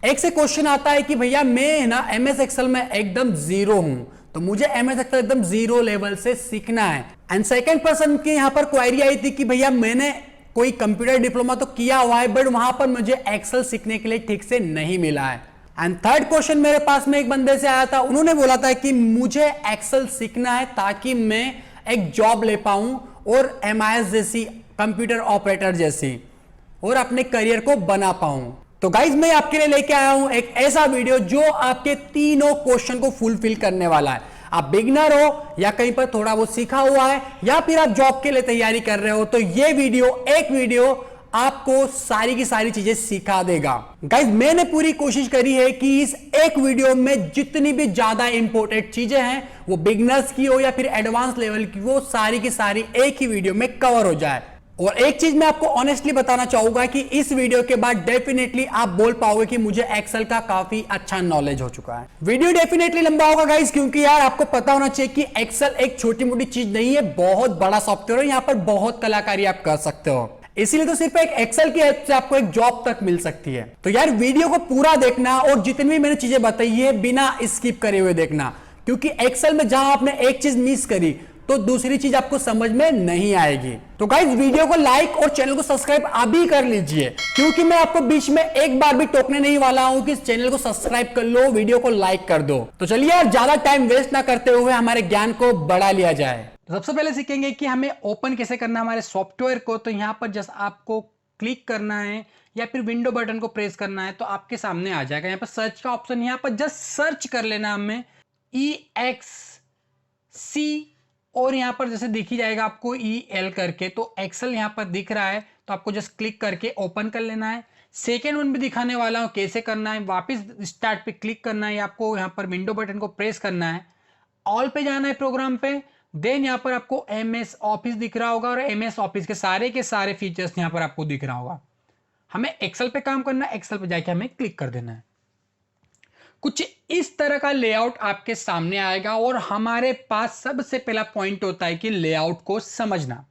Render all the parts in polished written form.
एक से क्वेश्चन आता है कि भैया मैं ना एमएस एक्सेल में एकदम जीरो हूं, तो मुझे एमएस एक्सेल एकदम जीरो लेवल से सीखना है। एंड सेकंड पर्सन की यहां पर क्वेरी आई थी कि भैया मैंने कोई कंप्यूटर डिप्लोमा तो किया हुआ है बट वहां पर मुझे एक्सेल सीखने के लिए ठीक से नहीं मिला है। एंड थर्ड क्वेश्चन मेरे पास में एक बंदे से आया था, उन्होंने बोला था कि मुझे एक्सेल सीखना है ताकि मैं एक जॉब ले पाऊं और एमआईएस जैसी कंप्यूटर ऑपरेटर जैसी और अपने करियर को बना पाऊं। तो गाइज मैं आपके लिए लेके आया हूं एक ऐसा वीडियो जो आपके तीनों क्वेश्चन को फुलफिल करने वाला है। आप बिगनर हो या कहीं पर थोड़ा वो सीखा हुआ है या फिर आप जॉब के लिए तैयारी कर रहे हो, तो ये वीडियो आपको सारी की सारी चीजें सिखा देगा। गाइज मैंने पूरी कोशिश करी है कि इस एक वीडियो में जितनी भी ज्यादा इंपॉर्टेंट चीजें हैं वो बिगनर्स की हो या फिर एडवांस लेवल की, वो सारी की सारी एक ही वीडियो में कवर हो जाए। और एक चीज मैं आपको ऑनेस्टली बताना चाहूंगा कि इस वीडियो के बाद डेफिनेटली आप बोल पाओगे कि मुझे एक्सेल का काफी अच्छा नॉलेज हो चुका है। वीडियो डेफिनेटली लंबा होगा गाइस, क्योंकि यार आपको पता होना चाहिए कि एक्सेल एक छोटी मोटी चीज नहीं है, बहुत बड़ा सॉफ्टवेयर है। यहां पर बहुत कलाकारी आप कर सकते हो, इसीलिए तो सिर्फ एक एक्सेल की हेल्प से आपको एक जॉब तक मिल सकती है। तो यार वीडियो को पूरा देखना और जितनी भी मैंने चीजें बताई है बिना स्किप करे हुए देखना, क्योंकि एक्सेल में जहां आपने एक चीज मिस करी तो दूसरी चीज आपको समझ में नहीं आएगी। तो गाइस वीडियो को लाइक और चैनल को सब्सक्राइब अभी कर लीजिए, क्योंकि मैं आपको बीच में एक बार भी टोकने नहीं वाला हूं कि इस चैनल को सब्सक्राइब कर लो, वीडियो को लाइक कर दो। तो चलिए यार ज्यादा टाइम वेस्ट ना करते हुए हमारे ज्ञान को बढ़ा लिया जाए। तो सबसे पहले सीखेंगे कि हमें ओपन कैसे करना है हमारे सॉफ्टवेयर को। तो यहां पर जस्ट आपको क्लिक करना है या फिर विंडो बटन को प्रेस करना है तो आपके सामने आ जाएगा यहाँ पर सर्च का ऑप्शन। यहाँ पर जस्ट सर्च कर लेना हमें EXC और यहां पर जैसे दिख ही जाएगा आपको EL करके, तो एक्सेल यहां पर दिख रहा है तो आपको जस्ट क्लिक करके ओपन कर लेना है। सेकेंड वन भी दिखाने वाला हूं कैसे करना है। वापस स्टार्ट पे क्लिक करना है, आपको यहां पर विंडो बटन को प्रेस करना है, ऑल पे जाना है प्रोग्राम पे। देन यहां पर आपको MS ऑफिस दिख रहा होगा और MS ऑफिस के सारे फीचर्स यहां पर आपको दिख रहा होगा। हमें एक्सेल पे काम करना है, एक्सेल पे जाके हमें क्लिक कर देना है। कुछ इस तरह का लेआउट आपके सामने आएगा और हमारे पास सबसे पहला पॉइंट होता है कि लेआउट को समझना।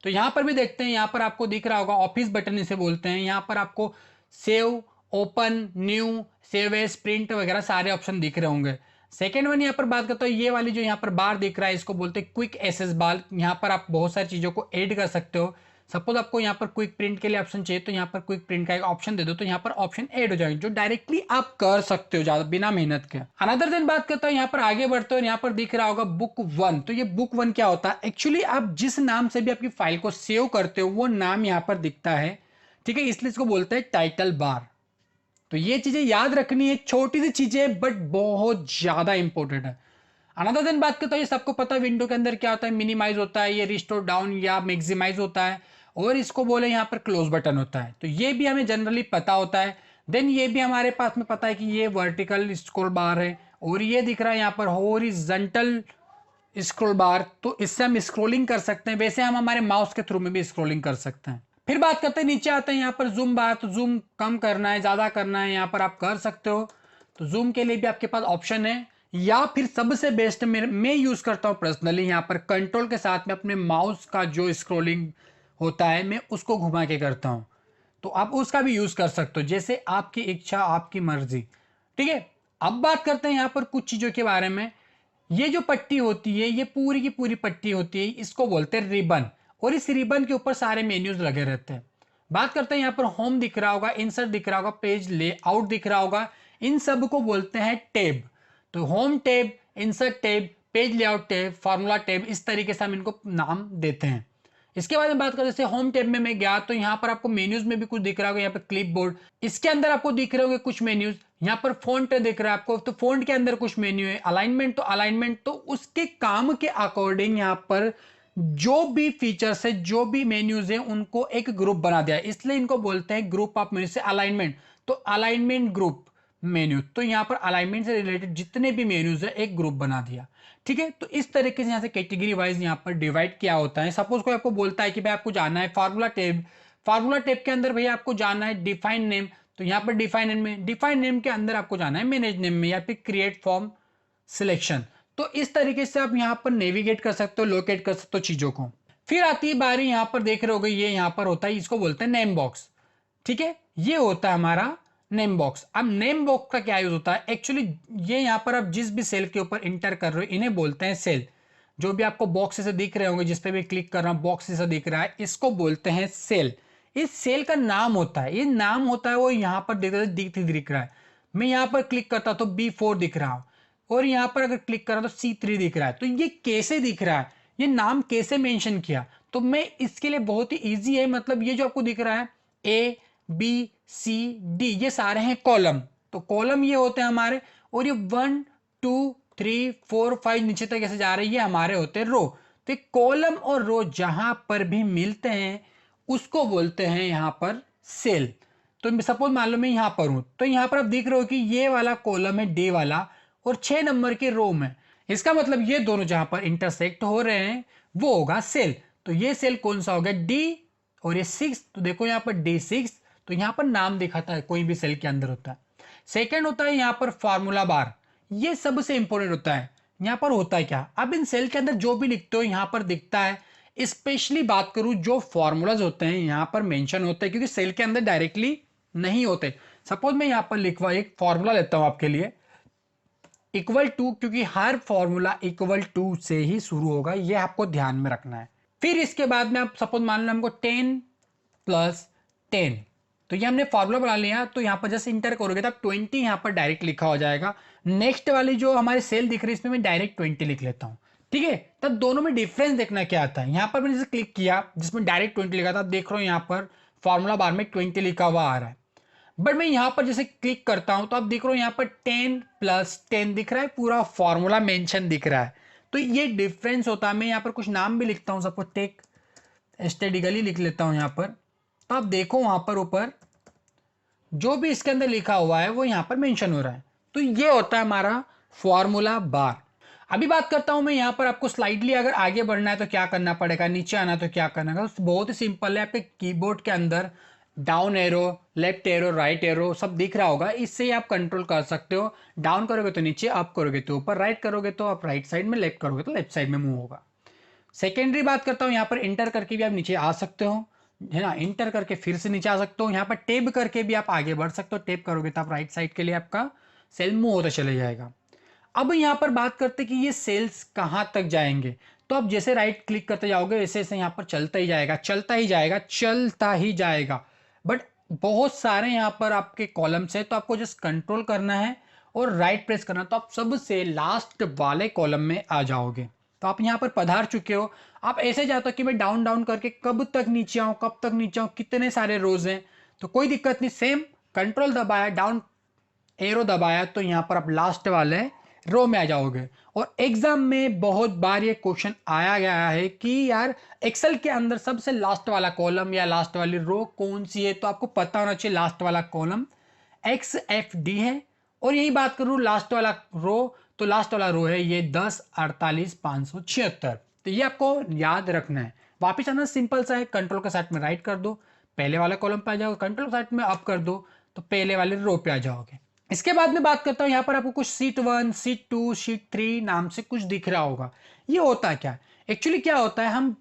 तो यहां पर भी देखते हैं, यहां पर आपको दिख रहा होगा ऑफिस बटन इसे बोलते हैं। यहां पर आपको save, open, new, save as, print वगैरह सारे ऑप्शन दिख रहे होंगे। सेकेंड वन यहां पर बात करता हूं, ये वाली जो यहां पर बार दिख रहा है इसको बोलते हैं क्विक एसेस बार। यहां पर आप बहुत सारी चीजों को ऐड कर सकते हो। सपोज आपको यहाँ पर क्विक प्रिंट के लिए ऑप्शन चाहिए तो यहाँ पर क्विक प्रिंट का एक ऑप्शन दे दो, तो यहाँ पर ऑप्शन ऐड हो जाएंगे जो डायरेक्टली आप कर सकते हो ज्यादा बिना मेहनत के। अनदर दिन बात करता हूँ, यहाँ पर आगे बढ़ते हो, यहाँ पर दिख रहा होगा बुक 1। तो ये बुक 1 क्या होता है? एक्चुअली आप जिस नाम से भी आपकी फाइल को सेव करते हो वो नाम यहाँ पर दिखता है, ठीक है, इसलिए इसको बोलते हैं टाइटल बार। तो ये चीजें याद रखनी है, छोटी सी चीजें बट बहुत ज्यादा इंपॉर्टेंट है। अनदर दिन बात करता हूँ, ये सबको पता है विंडो के अंदर क्या होता है, मिनिमाइज होता है, ये रिस्टोर डाउन या मैक्सिमाइज होता है, और इसको बोले यहाँ पर क्लोज बटन होता है। तो ये भी हमें जनरली पता होता है। देन ये भी हमारे पास में पता है कि ये वर्टिकल स्क्रॉल बार है और ये दिख रहा है यहाँ पर हॉरिजॉन्टल स्क्रॉल बार। तो इससे हम स्क्रॉलिंग कर सकते हैं, वैसे हम हमारे माउस के थ्रू में भी स्क्रॉलिंग कर सकते हैं। फिर बात करते हैं, नीचे आते हैं यहाँ पर जूम बार। तो जूम कम करना है, ज्यादा करना है, यहाँ पर आप कर सकते हो। तो जूम के लिए भी आपके पास ऑप्शन है, या फिर सबसे बेस्ट मैं यूज करता हूं पर्सनली, यहाँ पर कंट्रोल के साथ में अपने माउस का जो स्क्रॉलिंग होता है मैं उसको घुमा के करता हूं। तो आप उसका भी यूज कर सकते हो, जैसे आपकी इच्छा आपकी मर्जी, ठीक है। अब बात करते हैं यहाँ पर कुछ चीजों के बारे में। ये जो पट्टी होती है, ये पूरी की पूरी पट्टी होती है, इसको बोलते हैं रिबन, और इस रिबन के ऊपर सारे मेन्यूज लगे रहते हैं। बात करते हैं, यहाँ पर होम दिख रहा होगा, इंसर्ट दिख रहा होगा, पेज लेआउट दिख रहा होगा, इन सब को बोलते हैं टैब। तो home tab, insert tab, page layout tab, formula tab, इस तरीके से हम इनको नाम देते हैं। इसके बाद में बात करें, जैसे होम टैब में मैं गया तो यहाँ पर आपको मेन्यूज में भी कुछ दिख रहा होगा, यहाँ पर क्लिपबोर्ड, इसके अंदर आपको दिख रहे होंगे कुछ मेन्यूज। यहाँ पर फॉन्ट दिख रहा है आपको, तो फॉन्ट के अंदर कुछ मेन्यू है। अलाइनमेंट, तो अलाइनमेंट तो उसके काम के अकॉर्डिंग यहाँ पर जो भी फीचर्स है, जो भी मेन्यूज है, उनको एक ग्रुप बना दिया, इसलिए इनको बोलते हैं ग्रुप ऑफ मेन्यू। से अलाइनमेंट, तो अलाइनमेंट ग्रुप मेन्यू, तो यहां पर अलाइनमेंट से रिलेटेड जितने भी मेन्यूज है एक ग्रुप बना दिया, ठीक है। तो इस तरीके से यहां से कैटेगरी वाइज यहां पर डिवाइड किया होता है। सपोज कोई आपको बोलता है कि भाई आपको जाना है फार्मूला टैब, फार्मूला टैब के अंदर भैया आपको जाना है डिफाइन नेम, तो यहां पर डिफाइन नेम में, डिफाइन नेम के अंदर आपको जाना है मैनेज नेम में, या फिर क्रिएट फॉर्म सिलेक्शन। तो इस तरीके से आप यहां पर नेविगेट कर सकते हो, लोकेट कर सकते हो चीजों को। फिर आती है बारी, यहां पर देख रहे हो ये यहां पर होता है, इसको बोलते हैं नेम बॉक्स, ठीक है। ये होता है हमारा नेम बॉक्स। अब नेम बॉक्स का क्या यूज होता है, एक्चुअली ये यहाँ पर आप जिस भी सेल के ऊपर इंटर कर रहे हो इन्हें बोलते हैं सेल। जो भी आपको बॉक्स से दिख रहे होंगे, जिस पे भी क्लिक कर रहा हूँ बॉक्स से दिख रहा है, इसको बोलते हैं सेल। इस सेल का नाम होता है, ये नाम होता है वो यहाँ पर दिख रहा है। मैं यहाँ पर क्लिक करता तो B4 दिख रहा हूँ, और यहाँ पर अगर क्लिक करा तो C3 दिख रहा है। तो ये कैसे दिख रहा है, ये नाम कैसे मेंशन किया, तो मैं इसके लिए बहुत ही इजी है। मतलब ये जो आपको दिख रहा है A B C D, ये सारे हैं कॉलम। तो कॉलम ये होते हैं हमारे, और ये 1 2 3 4 5 नीचे तक ऐसे जा रही है, हमारे होते हैं रो। तो कॉलम और रो जहां पर भी मिलते हैं उसको बोलते हैं यहां पर सेल। तो सपोज मान लो मैं यहां पर हूं, तो यहां पर आप देख रहे हो कि ये वाला कॉलम है D वाला, और 6 नंबर के रो में, इसका मतलब ये दोनों जहां पर इंटरसेक्ट हो रहे हैं वो होगा सेल। तो ये सेल कौन सा होगा, D, और ये 6। तो देखो यहाँ पर D6, तो यहाँ पर नाम दिखाता है, कोई भी सेल के अंदर होता है। सेकेंड होता है यहाँ पर फार्मूला बार, ये सबसे इंपॉर्टेंट होता है। यहाँ पर होता है क्या, अब इन सेल के अंदर जो भी लिखते हो यहाँ पर दिखता है। स्पेशली बात करूं जो फॉर्मूलाज होते हैं यहाँ पर मेंशन होते हैं, क्योंकि सेल के अंदर डायरेक्टली नहीं होते। सपोज मैं यहाँ पर लिखवा एक फॉर्मूला लेता हूं आपके लिए, इक्वल टू, क्योंकि हर फॉर्मूला इक्वल टू से ही शुरू होगा, ये आपको ध्यान में रखना है। फिर इसके बाद में आप सपोज मान लो हमको 10 + 10, तो ये हमने फॉर्मूला बना लिया। तो यहाँ पर जैसे इंटर करोगे तो 20 यहाँ पर डायरेक्ट लिखा हो जाएगा। नेक्स्ट वाली जो हमारे सेल दिख रही है इसमें मैं डायरेक्ट 20 लिख लेता हूँ, ठीक है। तब दोनों में डिफरेंस देखना क्या आता है। यहाँ पर मैंने जैसे क्लिक किया जिसमें डायरेक्ट 20 लिखा था, देख रहा हूँ यहाँ पर फॉर्मूला बार में 20 लिखा हुआ आ रहा है। बट मैं यहाँ पर जैसे क्लिक करता हूँ तो आप देख रहे हो यहाँ पर 10 + 10 दिख रहा है, पूरा फॉर्मूला मेंशन दिख रहा है। तो ये डिफरेंस होता है। मैं यहाँ पर कुछ नाम भी लिखता हूँ, सपोज टेक स्टडीगली लिख लेता हूँ यहाँ पर। तो आप देखो वहाँ पर ऊपर जो भी इसके अंदर लिखा हुआ है वो यहाँ पर मेंशन हो रहा है। तो ये होता है हमारा फॉर्मूला बार। अभी बात करता हूं मैं यहाँ पर, आपको स्लाइडली अगर आगे बढ़ना है तो क्या करना पड़ेगा, नीचे आना तो क्या करना है। तो बहुत ही सिंपल है, आपके कीबोर्ड के अंदर down arrow, left arrow, right arrow सब दिख रहा होगा, इससे ही आप कंट्रोल कर सकते हो। डाउन करोगे तो नीचे, अप करोगे तो ऊपर, राइट करोगे तो आप राइट साइड में, लेफ्ट करोगे तो लेफ्ट साइड में मूव होगा। सेकेंडरी बात करता हूँ, यहाँ पर इंटर करके भी आप नीचे आ सकते हो, है ना। इंटर करके फिर से नीचे आ सकते हो, यहाँ पर टेब करके भी आप आगे बढ़ सकते हो। टेब करोगे तो आप राइट साइड के लिए आपका सेल मूव होता चले जाएगा। अब यहाँ पर बात करते कि ये सेल्स कहाँ तक जाएंगे। तो आप जैसे राइट क्लिक करते जाओगे वैसे वैसे यहाँ पर चलता ही जाएगा, चलता ही जाएगा, चलता ही जाएगा। बट बहुत सारे यहाँ पर आपके कॉलम्स है, तो आपको जस्ट कंट्रोल करना है और राइट प्रेस करना, तो आप सबसे लास्ट वाले कॉलम में आ जाओगे। तो आप यहाँ पर पधार चुके हो। आप ऐसे जाते हो कि मैं डाउन डाउन करके कब तक नीचे आऊँ, कब तक नीचे आऊँ, कितने सारे रोज हैं, तो कोई दिक्कत नहीं। सेम कंट्रोल दबाया, डाउन एरो दबाया, तो यहाँ पर आप लास्ट वाले रो में आ जाओगे। और एग्जाम में बहुत बार ये क्वेश्चन आया गया है कि यार एक्सेल के अंदर सबसे लास्ट वाला कॉलम या लास्ट वाली रो कौन सी है, तो आपको पता होना चाहिए लास्ट वाला कॉलम XFD है। और यही बात करूँ लास्ट वाला रो, तो लास्ट वाला रो है ये 10 48 576। तो ये आपको याद रखना है। वापिस आना सिंपल सा है, कंट्रोल के साथ में राइट कर दो, पहले वाले कॉलम पे आ जाओगे, कंट्रोल के साथ में अप कर दो तो पहले वाले रो पे आ जाओगे। इसके बाद में बात करता हूं, यहाँ पर आपको कुछ शीट 1, शीट 2, शीट 3 नाम से कुछ दिख रहा होगा। ये होता है क्या, एक्चुअली क्या होता है, हम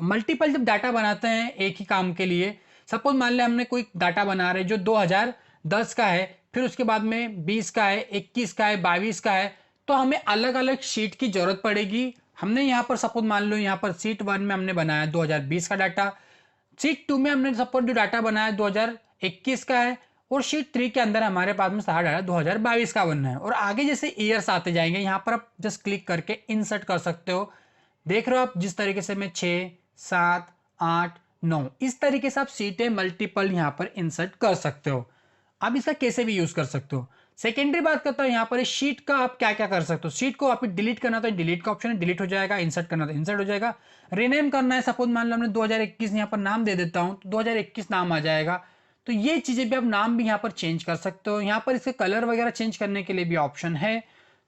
मल्टीपल जब डाटा बनाते हैं एक ही काम के लिए, सपोज मान लिया हमने कोई डाटा बना रहे जो 2010 का है, फिर उसके बाद में 20 का है, 21 का है, 22 का है, तो हमें अलग अलग शीट की जरूरत पड़ेगी। हमने यहाँ पर सपोज मान लो यहाँ पर शीट 1 में हमने बनाया 2020 का डाटा, शीट 2 में हमने सपोज जो डाटा बनाया 2021 का है, और शीट 3 के अंदर हमारे पास में सारा डाटा 2022 का बनना है। और आगे जैसे ईयर्स आते जाएंगे, यहाँ पर आप जस्ट क्लिक करके इंसर्ट कर सकते हो। देख रहे हो आप जिस तरीके से मैं 6 7 8 9 इस तरीके से आप सीटें मल्टीपल यहाँ पर इंसर्ट कर सकते हो। आप इसका कैसे भी यूज कर सकते हो। सेकेंडरी बात करता हूँ, यहाँ पर शीट का आप क्या क्या कर सकते हो। शीट को आप डिलीट करना तो डिलीट का ऑप्शन है, डिलीट हो जाएगा। इंसर्ट करना तो इंसर्ट हो जाएगा। रिनेम करना है, सपोज मान लो हमने 2021 यहाँ पर नाम दे देता हूँ तो 2021 नाम आ जाएगा। तो ये चीजें भी आप नाम भी यहाँ पर चेंज कर सकते हो। यहाँ पर इसके कलर वगैरह चेंज करने के लिए भी ऑप्शन है।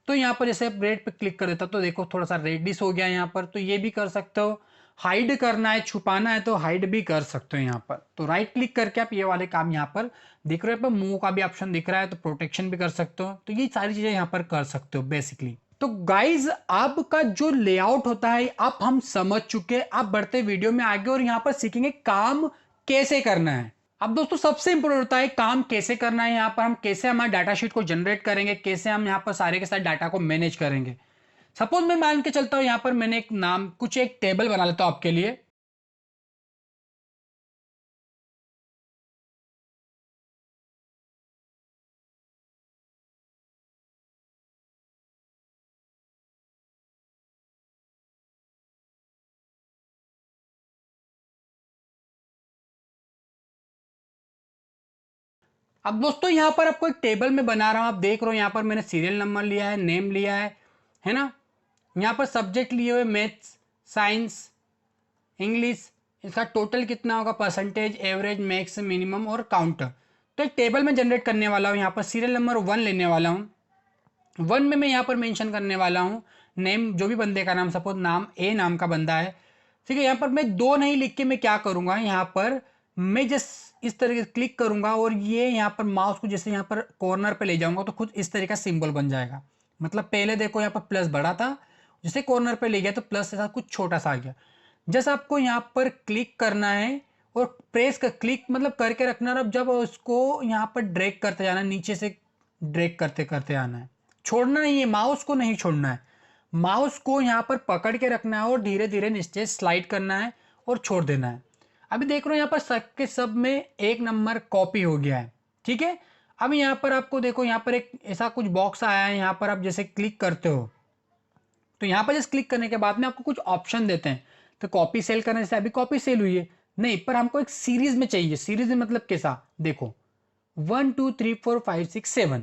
तो यहाँ पर जैसे रेड पे क्लिक कर देता तो देखो थोड़ा सा रेडिश हो गया यहाँ पर, तो ये भी कर सकते हो। हाइड करना है, छुपाना है तो हाइड भी कर सकते हो यहाँ पर। तो राइट क्लिक करके आप ये वाले काम यहाँ पर दिख रहे हो, मूव का भी ऑप्शन दिख रहा है, तो प्रोटेक्शन भी कर सकते हो। तो ये सारी चीजें यहाँ पर कर सकते हो बेसिकली। तो गाइज आपका जो लेआउट होता है आप हम समझ चुके। आप बढ़ते वीडियो में आगे और यहाँ पर सीखेंगे काम कैसे करना है। अब दोस्तों सबसे इंपॉर्टेंट होता है काम कैसे करना है, यहाँ पर हम कैसे हमारे डाटा शीट को जनरेट करेंगे, कैसे हम यहाँ पर सारे के सारे डाटा को मैनेज करेंगे। सपोज मैं मान के चलता हूँ यहाँ पर मैंने एक नाम कुछ एक टेबल बना लेता हूँ आपके लिए। अब दोस्तों यहाँ पर आपको एक टेबल में बना रहा हूँ, आप देख रहे हो यहाँ पर मैंने सीरियल नंबर लिया है, नेम लिया है ना। यहाँ पर सब्जेक्ट लिए हुए मैथ्स, साइंस, इंग्लिश, इसका टोटल कितना होगा, परसेंटेज, एवरेज, मैक्स, मिनिमम और काउंटर। तो एक टेबल में जनरेट करने वाला हूँ, यहाँ पर सीरियल नंबर 1 लेने वाला हूँ। 1 में मैं यहाँ पर मेंशन करने वाला हूँ नेम, जो भी बंदे का नाम, सपोज नाम ए नाम का बंदा है, ठीक है। यहाँ पर मैं 2 नहीं लिख के मैं क्या करूँगा, यहाँ पर मैं जस्ट इस तरीके से क्लिक करूँगा और ये यहाँ पर माउस को जैसे यहाँ पर कॉर्नर पे ले जाऊँगा तो खुद इस तरीके का सिंबल बन जाएगा। मतलब पहले देखो यहाँ पर प्लस बड़ा था, जैसे कॉर्नर पे ले गया तो प्लस के साथ कुछ छोटा सा आ गया। जैसे आपको यहाँ पर क्लिक करना है और प्रेस का क्लिक मतलब करके रखना, और अब जब उसको यहाँ पर ड्रैग करते जाना है, नीचे से ड्रैग करते करते आना है, छोड़ना नहीं है, माउस को नहीं छोड़ना है, माउस को यहाँ पर पकड़ के रखना है और धीरे धीरे नीचे स्लाइड करना है और छोड़ देना है। अभी देख रहे हो यहाँ पर सब के सब में एक नंबर कॉपी हो गया है, ठीक है। अब यहाँ पर आपको देखो यहाँ पर एक ऐसा कुछ बॉक्स आया है, यहाँ पर आप जैसे क्लिक करते हो तो यहाँ पर जैसे क्लिक करने के बाद में आपको कुछ ऑप्शन देते हैं। तो कॉपी सेल करने से अभी कॉपी सेल हुई है नहीं, पर हमको एक सीरीज में चाहिए। सीरीज में मतलब कैसा, देखो 1 2 3 4 5 6 7।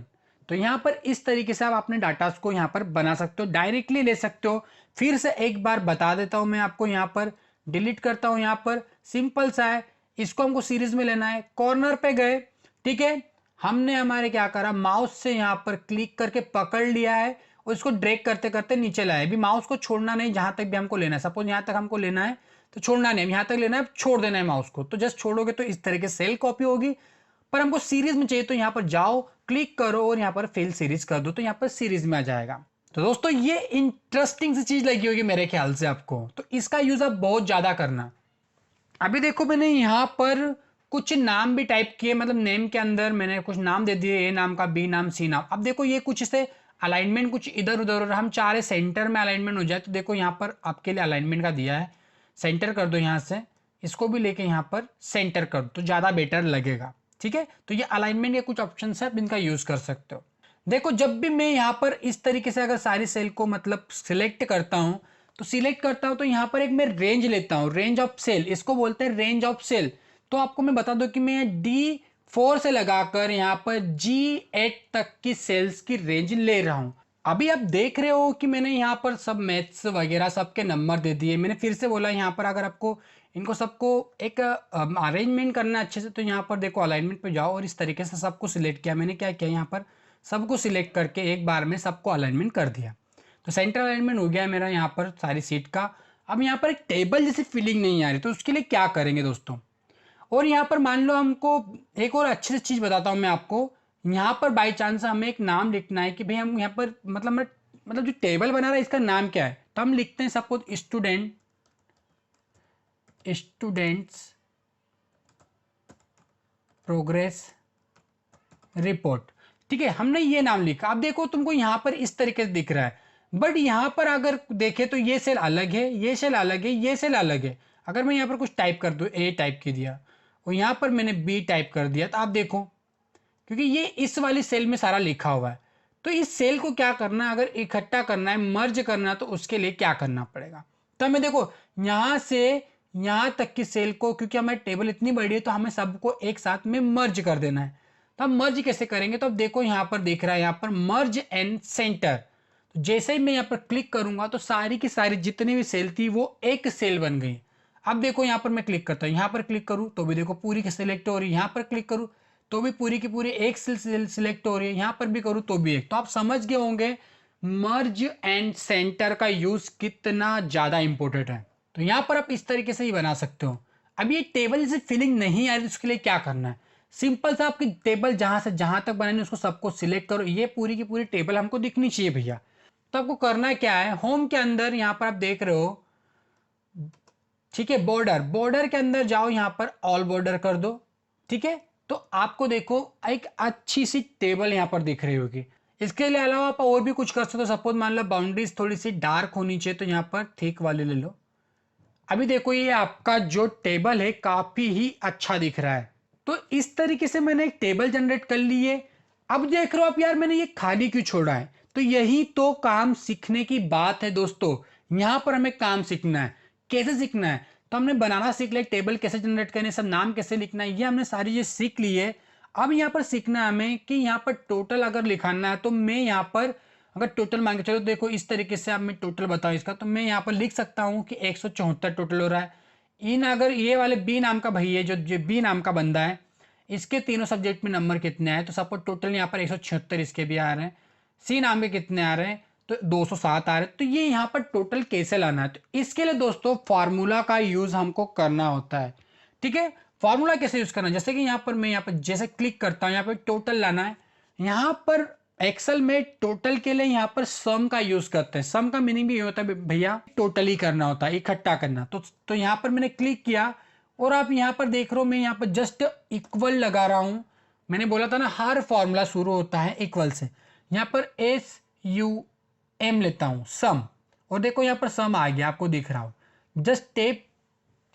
तो यहाँ पर इस तरीके से आप अपने डाटा को यहाँ पर बना सकते हो, डायरेक्टली ले सकते हो। फिर से एक बार बता देता हूँ मैं आपको, यहाँ पर डिलीट करता हूँ, यहाँ पर सिंपल सा है, इसको हमको सीरीज में लेना है। कॉर्नर पे गए, ठीक है, हमने हमारे क्या करा, माउस से यहाँ पर क्लिक करके पकड़ लिया है और इसको ड्रैग करते करते नीचे लाए। अभी माउस को छोड़ना नहीं, जहां तक भी हमको लेना है, सपोज यहाँ तक हमको लेना है तो छोड़ना नहीं, यहाँ तक लेना है, छोड़ देना है माउस को। तो जस्ट छोड़ोगे तो इस तरीके से सेल कॉपी होगी। पर हमको सीरीज में चाहिए तो यहाँ पर जाओ, क्लिक करो और यहाँ पर फिल सीरीज कर दो, तो यहाँ पर सीरीज में आ जाएगा। तो दोस्तों ये इंटरेस्टिंग सी चीज लगी होगी मेरे ख्याल से आपको, तो इसका यूज आप बहुत ज्यादा करना। अभी देखो मैंने यहाँ पर कुछ नाम भी टाइप किए, मतलब नेम के अंदर मैंने कुछ नाम दे दिए, ए नाम का, बी नाम, सी नाम। अब देखो ये कुछ से अलाइनमेंट कुछ इधर उधर, और हम चाह रहे सेंटर में अलाइनमेंट हो जाए, तो देखो यहाँ पर आपके लिए अलाइनमेंट का दिया है, सेंटर कर दो यहाँ से, इसको भी लेके यहाँ पर सेंटर कर दो तो ज़्यादा बेटर लगेगा, ठीक है। तो ये अलाइनमेंट के कुछ ऑप्शन है, आप इनका यूज़ कर सकते हो। देखो जब भी मैं यहाँ पर इस तरीके से अगर सारी सेल को मतलब सिलेक्ट करता हूँ, तो सिलेक्ट करता हूँ तो यहाँ पर एक मैं रेंज लेता हूँ, रेंज ऑफ सेल, इसको बोलते हैं रेंज ऑफ सेल। तो आपको मैं बता दूं कि मैं D4 से लगाकर यहाँ पर G8 तक की सेल्स की रेंज ले रहा हूँ। अभी आप देख रहे हो कि मैंने यहाँ पर सब मैथ्स वगैरह सबके नंबर दे दिए। मैंने फिर से बोला यहाँ पर अगर आपको इनको सबको एक अरेंजमेंट करना है अच्छे से, तो यहाँ पर देखो अलाइनमेंट पे जाओ और इस तरीके से सबको सिलेक्ट किया। मैंने क्या किया, यहाँ पर सबको सिलेक्ट करके एक बार में सबको अलाइनमेंट कर दिया। तो सेंटर अलाइनमेंट हो गया मेरा यहाँ पर सारी सीट का। अब यहाँ पर एक टेबल जैसी फीलिंग नहीं आ रही, तो उसके लिए क्या करेंगे दोस्तों, और यहाँ पर मान लो हमको एक और अच्छी सी चीज़ बताता हूँ मैं आपको। यहाँ पर बाई चांस हमें एक नाम लिखना है कि भाई हम यहाँ पर मतलब जो टेबल बना रहा है इसका नाम क्या है, तो हम लिखते हैं सपोज स्टूडेंट्स प्रोग्रेस रिपोर्ट, ठीक है, हमने ये नाम लिखा। अब देखो तुमको यहाँ पर इस तरीके से दिख रहा है, बट यहाँ पर अगर देखे तो ये सेल अलग है, ये सेल अलग है, ये सेल अलग है। अगर मैं यहाँ पर कुछ टाइप कर दूँ, ए टाइप कर दिया और यहाँ पर मैंने बी टाइप कर दिया, तो आप देखो क्योंकि ये इस वाली सेल में सारा लिखा हुआ है, तो इस सेल को क्या करना है, अगर इकट्ठा करना है, मर्ज करना है, तो उसके लिए क्या करना पड़ेगा। तो हमें देखो यहाँ से यहाँ तक की सेल को, क्योंकि हमारी टेबल इतनी बड़ी है तो हमें सबको एक साथ में मर्ज कर देना है। तो हम मर्ज कैसे करेंगे, तो अब देखो यहाँ पर दिख रहा है यहाँ पर मर्ज एंड सेंटर। तो जैसे ही मैं यहाँ पर क्लिक करूंगा तो सारी की सारी जितनी भी सेल थी वो एक सेल बन गई। अब देखो यहाँ पर मैं क्लिक करता हूँ, यहाँ पर क्लिक करूँ तो भी देखो पूरी की सिलेक्ट हो रही है, यहाँ पर क्लिक करूँ तो भी पूरी की पूरी एक सेल सिलेक्ट हो रही है, यहाँ पर भी करूँ तो भी एक। तो आप समझ गए होंगे मर्ज एंड सेंटर का यूज कितना ज्यादा इंपॉर्टेंट है। तो यहाँ पर आप इस तरीके से ही बना सकते हो। अब ये टेबल जैसे फीलिंग नहीं आ रही, उसके लिए क्या करना है, सिंपल सा आपकी टेबल जहां से जहां तक बनानी उसको सबको सिलेक्ट करो, ये पूरी की पूरी टेबल हमको दिखनी चाहिए भैया। तो आपको करना क्या है, होम के अंदर यहाँ पर आप देख रहे हो, ठीक है, बॉर्डर, बॉर्डर के अंदर जाओ, यहाँ पर ऑल बॉर्डर कर दो, ठीक है। तो आपको देखो एक अच्छी सी टेबल यहाँ पर दिख रही होगी। इसके लिए अलावा आप और भी कुछ कर सकते हो। सपोज मान लो बाउंड्रीज थोड़ी सी डार्क होनी चाहिए तो यहाँ पर थिक वाली ले लो। अभी देखो ये आपका जो टेबल है काफी ही अच्छा दिख रहा है। तो इस तरीके से मैंने एक टेबल जनरेट कर ली है। अब देख रहे हो आप यार मैंने ये खाली क्यों छोड़ा है। तो यही तो काम सीखने की बात है दोस्तों। यहाँ पर हमें काम सीखना है। कैसे सीखना है, तो हमने बनाना सीख लिया, टेबल कैसे जनरेट करने, सब नाम कैसे लिखना है, ये हमने सारी चीजें सीख ली है। अब यहाँ पर सीखना है हमें कि यहाँ पर टोटल अगर लिखाना है तो मैं यहाँ पर अगर टोटल मान के चलो, देखो इस तरीके से अब मैं टोटल बताऊं इसका, तो मैं यहाँ पर लिख सकता हूँ कि 174 टोटल हो रहा है। इन अगर ये वाले बी नाम का भाई है, जो बी नाम का बंदा है, इसके तीनों सब्जेक्ट में नंबर कितने आए, तो सपोज टोटल यहाँ पर 176 इसके भी आ रहे हैं। सी नाम के कितने आ रहे हैं, तो 207 आ रहे हैं। तो ये यहाँ पर टोटल कैसे लाना है, तो इसके लिए दोस्तों फार्मूला का यूज हमको करना होता है। ठीक है, फार्मूला कैसे यूज करना है, जैसे कि यहाँ पर मैं यहाँ पर जैसे क्लिक करता हूँ, यहाँ पर टोटल लाना है। यहाँ पर एक्सेल में टोटल के लिए यहाँ पर सम का यूज करते हैं। सम का मीनिंग भी ये होता है भैया टोटल ही करना होता है, इकट्ठा करना। तो यहाँ पर मैंने क्लिक किया और आप यहाँ पर देख रहे हो मैं यहाँ पर जस्ट इक्वल लगा रहा हूँ। मैंने बोला था ना हर फॉर्मूला शुरू होता है इक्वल से। यहाँ पर SUM लेता हूँ सम, और देखो यहाँ पर सम आ गया आपको दिख रहा हो। जस्ट टेप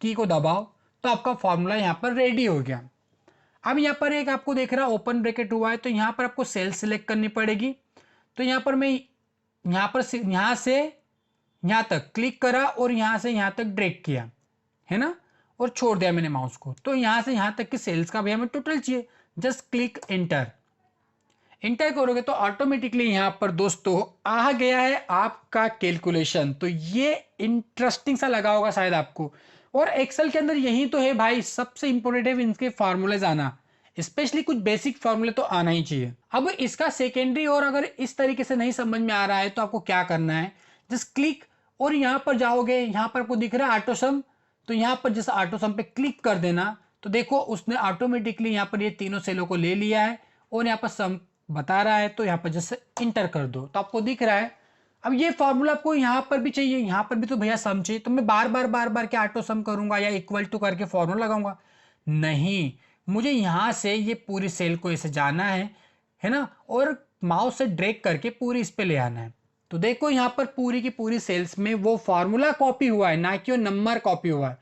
की को दबाओ तो आपका फॉर्मूला यहाँ पर रेडी हो गया। अब यहाँ पर एक आपको देख रहा है ओपन ब्रैकेट हुआ है, तो यहाँ पर आपको सेल सिलेक्ट करनी पड़ेगी। तो यहाँ पर मैं यहाँ से यहाँ तक क्लिक करा और यहाँ से यहाँ तक ड्रैग किया है ना, और छोड़ दिया मैंने माउस को। तो यहाँ से यहाँ तक की सेल्स का भी हमें टोटल चाहिए। जस्ट क्लिक एंटर, एंटर करोगे तो ऑटोमेटिकली यहाँ पर दोस्तों आ गया है आपका कैलकुलेशन। तो ये इंटरेस्टिंग सा लगा होगा शायद आपको। और एक्सेल के अंदर यही तो है भाई, सबसे इंपॉर्टेंट है इनके फार्मूलेज आना, स्पेशली कुछ बेसिक फार्मूले तो आना ही चाहिए। अब इसका सेकेंडरी और अगर इस तरीके से नहीं समझ में आ रहा है तो आपको क्या करना है, जस्ट क्लिक और यहाँ पर जाओगे, यहाँ पर आपको दिख रहा है ऑटो सम, तो यहाँ पर जैसे ऑटो सम पे क्लिक कर देना। तो देखो उसने ऑटोमेटिकली यहाँ पर ये तीनों सेलों को ले लिया है और यहाँ पर सम बता रहा है। तो यहाँ पर जैसे इंटर कर दो तो आपको दिख रहा है। अब ये फॉर्मूला आपको यहाँ पर भी चाहिए, यहाँ पर भी तो भैया सम चाहिए, तो मैं बार बार क्या ऑटो सम करूंगा या इक्वल टू करके फॉर्मूला लगाऊंगा, नहीं, मुझे यहाँ से ये पूरी सेल को ऐसे जाना है ना, और माउस से ड्रैग करके पूरी इस पे ले आना है। तो देखो यहाँ पर पूरी की पूरी सेल्स में वो फॉर्मूला कॉपी हुआ है, ना कि वो नंबर कॉपी हुआ है।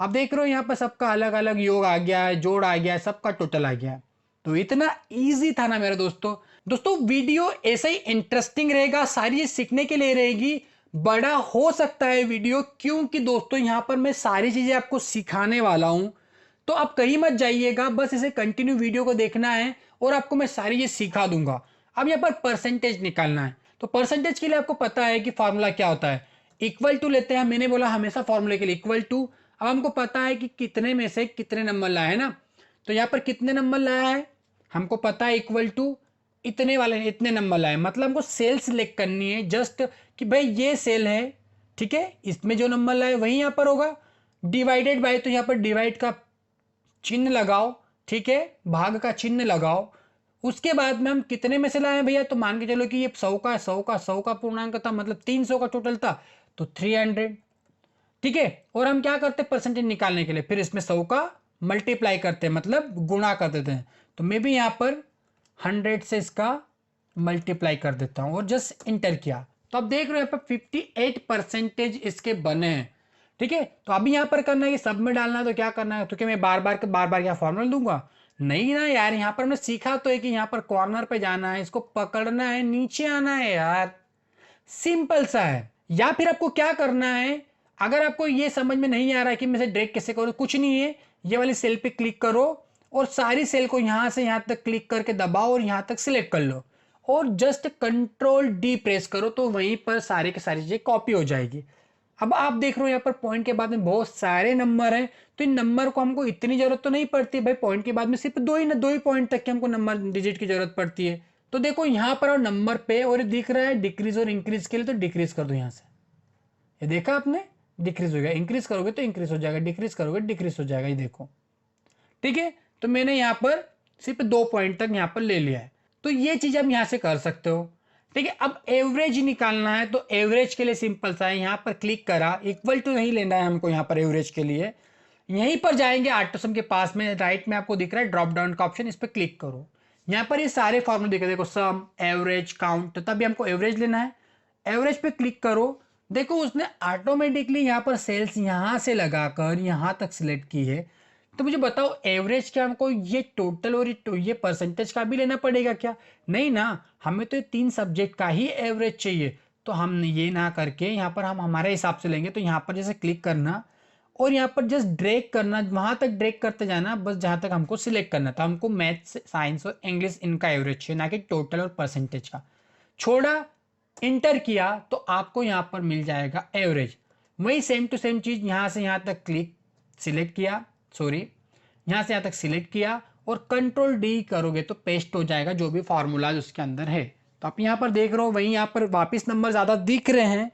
अब देख रहे हो यहाँ पर सबका अलग अलग योग आ गया है, जोड़ आ गया है, सबका टोटल आ गया है। तो इतना इजी था ना मेरे दोस्तों। दोस्तों वीडियो ऐसे ही इंटरेस्टिंग रहेगा, सारी चीज सीखने के लिए रहेगी। बड़ा हो सकता है वीडियो, क्योंकि दोस्तों यहाँ पर मैं सारी चीजें आपको सिखाने वाला हूं। तो आप कहीं मत जाइएगा, बस इसे कंटिन्यू वीडियो को देखना है और आपको मैं सारी चीज सिखा दूंगा। अब यहाँ पर परसेंटेज निकालना है, तो परसेंटेज के लिए आपको पता है कि फॉर्मूला क्या होता है, इक्वल टू लेते हैं। मैंने बोला हमेशा फॉर्मूले के लिए इक्वल टू। अब हमको पता है कि कितने में से कितने नंबर लाए है ना, तो यहाँ पर कितने नंबर लाया है हमको पता है, इक्वल टू इतने वाले इतने नंबर लाए, मतलब हमको सेल सिलेक्ट करनी है जस्ट कि भाई ये सेल है, ठीक है, इसमें जो नंबर लाए वही यहाँ पर होगा। डिवाइडेड बाय, तो यहाँ पर डिवाइड का चिन्ह लगाओ, ठीक है, भाग का चिन्ह लगाओ। उसके बाद में हम कितने में से लाए हैं भैया, तो मान के चलो कि ये 100 का पूर्णांक था, मतलब 300 का टोटल था, तो 300, ठीक है। और हम क्या करते हैं परसेंटेज निकालने के लिए, फिर इसमें 100 का मल्टीप्लाई करते हैं, मतलब गुणा कर देते हैं। तो मैं भी यहाँ पर 100 से इसका मल्टीप्लाई कर देता हूँ और जस्ट इंटर किया। तो आप देख रहे हो यहाँ पर 58% इसके बने हैं, ठीक है। तो अभी यहाँ पर करना है कि सब में डालना है, तो क्या करना है, तो क्या मैं बार बार क्या फॉर्मूला दूंगा, नहीं ना यार। यहाँ पर हमने सीखा तो है कि यहाँ पर कॉर्नर पे जाना है, इसको पकड़ना है, नीचे आना है यार, सिंपल सा है। या फिर आपको क्या करना है, अगर आपको ये समझ में नहीं आ रहा है कि मैं इसे ड्रैग कैसे करूँ, कुछ नहीं है, ये वाली सेल पे क्लिक करो और सारी सेल को यहां से यहां तक क्लिक करके दबाओ और यहां तक सिलेक्ट कर लो और जस्ट कंट्रोल डी प्रेस करो, तो वहीं पर सारी की सारी चीजें कॉपी हो जाएगी। अब आप देख रहे हो यहाँ पर पॉइंट के बाद में बहुत सारे नंबर हैं, तो इन नंबर को हमको इतनी जरूरत तो नहीं पड़ती भाई, पॉइंट के बाद में सिर्फ दो ही पॉइंट तक के हमको नंबर डिजिट की जरूरत पड़ती है। तो देखो यहाँ पर और नंबर पे और दिख रहा है डिक्रीज और इंक्रीज के लिए, तो डिक्रीज कर दो यहाँ से, ये देखा आपने, डिक्रीज हो गया, इंक्रीज करोगे तो इंक्रीज हो जाएगा, डिक्रीज करोगे डिक्रीज हो जाएगा, ये देखो, ठीक है। तो मैंने यहाँ पर सिर्फ 2 पॉइंट तक यहाँ पर ले लिया है, तो ये चीज आप यहाँ से कर सकते हो, ठीक है। अब एवरेज निकालना है, तो एवरेज के लिए सिंपल सा है, यहाँ पर क्लिक करा, इक्वल टू नहीं लेना है हमको यहाँ पर एवरेज के लिए, यहीं पर जाएंगे ऑटोसम के पास में, राइट में आपको दिख रहा है ड्रॉप डाउन का ऑप्शन, इस पर क्लिक करो। यहाँ पर ये सारे फॉर्मूले दिख रहे हैं, देखो सम, एवरेज, काउंट, तो तभी हमको एवरेज लेना है। एवरेज पे क्लिक करो, देखो उसने ऑटोमेटिकली यहाँ पर सेल्स यहाँ से लगाकर यहाँ तक सिलेक्ट की है। तो मुझे बताओ एवरेज क्या हमको ये टोटल और ये परसेंटेज का भी लेना पड़ेगा क्या? नहीं ना, हमें तो ये 3 सब्जेक्ट का ही एवरेज चाहिए। तो हम ये ना करके यहाँ पर हम हमारे हिसाब से लेंगे। तो यहाँ पर जैसे क्लिक करना और यहाँ पर जस्ट ड्रैग करना, वहां तक ड्रैग करते जाना, बस जहां तक हमको सिलेक्ट करना था। हमको मैथ्स, साइंस और इंग्लिश इनका एवरेज चाहिए, ना कि टोटल और परसेंटेज का। छोड़ा, इंटर किया तो आपको यहाँ पर मिल जाएगा एवरेज। वही सेम टू सेम चीज यहाँ से यहाँ तक क्लिक सिलेक्ट किया, सॉरी यहाँ से यहाँ तक सिलेक्ट किया और कंट्रोल डी करोगे तो पेस्ट हो जाएगा जो भी फॉर्मूला उसके अंदर है। तो आप यहाँ पर देख रहे हो, वहीं यहाँ पर वापिस नंबर ज़्यादा दिख रहे हैं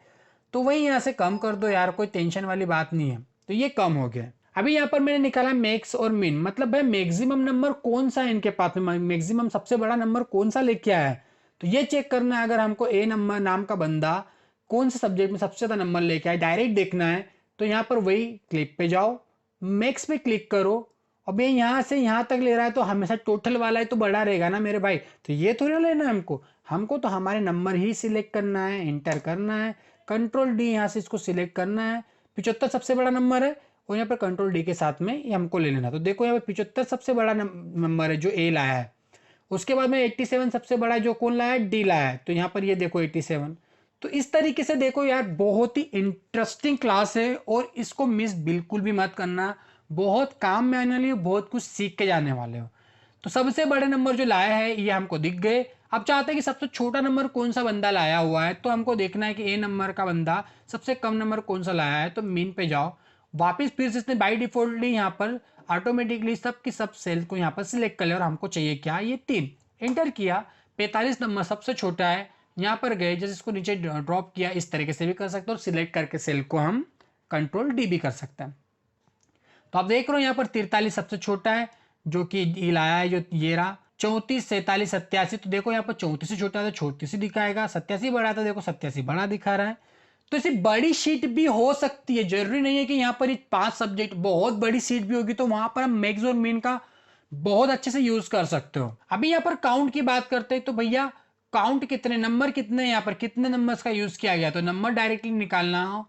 तो वही यहाँ से कम कर दो यार, कोई टेंशन वाली बात नहीं है। तो ये कम हो गया। अभी यहाँ पर मैंने निकाला मैक्स और मिन, मतलब भाई मैक्सिमम नंबर कौन सा है इनके पास में, मैक्सिमम सबसे बड़ा नंबर कौन सा लेके आया है। तो ये चेक करना है, अगर हमको ए नंबर नाम का बंदा कौन से सब्जेक्ट में सबसे ज़्यादा नंबर लेके आए, डायरेक्ट देखना है तो यहाँ पर वही क्लिप पे जाओ, मैक्स पे क्लिक करो। अब ये यहाँ से यहाँ तक ले रहा है तो हमेशा टोटल वाला है तो बड़ा रहेगा ना मेरे भाई। तो ये थोड़ी ना लेना है हमको, हमको तो हमारे नंबर ही सिलेक्ट करना है, इंटर करना है, कंट्रोल डी यहाँ से इसको सिलेक्ट करना है। 75 सबसे बड़ा नंबर है और यहाँ पर कंट्रोल डी के साथ में ये हमको ले लेना। तो देखो यहाँ पर 75 सबसे बड़ा नंबर है जो ए लाया है। उसके बाद में 87 सबसे बड़ा है जो कौन लाया है, डी लाया है। तो यहाँ पर ये देखो 87। तो इस तरीके से देखो यार, बहुत ही इंटरेस्टिंग क्लास है और इसको मिस बिल्कुल भी मत करना। बहुत काम में आने वाली, बहुत कुछ सीख के जाने वाले हो। तो सबसे बड़े नंबर जो लाया है ये हमको दिख गए। अब चाहते हैं कि सबसे छोटा नंबर कौन सा बंदा लाया हुआ है, तो हमको देखना है कि ए नंबर का बंदा सबसे कम नंबर कौन सा लाया है। तो मीन पे जाओ, वापिस फिर से इसने बाई डिफॉल्टली यहाँ पर ऑटोमेटिकली सब की सब सेल को यहाँ पर सिलेक्ट कर लिया और हमको चाहिए क्या, ये 3। एंटर किया, 45 नंबर सबसे छोटा है, यहाँ पर गए, जैसे इसको नीचे ड्रॉप किया, इस तरीके से भी कर सकते हो और सिलेक्ट करके सेल को हम कंट्रोल डी भी कर सकते हैं। तो आप देख रहे हो यहाँ पर 43 सबसे छोटा है जो कि ई लाया है, जो ये रहा। 34, 47, 87, तो देखो यहाँ पर 34 से छोटा था 34 दिखाएगा, 87 बड़ा था, देखो 87 बड़ा दिखा रहा है। तो ऐसी बड़ी शीट भी हो सकती है, जरूरी नहीं है कि यहाँ पर 5 सब्जेक्ट, बहुत बड़ी शीट भी होगी तो वहां पर हम मैक्स और मिन का बहुत अच्छे से यूज कर सकते हो। अभी यहाँ पर काउंट की बात करते हैं तो भैया काउंट कितने नंबर, कितने यहाँ पर कितने नंबर्स का यूज किया गया, तो नंबर डायरेक्टली निकालना हो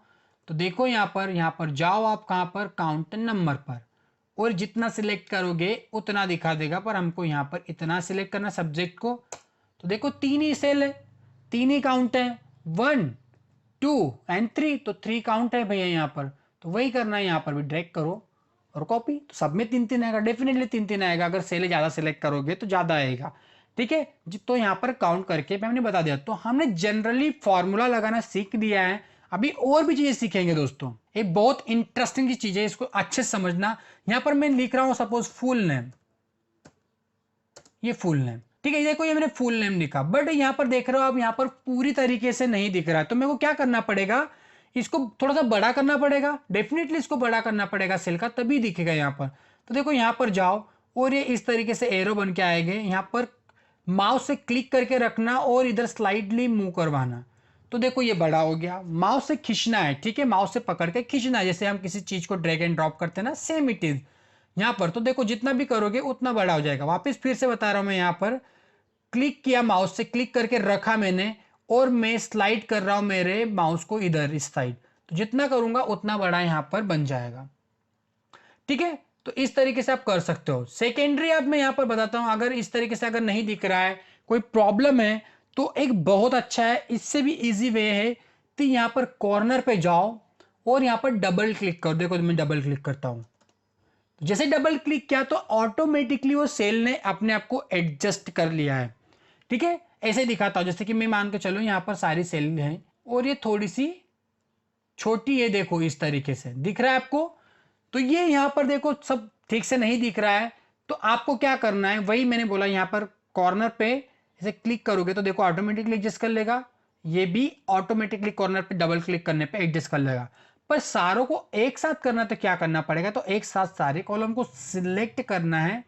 तो देखो यहाँ पर जाओ आप, कहाँ पर, काउंट नंबर पर, और जितना सिलेक्ट करोगे उतना दिखा देगा, पर हमको यहाँ पर इतना सिलेक्ट करना सब्जेक्ट को। तो देखो 3 ही सेल है, 3 ही काउंट है, 1, 2 एंड 3, तो 3 काउंट है भैया यहाँ पर। तो वही करना है, यहाँ पर भी ड्रैग करो और कॉपी, तो सब में 3-3 आएगा, डेफिनेटली 3-3 आएगा। अगर सेल ज़्यादा सिलेक्ट करोगे तो ज़्यादा आएगा, ठीक है। तो यहाँ पर काउंट करके मैंने बता दिया। तो हमने जनरली फॉर्मूला लगाना सीख दिया है, अभी और भी चीजें सीखेंगे दोस्तों। एक बहुत इंटरेस्टिंग की चीज है, इसको अच्छे से समझना। यहां पर मैं लिख रहा हूं सपोज फुल नेम, ये फुल नेम, ठीक है। देखो ये मैंने फुल नेम लिखा, बट यहां पर देख रहे हो आप, यहां पर पूरी तरीके से नहीं दिख रहा है। तो मेरे को क्या करना पड़ेगा, इसको थोड़ा सा बड़ा करना पड़ेगा, डेफिनेटली इसको बड़ा करना पड़ेगा सेल का, तभी दिखेगा यहाँ पर। तो देखो यहाँ पर जाओ और ये इस तरीके से एरो बन के आएंगे। यहाँ पर माउस से क्लिक करके रखना और इधर स्लाइडली मूव करवाना, तो देखो ये बड़ा हो गया। माउस से खींचना है, ठीक है, माउस से पकड़ के खींचना है, जैसे हम किसी चीज को ड्रैग एंड ड्रॉप करते हैं ना, सेम इट इज यहाँ पर। तो देखो जितना भी करोगे उतना बड़ा हो जाएगा। वापस फिर से बता रहा हूं मैं, यहाँ पर क्लिक किया, माउस से क्लिक करके रखा मैंने और मैं स्लाइड कर रहा हूं मेरे माउस को इधर इस साइड, तो जितना करूंगा उतना बड़ा यहाँ पर बन जाएगा, ठीक है। तो इस तरीके से आप कर सकते हो। सेकेंडरी अब मैं यहाँ पर बताता हूं, अगर इस तरीके से अगर नहीं दिख रहा है, कोई प्रॉब्लम है, तो एक बहुत अच्छा है, इससे भी इजी वे है। तो यहाँ पर कॉर्नर पे जाओ और यहाँ पर डबल क्लिक करो। देखो मैं डबल क्लिक करता हूं, जैसे डबल क्लिक किया तो ऑटोमेटिकली वो सेल ने अपने आप को एडजस्ट कर लिया है, ठीक है। ऐसे दिखाता हूं, जैसे कि मैं मान के चलो यहाँ पर सारी सेल हैं और ये थोड़ी सी छोटी है, देखो इस तरीके से दिख रहा है आपको। तो ये यहाँ पर देखो सब ठीक से नहीं दिख रहा है, तो आपको क्या करना है, वही मैंने बोला, यहाँ पर कॉर्नर पे इसे क्लिक करोगे तो देखो ऑटोमेटिकली एडजस्ट कर लेगा। ये भी ऑटोमेटिकली कॉर्नर पे डबल क्लिक करने पे एडजस्ट कर लेगा। पर सारों को एक साथ करना तो क्या करना पड़ेगा, तो एक साथ सारे कॉलम को सिलेक्ट करना है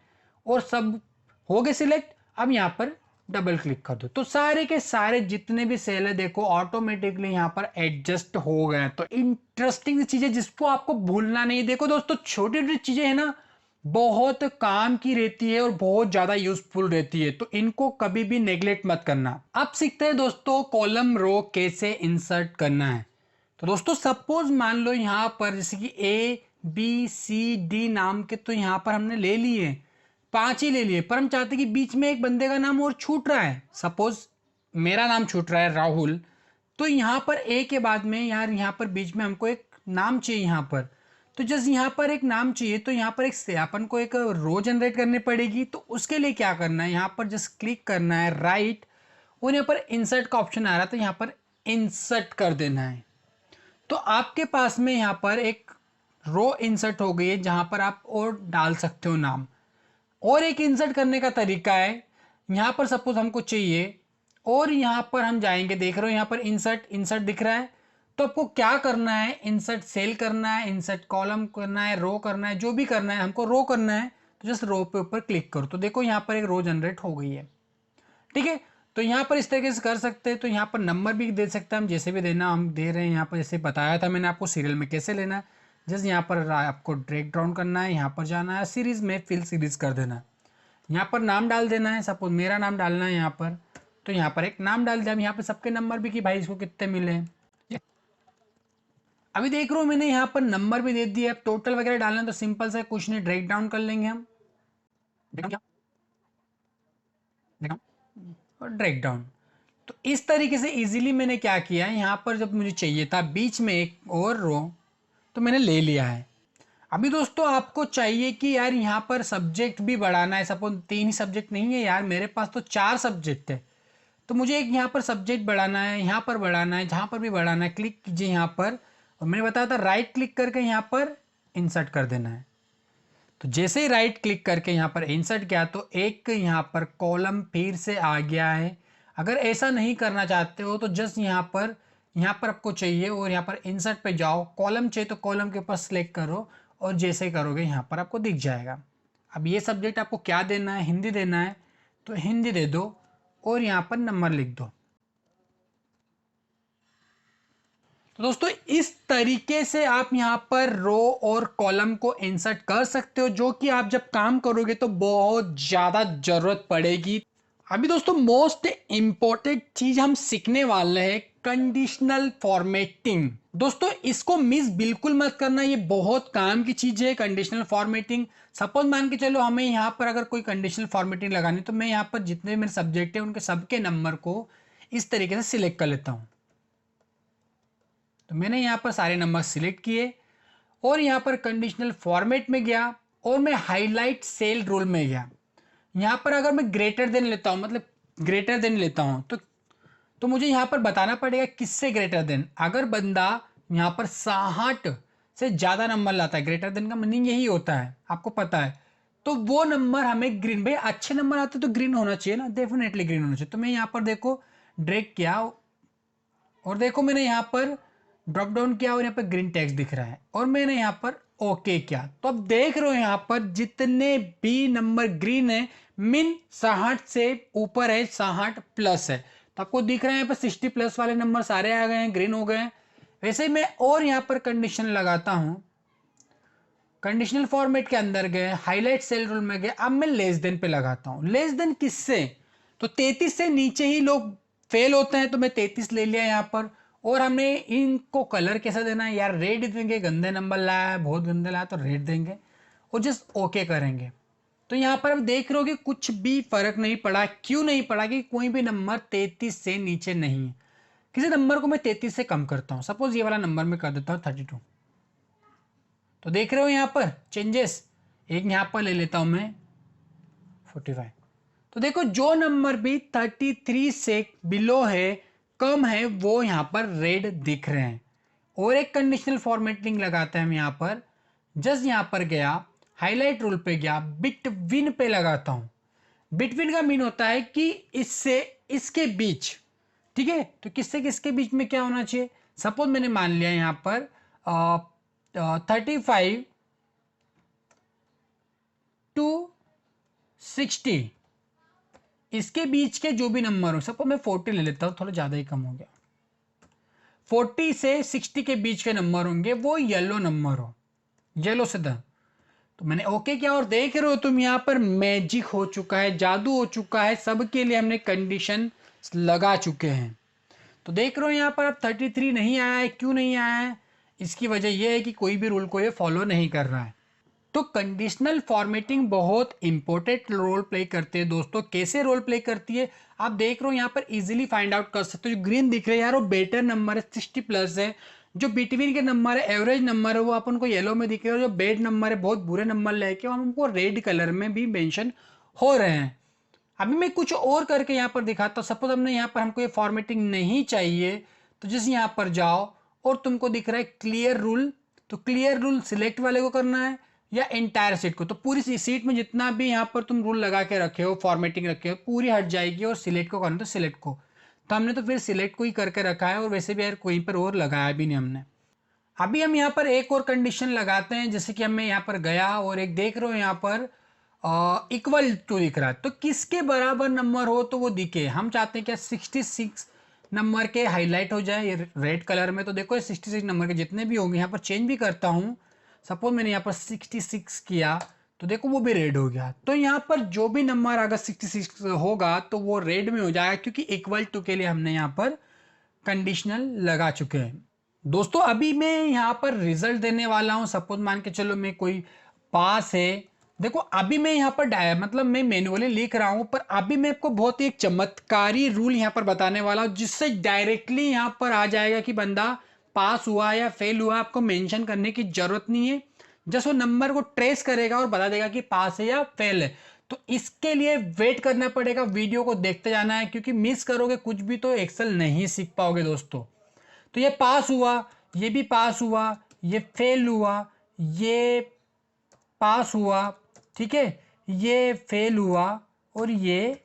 और सब हो गए सिलेक्ट। अब यहाँ पर डबल क्लिक कर दो तो सारे के सारे जितने भी सेल है देखो ऑटोमेटिकली यहाँ पर एडजस्ट हो गए। तो इंटरेस्टिंग चीजें जिसको आपको भूलना नहीं। देखो दोस्तों छोटी छोटी चीजें है ना, बहुत काम की रहती है और बहुत ज्यादा यूजफुल रहती है, तो इनको कभी भी नेग्लेक्ट मत करना। अब सीखते हैं दोस्तों कॉलम रो कैसे इंसर्ट करना है। तो दोस्तों सपोज मान लो यहाँ पर जैसे कि ABCD नाम के तो यहाँ पर हमने ले लिए, 5 ही ले लिए, पर हम चाहते कि बीच में एक बंदे का नाम और छूट रहा है। सपोज मेरा नाम छूट रहा है राहुल, तो यहाँ पर ए के बाद में यार यहाँ पर बीच में हमको एक नाम चाहिए यहाँ पर। तो जस्ट यहाँ पर एक नाम चाहिए, तो यहाँ पर एक से अपन को एक रो जनरेट करनी पड़ेगी। तो उसके लिए क्या करना है, यहाँ पर जस्ट क्लिक करना है राइट, और यहाँ पर इंसर्ट का ऑप्शन आ रहा है, तो यहाँ पर इंसर्ट कर देना है। तो आपके पास में यहाँ पर एक रो इंसर्ट हो गई है जहाँ पर आप और डाल सकते हो नाम। और एक इंसर्ट करने का तरीका है, यहाँ पर सपोज हमको चाहिए और यहाँ पर हम जाएंगे, देख रहे हो यहाँ पर इंसर्ट इंसर्ट दिख रहा है। तो आपको क्या करना है, इंसर्ट सेल करना है, इंसर्ट कॉलम करना है, रो करना है, जो भी करना है। हमको रो करना है तो जस्ट रो पे ऊपर क्लिक करो, तो देखो यहाँ पर एक रो जनरेट हो गई है। ठीक है, तो यहाँ पर इस तरीके से कर सकते हैं। तो यहाँ पर नंबर भी दे सकते हैं हम, जैसे भी देना हम दे रहे हैं। यहाँ पर जैसे बताया था मैंने आपको सीरियल में कैसे लेना है, जस्ट यहाँ पर आपको ड्रैग डाउन करना है, यहाँ पर जाना है सीरीज में, फिल सीरीज कर देना है। यहाँ पर नाम डाल देना है, सपोज मेरा नाम डालना है यहाँ पर, तो यहाँ पर एक नाम डाल दिया। यहाँ पर सबके नंबर भी कि भाई इसको कितने मिले हैं। अभी देख रहा हूँ मैंने यहाँ पर नंबर भी दे दिया। अब टोटल वगैरह डालना है तो सिंपल सा कुछ नहीं, ड्रैग डाउन कर लेंगे हम, और ड्रैग डाउन। तो इस तरीके से इजीली मैंने क्या किया है, यहाँ पर जब मुझे चाहिए था बीच में एक और रो, तो मैंने ले लिया है। अभी दोस्तों आपको चाहिए कि यार यहाँ पर सब्जेक्ट भी बढ़ाना है। सपोज 3 ही सब्जेक्ट नहीं है यार, मेरे पास तो 4 सब्जेक्ट है, तो मुझे एक यहाँ पर सब्जेक्ट बढ़ाना है, यहाँ पर बढ़ाना है, जहाँ पर भी बढ़ाना है क्लिक कीजिए यहाँ पर, और मैंने बताया था राइट क्लिक करके यहाँ पर इंसर्ट कर देना है। तो जैसे ही राइट क्लिक करके यहाँ पर इंसर्ट किया तो एक यहाँ पर कॉलम फिर से आ गया है। अगर ऐसा नहीं करना चाहते हो तो जस्ट यहाँ पर आपको चाहिए और यहाँ पर इंसर्ट पे जाओ, कॉलम चाहिए तो कॉलम के ऊपर सेलेक्ट करो, और जैसे करोगे यहाँ पर आपको दिख जाएगा। अब ये सब्जेक्ट आपको क्या देना है, हिंदी देना है, तो हिंदी दे दो और यहाँ पर नंबर लिख दो। तो दोस्तों इस तरीके से आप यहाँ पर रो और कॉलम को इंसर्ट कर सकते हो, जो कि आप जब काम करोगे तो बहुत ज़्यादा ज़रूरत पड़ेगी। अभी दोस्तों मोस्ट इंपॉर्टेंट चीज़ हम सीखने वाले हैं, कंडीशनल फॉर्मेटिंग। दोस्तों इसको मिस बिल्कुल मत करना, ये बहुत काम की चीज़ है कंडीशनल फॉर्मेटिंग। सपोज मान के चलो हमें यहाँ पर अगर कोई कंडीशनल फॉर्मेटिंग लगानी, तो मैं यहाँ पर जितने भी मेरे सब्जेक्ट हैं उनके सबके नंबर को इस तरीके से सिलेक्ट कर लेता हूँ। तो मैंने यहाँ पर सारे नंबर सिलेक्ट किए और यहाँ पर कंडीशनल फॉर्मेट में गया और मैं हाईलाइट सेल रूल में गया। यहाँ पर अगर मैं ग्रेटर देन लेता हूँ, मतलब ग्रेटर देन लेता हूँ, तो मुझे यहाँ पर बताना पड़ेगा किससे ग्रेटर देन। अगर बंदा यहाँ पर 60 से ज़्यादा नंबर लाता है, ग्रेटर देन का मीनिंग यही होता है, आपको पता है, तो वो नंबर हमें ग्रीन, भाई अच्छे नंबर आते तो ग्रीन होना चाहिए ना, डेफिनेटली ग्रीन होना चाहिए। तो मैं यहाँ पर देखो ड्रैग किया और देखो मैंने यहाँ पर ड्रॉप डाउन किया और यहाँ पर ग्रीन टेक्स्ट दिख रहा है, और मैंने यहाँ पर ओके किया। तो अब देख रहे हो यहाँ पर जितने भी नंबर ग्रीन है, मिन 60 से ऊपर है, 60 प्लस है, तो आपको दिख रहा है यहाँ पर 60 प्लस वाले नंबर सारे आ गए हैं, ग्रीन हो गए हैं। वैसे ही मैं और यहाँ पर कंडीशन लगाता हूँ, कंडीशनल फॉर्मेट के अंदर गए, हाईलाइट सेल रूल में गए, अब मैं लेस देन पे लगाता हूँ। लेस देन किससे, तो 33 से नीचे ही लोग फेल होते हैं, तो मैं 33 ले लिया यहाँ पर। और हमने इनको कलर कैसा देना है यार, रेड देंगे, गंदे नंबर लाया है, बहुत गंदे लाया तो रेड देंगे, और जस्ट ओके करेंगे। तो यहाँ पर अब देख रहे हो कि कुछ भी फर्क नहीं पड़ा। क्यों नहीं पड़ा, कि कोई भी नंबर 33 से नीचे नहीं है। किसी नंबर को मैं 33 से कम करता हूँ, सपोज ये वाला नंबर मैं कर देता हूँ 32, तो देख रहे हो यहाँ पर चेंजेस। एक यहाँ पर ले लेता हूं मैं 45, तो देखो जो नंबर भी 33 से बिलो है, कम है, वो यहाँ पर रेड दिख रहे हैं। और एक कंडीशनल फॉर्मेटिंग लगाते हैं हम यहाँ पर, जस्ट यहाँ पर गया, हाईलाइट रूल पे गया, बिटवीन पे लगाता हूं। बिटवीन का मीन होता है कि इससे इसके बीच, ठीक है, तो किससे किसके बीच में क्या होना चाहिए। सपोज मैंने मान लिया यहाँ पर 35 टू 60, इसके बीच के जो भी नंबर हो, सपोज मैं 40 ले लेता हूँ, थोड़ा ज़्यादा ही कम हो गया, 40 से 60 के बीच के नंबर होंगे वो येलो नंबर हो, येलो से डन। तो मैंने ओके किया और देख रहे हो तुम यहाँ पर मैजिक हो चुका है, जादू हो चुका है, सबके लिए हमने कंडीशन लगा चुके हैं। तो देख रहे हो यहाँ पर अब 33 नहीं आया है, क्यों नहीं आया है? इसकी वजह यह है कि कोई भी रूल को ये फॉलो नहीं कर रहा है। तो कंडीशनल फॉर्मेटिंग बहुत इंपॉर्टेंट रोल प्ले करते हैं दोस्तों। कैसे रोल प्ले करती है आप देख रहे हो यहाँ पर इजीली फाइंड आउट कर सकते हो। जो ग्रीन दिख रहे हैं यार वो बेटर नंबर है, 60+ है। जो बिटवीन के नंबर है, एवरेज नंबर है, वो अपन को येलो में दिख रहे हैं। जो बैड नंबर है, बहुत बुरे नंबर लेके हम उनको रेड कलर में भी मेंशन हो रहे हैं। अभी मैं कुछ और करके यहाँ पर दिखाता हूँ। सपोज हमने यहाँ पर हमको ये फॉर्मेटिंग नहीं चाहिए, तो जैसे यहाँ पर जाओ और तुमको दिख रहा है क्लियर रूल, तो क्लियर रूल सिलेक्ट वाले को करना है या एंटायर सीट को। तो पूरी सीट में जितना भी यहाँ पर तुम रूल लगा के रखे हो, फॉर्मेटिंग रखे हो, पूरी हट जाएगी और सिलेक्ट को करना तो सिलेक्ट को। तो हमने तो फिर सिलेक्ट को ही करके रखा है और वैसे भी यार कोई पर और लगाया भी नहीं हमने। अभी हम यहाँ पर एक और कंडीशन लगाते हैं, जैसे कि मैं यहाँ पर गया और एक देख रहे हो यहाँ पर इक्वल टू दिख रहा है, तो किसके बराबर नंबर हो तो वो दिखे। हम चाहते हैं क्या 66 नंबर के हाईलाइट हो जाए ये रेड कलर में। तो देखो 66 नंबर के जितने भी होंगे, यहाँ पर चेंज भी करता हूँ। सपोज मैंने यहाँ पर 66 किया तो देखो वो भी रेड हो गया। तो यहाँ पर जो भी नंबर अगर 66 होगा तो वो रेड में हो जाएगा, क्योंकि इक्वल टू के लिए हमने यहाँ पर कंडीशनल लगा चुके हैं। दोस्तों अभी मैं यहाँ पर रिजल्ट देने वाला हूँ। सपोज मान के चलो मैं कोई पास है, देखो अभी मैं यहाँ पर मतलब मैं मैनुअली लिख रहा हूँ, पर अभी मैं आपको बहुत ही एक चमत्कारी रूल यहाँ पर बताने वाला हूँ, जिससे डायरेक्टली यहाँ पर आ जाएगा कि बंदा पास हुआ या फेल हुआ। आपको मेंशन करने की जरूरत नहीं है, जस्ट वो नंबर को ट्रेस करेगा और बता देगा कि पास है या फेल है। तो इसके लिए वेट करना पड़ेगा, वीडियो को देखते जाना है, क्योंकि मिस करोगे कुछ भी तो एक्सेल नहीं सीख पाओगे दोस्तों। तो ये पास हुआ, ये भी पास हुआ, ये फेल हुआ, ये पास हुआ, ठीक है, ये फेल हुआ और ये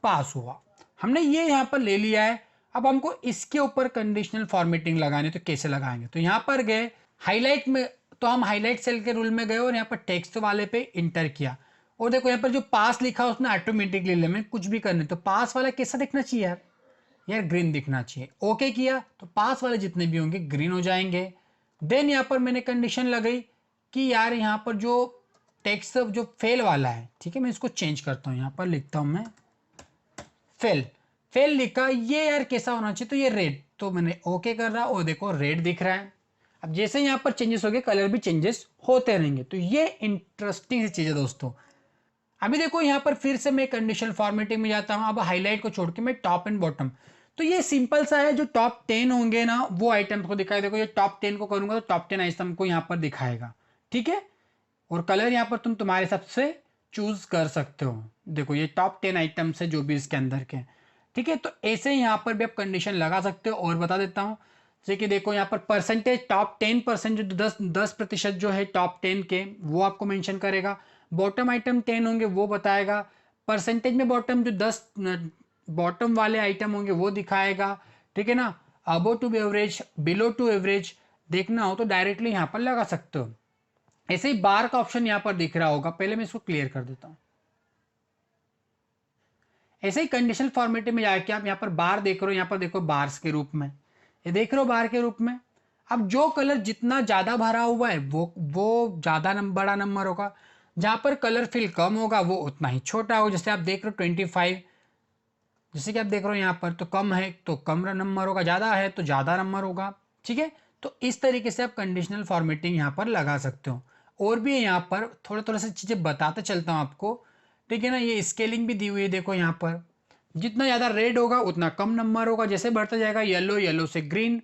पास हुआ। हमने ये यहाँ पर ले लिया है। अब हमको इसके ऊपर कंडीशनल फॉर्मेटिंग लगानी, तो कैसे लगाएंगे? तो यहाँ पर गए हाईलाइट में, तो हम हाईलाइट सेल के रूल में गए और यहाँ पर टेक्स्ट वाले पे इंटर किया और देखो यहाँ पर जो पास लिखा उसने ऑटोमेटिकली ले, मैं कुछ भी करने, तो पास वाला कैसा दिखना चाहिए यार? यार ग्रीन दिखना चाहिए। ओके किया तो पास वाले जितने भी होंगे ग्रीन हो जाएंगे। देन यहाँ पर मैंने कंडीशन लगाई कि यार यहाँ पर जो टेक्स्ट जो फेल वाला है, ठीक है, मैं इसको चेंज करता हूँ, यहाँ पर लिखता हूँ मैं फेल। फेल लिखा, ये यार कैसा होना चाहिए? तो ये रेड। तो मैंने ओके कर रहा और देखो रेड दिख रहा है। अब जैसे यहाँ पर चेंजेस हो गए, कलर भी चेंजेस होते रहेंगे। तो ये इंटरेस्टिंग सी चीज़ है दोस्तों। अभी देखो यहाँ पर फिर से मैं कंडीशनल फॉर्मेटिंग में जाता हूँ। अब हाईलाइट को छोड़ के मैं टॉप एंड बॉटम, तो ये सिंपल सा है। जो टॉप 10 होंगे ना वो आइटम को दिखाई। देखो ये टॉप 10 को करूंगा तो टॉप 10 आइटम को यहाँ पर दिखाएगा, ठीक है। और कलर यहाँ पर तुम्हारे हिसाब से चूज कर सकते हो। देखो ये टॉप 10 आइटम्स है जो भी इसके अंदर के, ठीक है। तो ऐसे यहाँ पर भी आप कंडीशन लगा सकते हो। और बता देता हूँ, जैसे कि देखो यहाँ पर परसेंटेज टॉप 10%, जो 10% जो है टॉप 10 के वो आपको मेंशन करेगा। बॉटम आइटम 10 होंगे वो बताएगा। परसेंटेज में बॉटम जो 10 बॉटम वाले आइटम होंगे वो दिखाएगा, ठीक है ना। Above to average, below to average देखना हो तो डायरेक्टली यहाँ पर लगा सकते हो। ऐसे ही बार का ऑप्शन यहाँ पर दिख रहा होगा, पहले मैं इसको क्लियर कर देता हूँ। ऐसे ही कंडीशनल फॉर्मेट में जाके आप यहाँ पर बार देख रहे हो, यहाँ पर देखो बार्स के रूप में, ये देख रहे हो बार के रूप में। अब जो कलर जितना ज्यादा भरा हुआ है वो ज्यादा बड़ा नंबर होगा, जहां पर कलर फिल कम होगा वो उतना ही छोटा होगा। जैसे आप देख रहे हो 25, जैसे कि आप देख रहे हो यहाँ पर तो कम है तो कम नंबर होगा, ज़्यादा है तो ज़्यादा नंबर होगा, ठीक है। तो इस तरीके से आप कंडीशनल फॉर्मेटिंग यहाँ पर लगा सकते हो। और भी यहाँ पर थोड़ा थोड़ा सी चीज़ें बताते चलता हूँ आपको, ठीक है ना। ये स्केलिंग भी दी हुई है, देखो यहाँ पर जितना ज़्यादा रेड होगा उतना कम नंबर होगा, जैसे बढ़ता जाएगा येलो, येलो से ग्रीन।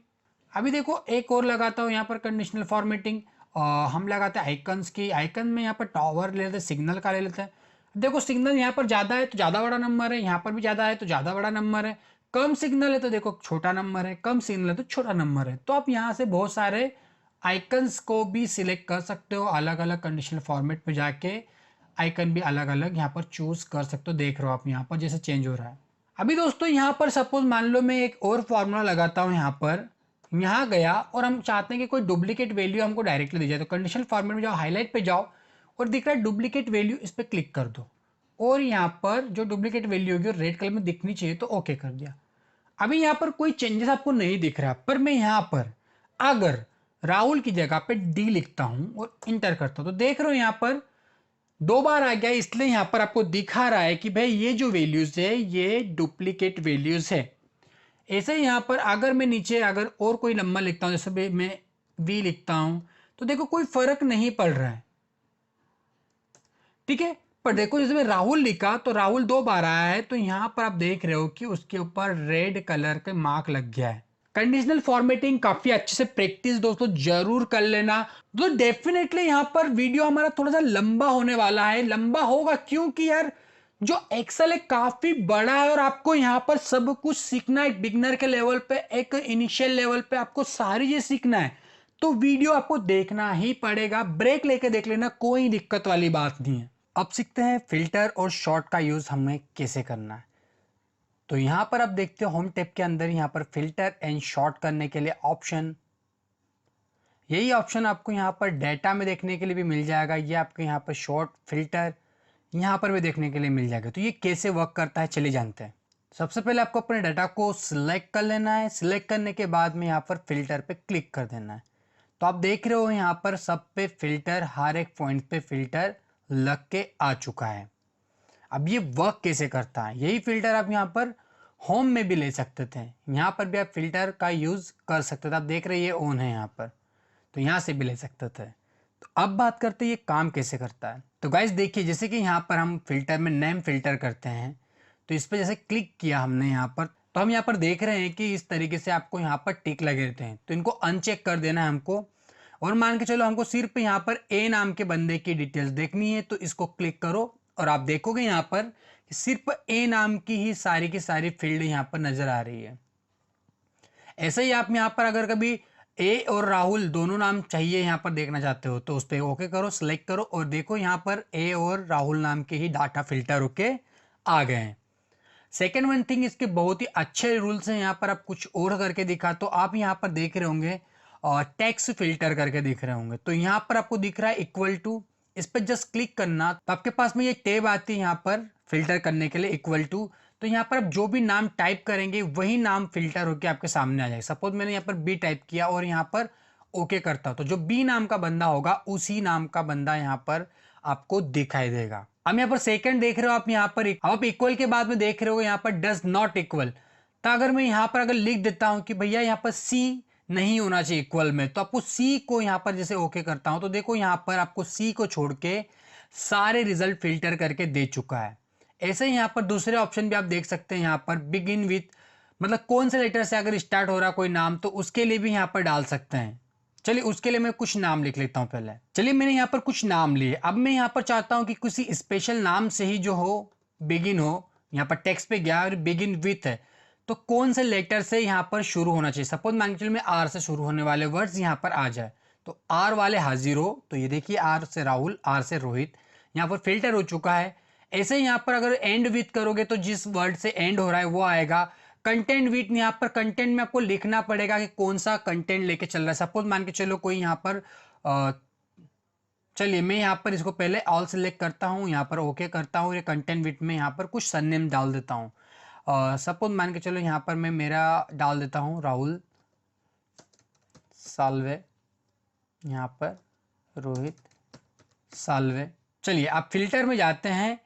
अभी देखो एक और लगाता हूँ यहाँ पर कंडीशनल फॉर्मेटिंग। हम लगाते हैं आइकन्स की। आइकन में यहाँ पर टावर ले लेते हैं, सिग्नल का ले लेते हैं। देखो सिग्नल यहाँ पर ज़्यादा है तो ज़्यादा बड़ा नंबर है, यहाँ पर भी ज़्यादा है तो ज़्यादा बड़ा नंबर है। कम सिग्नल है तो देखो छोटा नंबर है, कम सिग्नल है तो छोटा नंबर है। तो आप यहाँ से बहुत सारे आइकन्स को भी सिलेक्ट कर सकते हो, अलग अलग कंडीशनल फॉर्मेट में जाके आइकन भी अलग अलग यहाँ पर चूज कर सकते हो। देख रहे हो आप यहाँ पर जैसे चेंज हो रहा है। अभी दोस्तों यहाँ पर सपोज मान लो मैं एक और फॉर्मूला लगाता हूँ, यहाँ पर यहाँ गया और हम चाहते हैं कि कोई डुप्लीकेट वैल्यू हमको डायरेक्टली दी जाए। तो कंडीशनल फॉर्मेट में जाओ, हाईलाइट पे जाओ और दिख रहा है डुप्लीकेट वैल्यू, इस पर क्लिक कर दो। और यहाँ पर जो डुप्लीकेट वैल्यू होगी रेड कलर में दिखनी चाहिए, तो ओके कर दिया। अभी यहाँ पर कोई चेंजेस आपको नहीं दिख रहा, पर मैं यहाँ पर अगर राहुल की जगह पे डी लिखता हूँ और इंटर करता हूँ तो देख रहे हो यहाँ पर 2 बार आ गया, इसलिए यहाँ पर आपको दिखा रहा है कि भाई ये जो वैल्यूज है ये डुप्लीकेट वैल्यूज है। ऐसे ही यहाँ पर अगर मैं नीचे अगर और कोई नंबर लिखता हूँ, जैसे मैं वी लिखता हूँ, तो देखो कोई फर्क नहीं पड़ रहा है, ठीक है। पर देखो जैसे मैं राहुल लिखा तो राहुल 2 बार आया है, तो यहाँ पर आप देख रहे हो कि उसके ऊपर रेड कलर का मार्क लग गया है। कंडीशनल फॉर्मेटिंग काफी अच्छे से प्रैक्टिस दोस्तों जरूर कर लेना। तो डेफिनेटली यहाँ पर वीडियो हमारा थोड़ा सा लंबा होने वाला है, लंबा होगा क्योंकि यार जो एक्सेल है काफी बड़ा है और आपको यहाँ पर सब कुछ सीखना है, बिगनर के लेवल पे, एक इनिशियल लेवल पे आपको सारी चीज सीखना है। तो वीडियो आपको देखना ही पड़ेगा, ब्रेक लेके देख लेना, कोई दिक्कत वाली बात नहीं है। अब सीखते हैं फिल्टर और शॉर्ट का यूज हमें कैसे करना है। तो यहां पर आप देखते हो होम टैब के अंदर यहाँ पर फिल्टर एंड शॉर्ट करने के लिए ऑप्शन, यही ऑप्शन आपको यहाँ पर डेटा में देखने के लिए भी मिल जाएगा। ये आपको यहाँ पर शॉर्ट फिल्टर यहाँ पर भी देखने के लिए मिल जाएगा। तो ये कैसे वर्क करता है चलिए जानते हैं। सबसे पहले आपको अपने डाटा को सिलेक्ट कर लेना है। सिलेक्ट करने के बाद में यहाँ पर फिल्टर पे क्लिक कर देना है। तो आप देख रहे हो यहाँ पर सब पे फिल्टर, हर एक पॉइंट पे फिल्टर लग के आ चुका है। अब ये वर्क कैसे करता है, यही फिल्टर आप यहाँ पर होम में भी ले सकते थे, यहाँ पर भी आप फिल्टर का यूज कर सकते थे। आप देख रहे हैं ये ऑन है यहाँ पर, तो यहाँ से भी ले सकते थे। तो अब बात करते हैं ये काम कैसे करता है। तो गाइस देखिए, जैसे कि यहाँ पर हम फिल्टर में नेम फिल्टर करते हैं, तो इस पर जैसे क्लिक किया हमने यहाँ पर, तो हम यहाँ पर देख रहे हैं कि इस तरीके से आपको यहाँ पर टिक लगे रहते हैं। तो इनको अनचेक कर देना है हमको, और मान के चलो हमको सिर्फ यहाँ पर ए नाम के बंदे की डिटेल्स देखनी है, तो इसको क्लिक करो और आप देखोगे यहाँ पर सिर्फ ए नाम की ही सारी फील्ड यहाँ पर नजर आ रही है। ऐसे ही आप यहाँ पर अगर कभी ए और राहुल दोनों नाम चाहिए यहाँ पर देखना चाहते हो, तो उस पर ओके करो, सिलेक्ट करो और देखो यहाँ पर ए और राहुल नाम के ही डाटा फिल्टर होके आ गए हैं। सेकेंड वन थिंग, इसके बहुत ही अच्छे रूल्स हैं। यहाँ पर आप कुछ और करके दिखा, तो आप यहाँ पर देख रहे होंगे और टेक्स्ट फिल्टर करके दिख रहे होंगे। तो यहाँ पर आपको दिख रहा है इक्वल टू, इस पर जस्ट क्लिक करना, तो आपके पास में ये टैब आती है यहाँ पर फिल्टर करने के लिए इक्वल टू। तो यहाँ पर आप जो भी नाम टाइप करेंगे वही नाम फिल्टर होकर आपके सामने आ जाएगा। सपोज मैंने यहाँ पर बी टाइप किया और यहाँ पर ओके करता हूँ, तो जो बी नाम का बंदा होगा उसी नाम का बंदा यहाँ पर आपको दिखाई देगा। अब यहाँ पर सेकंड देख रहे हो आप, यहाँ पर आप इक्वल के बाद में देख रहे हो यहाँ पर डज नॉट इक्वल। तो अगर मैं यहाँ पर अगर लिख देता हूँ कि भैया यहाँ पर सी नहीं होना चाहिए इक्वल में, तो आपको सी को यहाँ पर जैसे ओके करता हूँ, तो देखो यहाँ पर आपको सी को छोड़ के सारे रिजल्ट फिल्टर करके दे चुका है। ऐसे ही यहाँ पर दूसरे ऑप्शन भी आप देख सकते हैं, यहाँ पर बिगिन विथ, मतलब कौन से लेटर से अगर स्टार्ट हो रहा कोई नाम, तो उसके लिए भी यहाँ पर डाल सकते हैं। चलिए उसके लिए मैं कुछ नाम लिख लेता हूँ पहले। चलिए मैंने यहाँ पर कुछ नाम लिए। अब मैं यहाँ पर चाहता हूँ कि किसी स्पेशल नाम से ही जो हो बिगिन हो। यहाँ पर टेक्स्ट पे गया और बिगिन विथ है, तो कौन से लेटर से यहाँ पर शुरू होना चाहिए। सपोज मान के चलिए मैं आर से शुरू होने वाले वर्ड्स यहाँ पर आ जाए, तो आर वाले हाजिर हो, तो ये देखिए आर से राहुल, आर से रोहित, यहाँ पर फिल्टर हो चुका है। ऐसे ही यहाँ पर अगर एंड विथ करोगे तो जिस वर्ड से एंड हो रहा है वो आएगा। कंटेंट विथ, यहाँ पर कंटेंट में आपको लिखना पड़ेगा कि कौन सा कंटेंट लेके चल रहा है। सपोज मान के चलो कोई यहाँ पर चलिए मैं यहाँ पर इसको पहले ऑल सेलेक्ट करता हूँ, यहाँ पर ओके करता हूँ। ये कंटेंट विथ में यहाँ पर कुछ सरनेम डाल देता हूँ। सपोज मान के चलो यहाँ पर मैं मेरा डाल देता हूँ राहुल साल्वे, यहाँ पर रोहित साल्वे। चलिए आप फिल्टर में जाते हैं,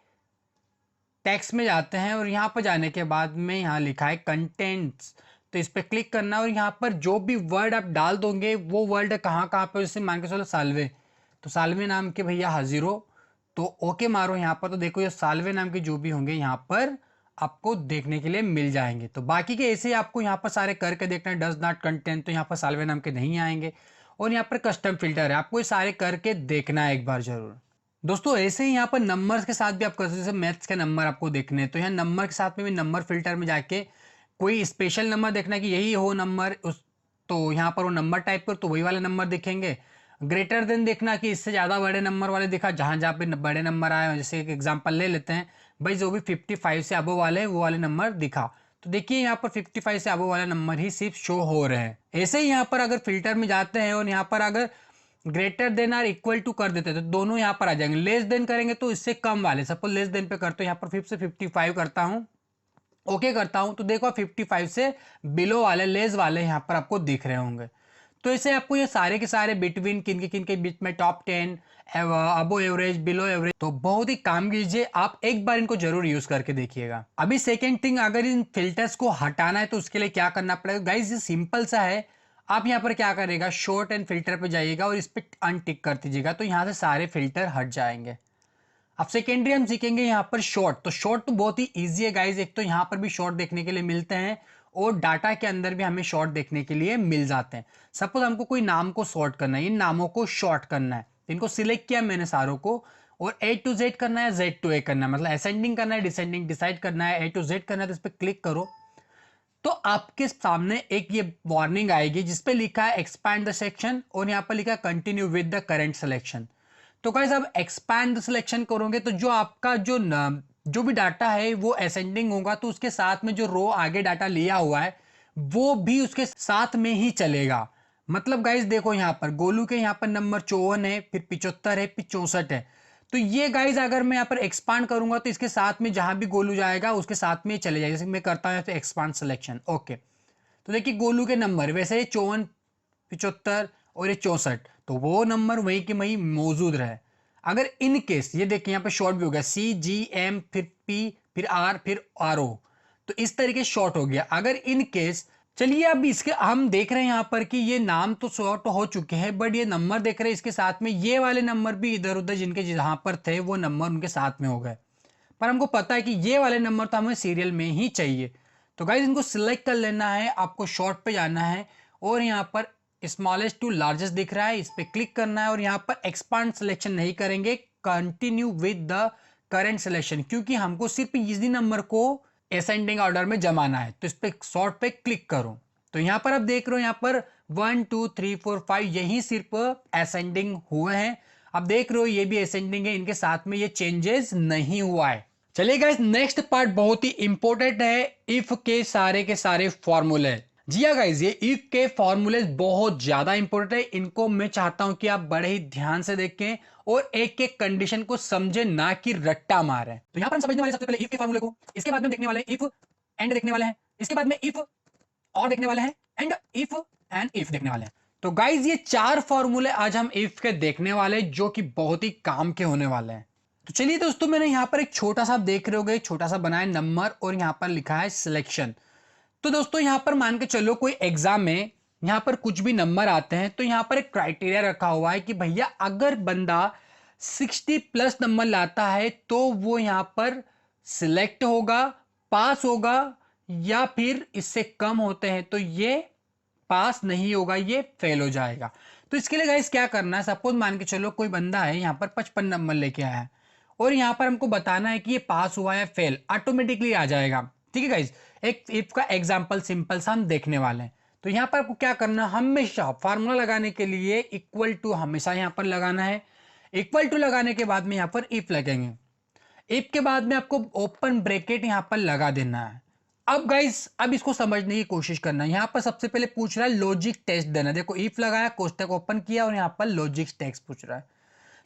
टेक्स्ट में जाते हैं, और यहाँ पर जाने के बाद में यहाँ लिखा है कंटेंट्स, तो इस पर क्लिक करना और यहाँ पर जो भी वर्ड आप डाल दोगे वो वर्ड कहाँ पर, जैसे मान के चलो साल्वे, तो साल्वे नाम के भैया हाजिर हो, तो ओके मारो यहाँ पर। तो देखो ये साल्वे नाम के जो भी होंगे यहाँ पर आपको देखने के लिए मिल जाएंगे। तो बाकी के ऐसे आपको यहाँ पर सारे करके देखना है। डज नॉट कंटेंट, तो यहाँ पर साल्वे नाम के नहीं आएंगे। और यहाँ पर कस्टम फिल्टर है, आपको ये सारे करके देखना है एक बार जरूर। दोस्तों ऐसे ही यहाँ पर नंबर्स के साथ भी आप कर सकते हैं। जैसे मैथ्स के नंबर आपको देखने हैं, तो यहाँ नंबर के साथ में भी नंबर फिल्टर में जाके कोई स्पेशल नंबर देखना है कि यही हो नंबर, उस तो यहाँ पर वो नंबर टाइप कर, तो वही वाले नंबर दिखेंगे। ग्रेटर देन देखना कि इससे ज़्यादा बड़े नंबर वाले दिखा, जहाँ जहाँ पे बड़े नंबर आए। जैसे एक एग्जांपल ले लेते हैं भाई, जो भी 55 से अबव वाले वो वाले नंबर दिखा, तो देखिए यहाँ पर 55 से अबव वाले नंबर ही सिर्फ शो हो रहे हैं। ऐसे ही यहाँ पर अगर फिल्टर में जाते हैं और यहाँ पर अगर greater than or equal to कर देते हैं तो दोनों यहाँ पर आ जाएंगे। लेस देन करेंगे तो इससे कम वाले, सपोज लेस देन पे करते हो यहाँ पर 5 से 55 करता हूँ, ओके करता हूं तो देखो 55 से बिलो वाले लेस वाले यहां पर आपको दिख रहे होंगे। तो इसे आपको ये सारे के सारे बिटवीन किन के बीच में टॉप 10, अबो एवरेज, बिलो एवरेज, तो बहुत ही काम कीजिए आप, एक बार इनको जरूर यूज करके देखिएगा। अभी सेकेंड थिंग, अगर इन फिल्टर्स को हटाना है तो उसके लिए क्या करना पड़ेगा गाइज, ये सिंपल सा है। आप यहाँ पर क्या करेगा, शॉर्ट एंड फिल्टर पे जाइएगा और इस पर अनटिक कर दीजिएगा तो यहाँ से सारे फिल्टर हट जाएंगे। अब सेकेंडरी हम सीखेंगे यहाँ पर शॉर्ट, तो शॉर्ट तो बहुत ही इजी है गाइज, एक तो यहाँ पर भी शॉर्ट देखने के लिए मिलते हैं और डाटा के अंदर भी हमें शॉर्ट देखने के लिए मिल जाते हैं। सपोज हमको कोई नाम को शॉर्ट करना है, इन नामों को शॉर्ट करना है, इनको सिलेक्ट किया मैंने सारों को और A to Z करना है, Z to A करना है, मतलब असेंडिंग करना है, डिसेंडिंग डिसाइड करना है, A to Z करना है, तो इस पर क्लिक करो तो आपके सामने एक ये वार्निंग आएगी जिसपे लिखा है एक्सपैंड द सेक्शन और यहाँ पर लिखा है continue with the current selection. तो गाइस आप एक्सपैंड द सिलेक्शन करोगे तो जो आपका जो भी डाटा है वो असेंडिंग होगा तो उसके साथ में जो रो आगे डाटा लिया हुआ है वो भी उसके साथ में ही चलेगा। मतलब गाइस देखो यहाँ पर गोलू के यहाँ पर नंबर 54 है, फिर 75 है, फिर 64 है, तो ये गाइज अगर मैं यहाँ पर एक्सपांड करूंगा तो इसके साथ में जहां भी गोलू जाएगा उसके साथ में चले जाएगा। जैसे मैं करता हूं तो एक्सपांड सिलेक्शन, ओके, तो देखिए गोलू के नंबर वैसे 54, 75 और ये 64, तो वो नंबर वहीं के वहीं मौजूद रहे। अगर इन केस ये देखिए यहाँ पे शॉर्ट भी हो गया, CGM फिर P फिर R फिर RO, तो इस तरीके शॉर्ट हो गया। अगर इन केस, चलिए अब इसके हम देख रहे हैं यहाँ पर कि ये नाम तो शॉर्ट हो चुके हैं बट ये नंबर देख रहे हैं इसके साथ में ये वाले नंबर भी इधर उधर जिनके जहां पर थे वो नंबर उनके साथ में हो गए, पर हमको पता है कि ये वाले नंबर तो हमें सीरियल में ही चाहिए। तो गाइज इनको सिलेक्ट कर लेना है, आपको शॉर्ट पे जाना है और यहाँ पर स्मॉलेस्ट टू लार्जेस्ट दिख रहा है, इस पर क्लिक करना है और यहाँ पर एक्सपांड सिलेक्शन नहीं करेंगे, continue with the current selection, क्योंकि हमको सिर्फ इसी नंबर को असेंडिंग ऑर्डर में जमाना है। तो इस पे शॉर्ट पे क्लिक करो तो यहाँ पर आप देख रहे हो यहाँ पर 1 2 3 4 5 यही सिर्फ असेंडिंग हुए हैं। अब देख रहे हो ये भी असेंडिंग है, इनके साथ में ये चेंजेस नहीं हुआ है। चलिए गाइस नेक्स्ट पार्ट बहुत ही इंपॉर्टेंट है, इफ के सारे फॉर्मूले। जी हाँ गाइस, ये इफ के फॉर्मूले बहुत ज्यादा इंपॉर्टेंट है, इनको मैं चाहता हूं कि आप बड़े ही ध्यान से देखें और एक एक कंडीशन को समझे, ना कि रट्टा मारे। तो यहां पर हम समझने वाले सबसे पहले इफ के फॉर्मूले को, इसके बाद में देखने वाले इफ एंड देखने वाले हैं, इसके बाद में इफ और देखने वाले हैं एंड इफ देखने वाले हैं। तो गाइज ये चार फॉर्मूले आज हम इफ के देखने वाले जो कि बहुत ही काम के होने वाले हैं। तो चलिए दोस्तों, मैंने यहां पर एक छोटा सा देख रहे हो, छोटा सा बनाया नंबर और यहां पर लिखा है सिलेक्शन। तो दोस्तों यहां पर मान के चलो कोई एग्जाम में यहां पर कुछ भी नंबर आते हैं तो यहां पर एक क्राइटेरिया रखा हुआ है कि भैया अगर बंदा 60 प्लस नंबर लाता है तो वो यहां पर सिलेक्ट होगा, पास होगा, या फिर इससे कम होते हैं तो ये पास नहीं होगा, ये फेल हो जाएगा। तो इसके लिए गाइस क्या करना है, सपोज मान के चलो कोई बंदा है यहां पर 55 नंबर लेके आया है और यहां पर हमको बताना है कि ये पास हुआ या फेल, ऑटोमेटिकली आ जाएगा। ठीक है गाइस, एक इफ का एग्जांपल सिंपल सा हम देखने वाले हैं। तो यहां पर आपको क्या करना, हमेशा फार्मूला लगाने के लिए इक्वल टू हमेशा यहां पर लगाना है। इक्वल टू लगाने के बाद में यहां पर इफ लगेंगे, इफ के बाद में आपको ओपन ब्रैकेट यहां पर लगा देना है। अब गाइस अब इसको समझने की कोशिश करना है। यहां पर सबसे पहले पूछ रहा है लॉजिक टेस्ट देना, देखो इफ लगाया, कोष्टक ओपन किया और यहां पर लॉजिक टेस्ट पूछ रहा है।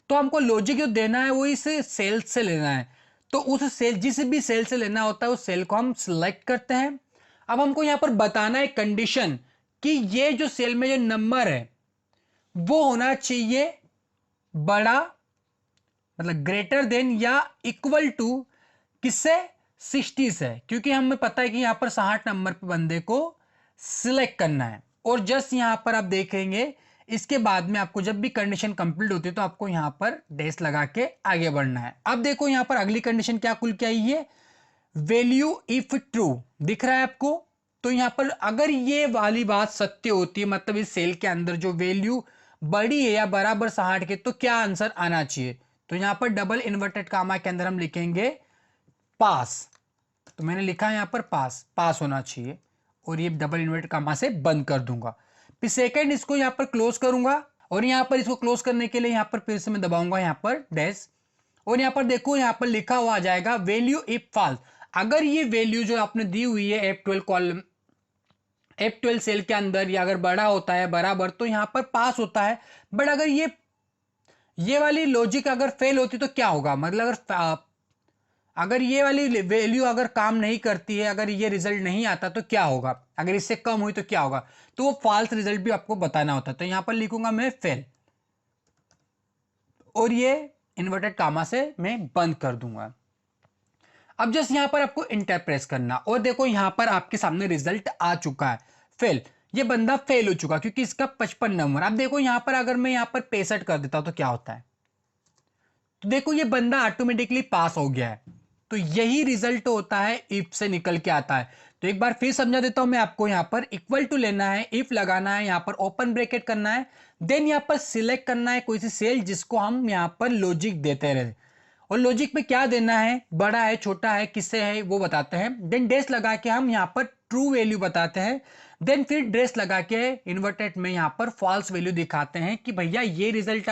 तो हमको लॉजिक जो देना है वो इस सेल से लेना है। तो उस सेल, जिस भी सेल से लेना होता है उस सेल को हम सिलेक्ट करते हैं। अब हमको यहां पर बताना है कंडीशन कि ये जो सेल में जो नंबर है वो होना चाहिए बड़ा, मतलब ग्रेटर देन या इक्वल टू किससे, 60 से, क्योंकि हमें पता है कि यहां पर 60 नंबर पे बंदे को सिलेक्ट करना है। और जस्ट यहां पर आप देखेंगे इसके बाद में आपको जब भी कंडीशन कंप्लीट होती है तो आपको यहां पर डैश लगा के आगे बढ़ना है। अब देखो यहां पर अगली कंडीशन क्या खुल के आई है, वैल्यू इफ ट्रू दिख रहा है आपको। तो यहां पर अगर ये वाली बात सत्य होती है, मतलब इस सेल के अंदर जो वैल्यू बड़ी है या बराबर 60 के, तो क्या आंसर आना चाहिए। तो यहां पर डबल इन्वर्टेड कामा के अंदर हम लिखेंगे पास। तो मैंने लिखा है यहां पर पास, पास होना चाहिए और ये डबल इन्वर्टेड कामा से बंद कर दूंगा। फिर सेकंड इसको यहां पर क्लोज करूंगा और यहां पर इसको क्लोज करने के लिए यहां पर फिर से मैं दबाऊंगा यहां पर डैश और यहां पर देखो यहां पर लिखा हुआ आ जाएगा वैल्यू इफ फॉल्स। अगर ये वैल्यू जो आपने दी हुई है F12 कॉलम F12 सेल के अंदर या अगर बड़ा होता है बराबर तो यहाँ पर पास होता है। बट अगर ये वाली लॉजिक अगर फेल होती तो क्या होगा, मतलब अगर ये वाली वैल्यू अगर काम नहीं करती है, अगर ये रिजल्ट नहीं आता तो क्या होगा, अगर इससे कम हुई तो क्या होगा, तो वो फॉल्स रिजल्ट भी आपको बताना होता है। तो यहां पर लिखूंगा मैं फेल और ये इन्वर्टेड कामा से मैं बंद कर दूंगा। अब जस्ट यहां पर आपको इंटर प्रेस करना और देखो यहां पर आपके सामने रिजल्ट आ चुका है फेल। ये बंदा फेल हो चुका क्योंकि इसका 55 नंबर। अब देखो यहां पर अगर मैं यहां पर 65 कर देता हूं तो क्या होता है, तो देखो ये बंदा ऑटोमेटिकली पास हो गया है। तो यही रिजल्ट होता है इफ से निकल के आता है। तो एक बार फिर समझा देता हूं मैं आपको, यहां पर इक्वल टू लेना है, इफ लगाना है, यहां पर ओपन ब्रैकेट करना है, देन यहां पर सिलेक्ट करना है कोई सी सेल जिसको हम यहां पर लॉजिक देते रहे। और लॉजिक में क्या देना है, बड़ा है छोटा है किससे है वो बताते हैं। देन डेस लगा के हम यहां पर ट्रू वैल्यू बताते हैं। देन फिर ड्रेस लगा के इन्वर्टेड में यहां पर फॉल्स वैल्यू दिखाते हैं कि भैया ये रिजल्ट,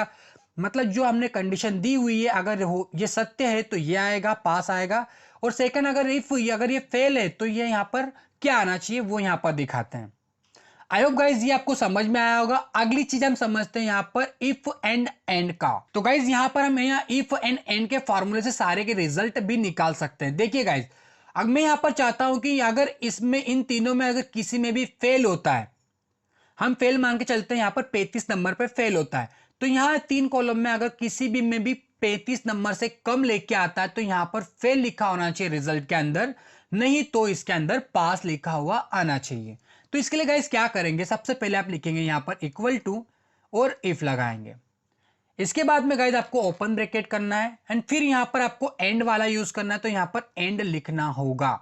मतलब जो हमने कंडीशन दी हुई है अगर हो ये सत्य है तो ये आएगा, पास आएगा। और सेकंड अगर ये फेल है तो ये यहां पर क्या आना चाहिए वो यहां पर दिखाते हैं। आई होप गाइज ये आपको समझ में आया होगा। अगली चीज हम समझते हैं यहां पर इफ एंड एंड का। तो गाइज यहां पर हम यहाँ इफ एंड एंड के फॉर्मूले से सारे के रिजल्ट भी निकाल सकते हैं। देखिए गाइज, अब मैं यहां पर चाहता हूं कि अगर इसमें इन तीनों में अगर किसी में भी फेल होता है, हम फेल मान के चलते हैं यहां पर 35 नंबर पे फेल होता है, तो यहां 3 कॉलम में अगर किसी भी में भी 35 नंबर से कम लेके आता है तो यहां पर फेल लिखा होना चाहिए रिजल्ट के अंदर, नहीं तो इसके अंदर पास लिखा हुआ आना चाहिए। तो इसके लिए गाइस क्या करेंगे, सबसे पहले आप लिखेंगे यहां पर इक्वल टू और इफ लगाएंगे। इसके बाद में गाइस आपको ओपन ब्रैकेट करना है एंड फिर यहां पर आपको एंड वाला यूज करना है, तो यहां पर एंड लिखना होगा।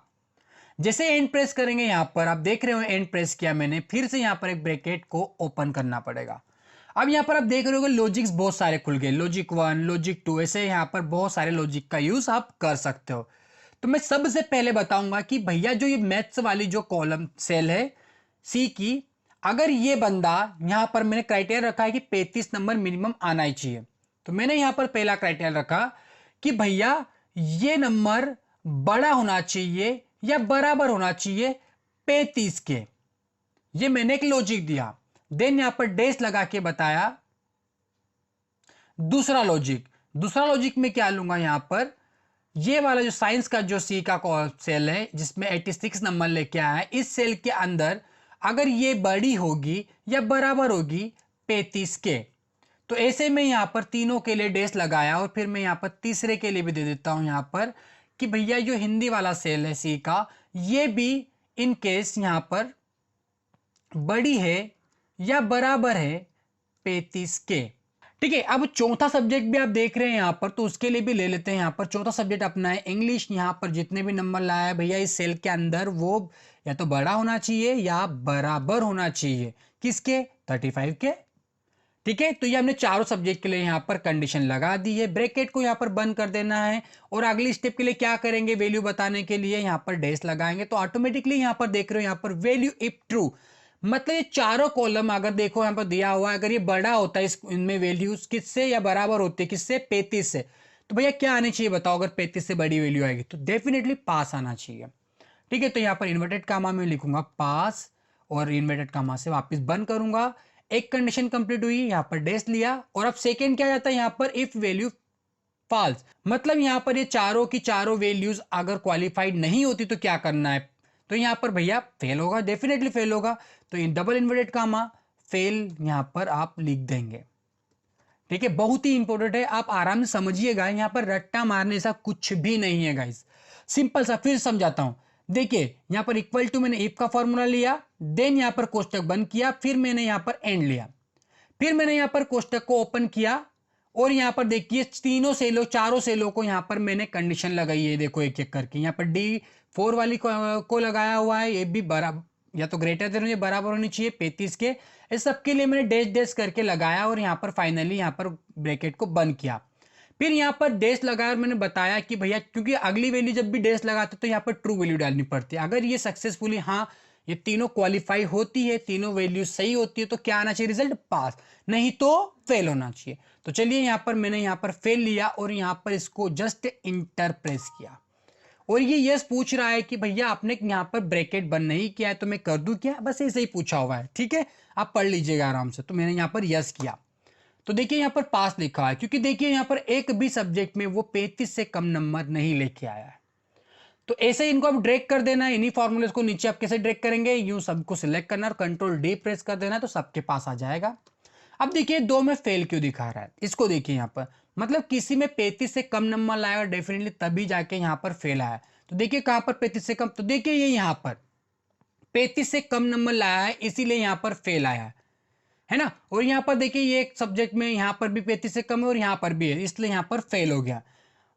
जैसे एंड प्रेस करेंगे यहां पर आप देख रहे हो एंड प्रेस किया मैंने, फिर से यहां पर एक ब्रैकेट को ओपन करना पड़ेगा। अब यहां पर आप देख रहे हो लॉजिक्स बहुत सारे खुल गए, लॉजिक 1 लॉजिक 2, ऐसे यहां पर बहुत सारे लॉजिक का यूज आप कर सकते हो। तो मैं सबसे पहले बताऊंगा कि भैया जो ये मैथ्स वाली जो कॉलम सेल है सी की, अगर ये बंदा यहां पर मैंने क्राइटेरिया रखा है कि 35 नंबर मिनिमम आना ही चाहिए, तो मैंने यहां पर पहला क्राइटेरिया रखा कि भैया ये नंबर बड़ा होना चाहिए या बराबर होना चाहिए 35 के। ये मैंने एक लॉजिक दिया। देन यहां पर डेस लगा के बताया दूसरा लॉजिक में क्या लूंगा, यहां पर ये वाला जो साइंस का जो सी का सेल है जिसमें 86 नंबर लेके आया है, इस सेल के अंदर अगर ये बड़ी होगी या बराबर होगी 35 के, तो ऐसे में यहां पर तीनों के लिए डेस लगाया और फिर मैं यहां पर तीसरे के लिए भी दे देता हूं यहां पर कि भैया जो हिंदी वाला सेल है सी का, ये भी इन केस यहां पर बड़ी है या बराबर है 35 के। ठीक है, अब चौथा सब्जेक्ट भी आप देख रहे हैं यहां पर, तो उसके लिए भी ले लेते हैं। यहां पर चौथा सब्जेक्ट अपना है इंग्लिश। यहां पर जितने भी नंबर लाया है भैया इस सेल के अंदर वो या तो बड़ा होना चाहिए या बराबर होना चाहिए किसके, 35 के। ठीक है, तो ये हमने चारों सब्जेक्ट के लिए यहां पर कंडीशन लगा दी है। ब्रैकेट को यहां पर बंद कर देना है और अगली स्टेप के लिए क्या करेंगे, वैल्यू बताने के लिए यहां पर डैश लगाएंगे। तो ऑटोमेटिकली यहां पर देख रहे हो यहां पर वैल्यू इफ ट्रू, मतलब ये चारों कॉलम अगर देखो यहां पर दिया हुआ है, अगर ये बड़ा होता है इनमें वैल्यूज किससे या बराबर होती है किससे, 35 से, तो भैया क्या आनी चाहिए बताओ, अगर 35 से बड़ी वैल्यू आएगी तो डेफिनेटली पास आना चाहिए। ठीक है, तो यहां पर इन्वर्टेड कामा में लिखूंगा पास और इन्वर्टेड कामा से वापस बंद करूंगा। एक कंडीशन कंप्लीट हुई, यहां पर डैश लिया और अब सेकंड क्या जाता है यहां पर इफ वैल्यू फॉल्स, मतलब यहां पर ये चारों की चारों वैल्यूज अगर क्वालिफाइड नहीं होती तो क्या करना है, तो यहां पर भैया फेल होगा, डेफिनेटली फेल होगा। तो इन डबल इन्वर्टेड कामा फेल यहां पर आप लिख देंगे। ठीक है, बहुत ही इंपॉर्टेंट है, आप आराम से समझिएगा, यहां पर रट्टा मारने सा कुछ भी नहीं है गाइस। सिंपल सा फिर समझाता हूं। देखिए यहां पर इक्वल टू मैंने इफ का फॉर्मूला लिया, देन यहां पर कोष्टक बंद किया, फिर मैंने यहां पर एंड लिया, फिर मैंने यहां पर कोष्टक को ओपन किया और यहां पर देखिए तीनों सेलों चारों सेलों को यहां पर मैंने कंडीशन लगाई है, देखो एक एक करके। यहां पर D4 वाली को लगाया हुआ है, ये भी बराबर या तो ग्रेटर देन या बराबर होनी चाहिए 35 के। इस सबके लिए मैंने डैश डैश करके लगाया और यहां पर फाइनली यहां पर ब्रैकेट को बंद किया। फिर यहां पर डैश लगाया और मैंने बताया कि भैया क्योंकि अगली वैल्यू जब भी डैश लगाते तो यहां पर ट्रू वैल्यू डालनी पड़ती है। अगर ये सक्सेसफुली हाँ ये तीनों क्वालिफाई होती है, तीनों वैल्यू सही होती है, तो क्या आना चाहिए रिजल्ट, पास, नहीं तो फेल होना चाहिए। तो चलिए यहां पर मैंने यहां पर फेल लिया और यहां पर इसको जस्ट इंटर प्रेस किया और ये यस पूछ रहा है कि भैया आपने यहाँ पर ब्रैकेट बंद नहीं किया है तो मैं कर दूं क्या, बस ऐसे ही पूछा हुआ है, ठीक है, आप पढ़ लीजिएगा आराम से। तो मैंने यहाँ पर यस किया, तो देखिए यहाँ पर पास लिखा है, क्योंकि देखिए यहाँ पर एक भी सब्जेक्ट में वो 35 से कम नंबर नहीं लेके आया है। तो ऐसे ही इनको आप ड्रैग कर देना है, इन्हीं फॉर्मूलेस को नीचे आप कैसे ड्रैग करेंगे, यूं सबको सिलेक्ट करना और कंट्रोल डी प्रेस कर देना, तो सबके पास आ जाएगा। अब देखिए 2 में फेल क्यों दिखा रहा है, इसको देखिए यहाँ पर, मतलब किसी में 35 से कम नंबर लाएगा डेफिनेटली तभी जाके यहाँ पर फेल आया। तो देखिए कहाँ पर 35 से कम, तो देखिए ये यहाँ पर 35 से कम नंबर लाया है इसीलिए यहाँ पर फेल आया है ना। और यहाँ पर देखिए ये एक सब्जेक्ट में यहाँ पर भी 35 से कम है और यहाँ पर भी है, इसलिए यहाँ पर फेल हो गया।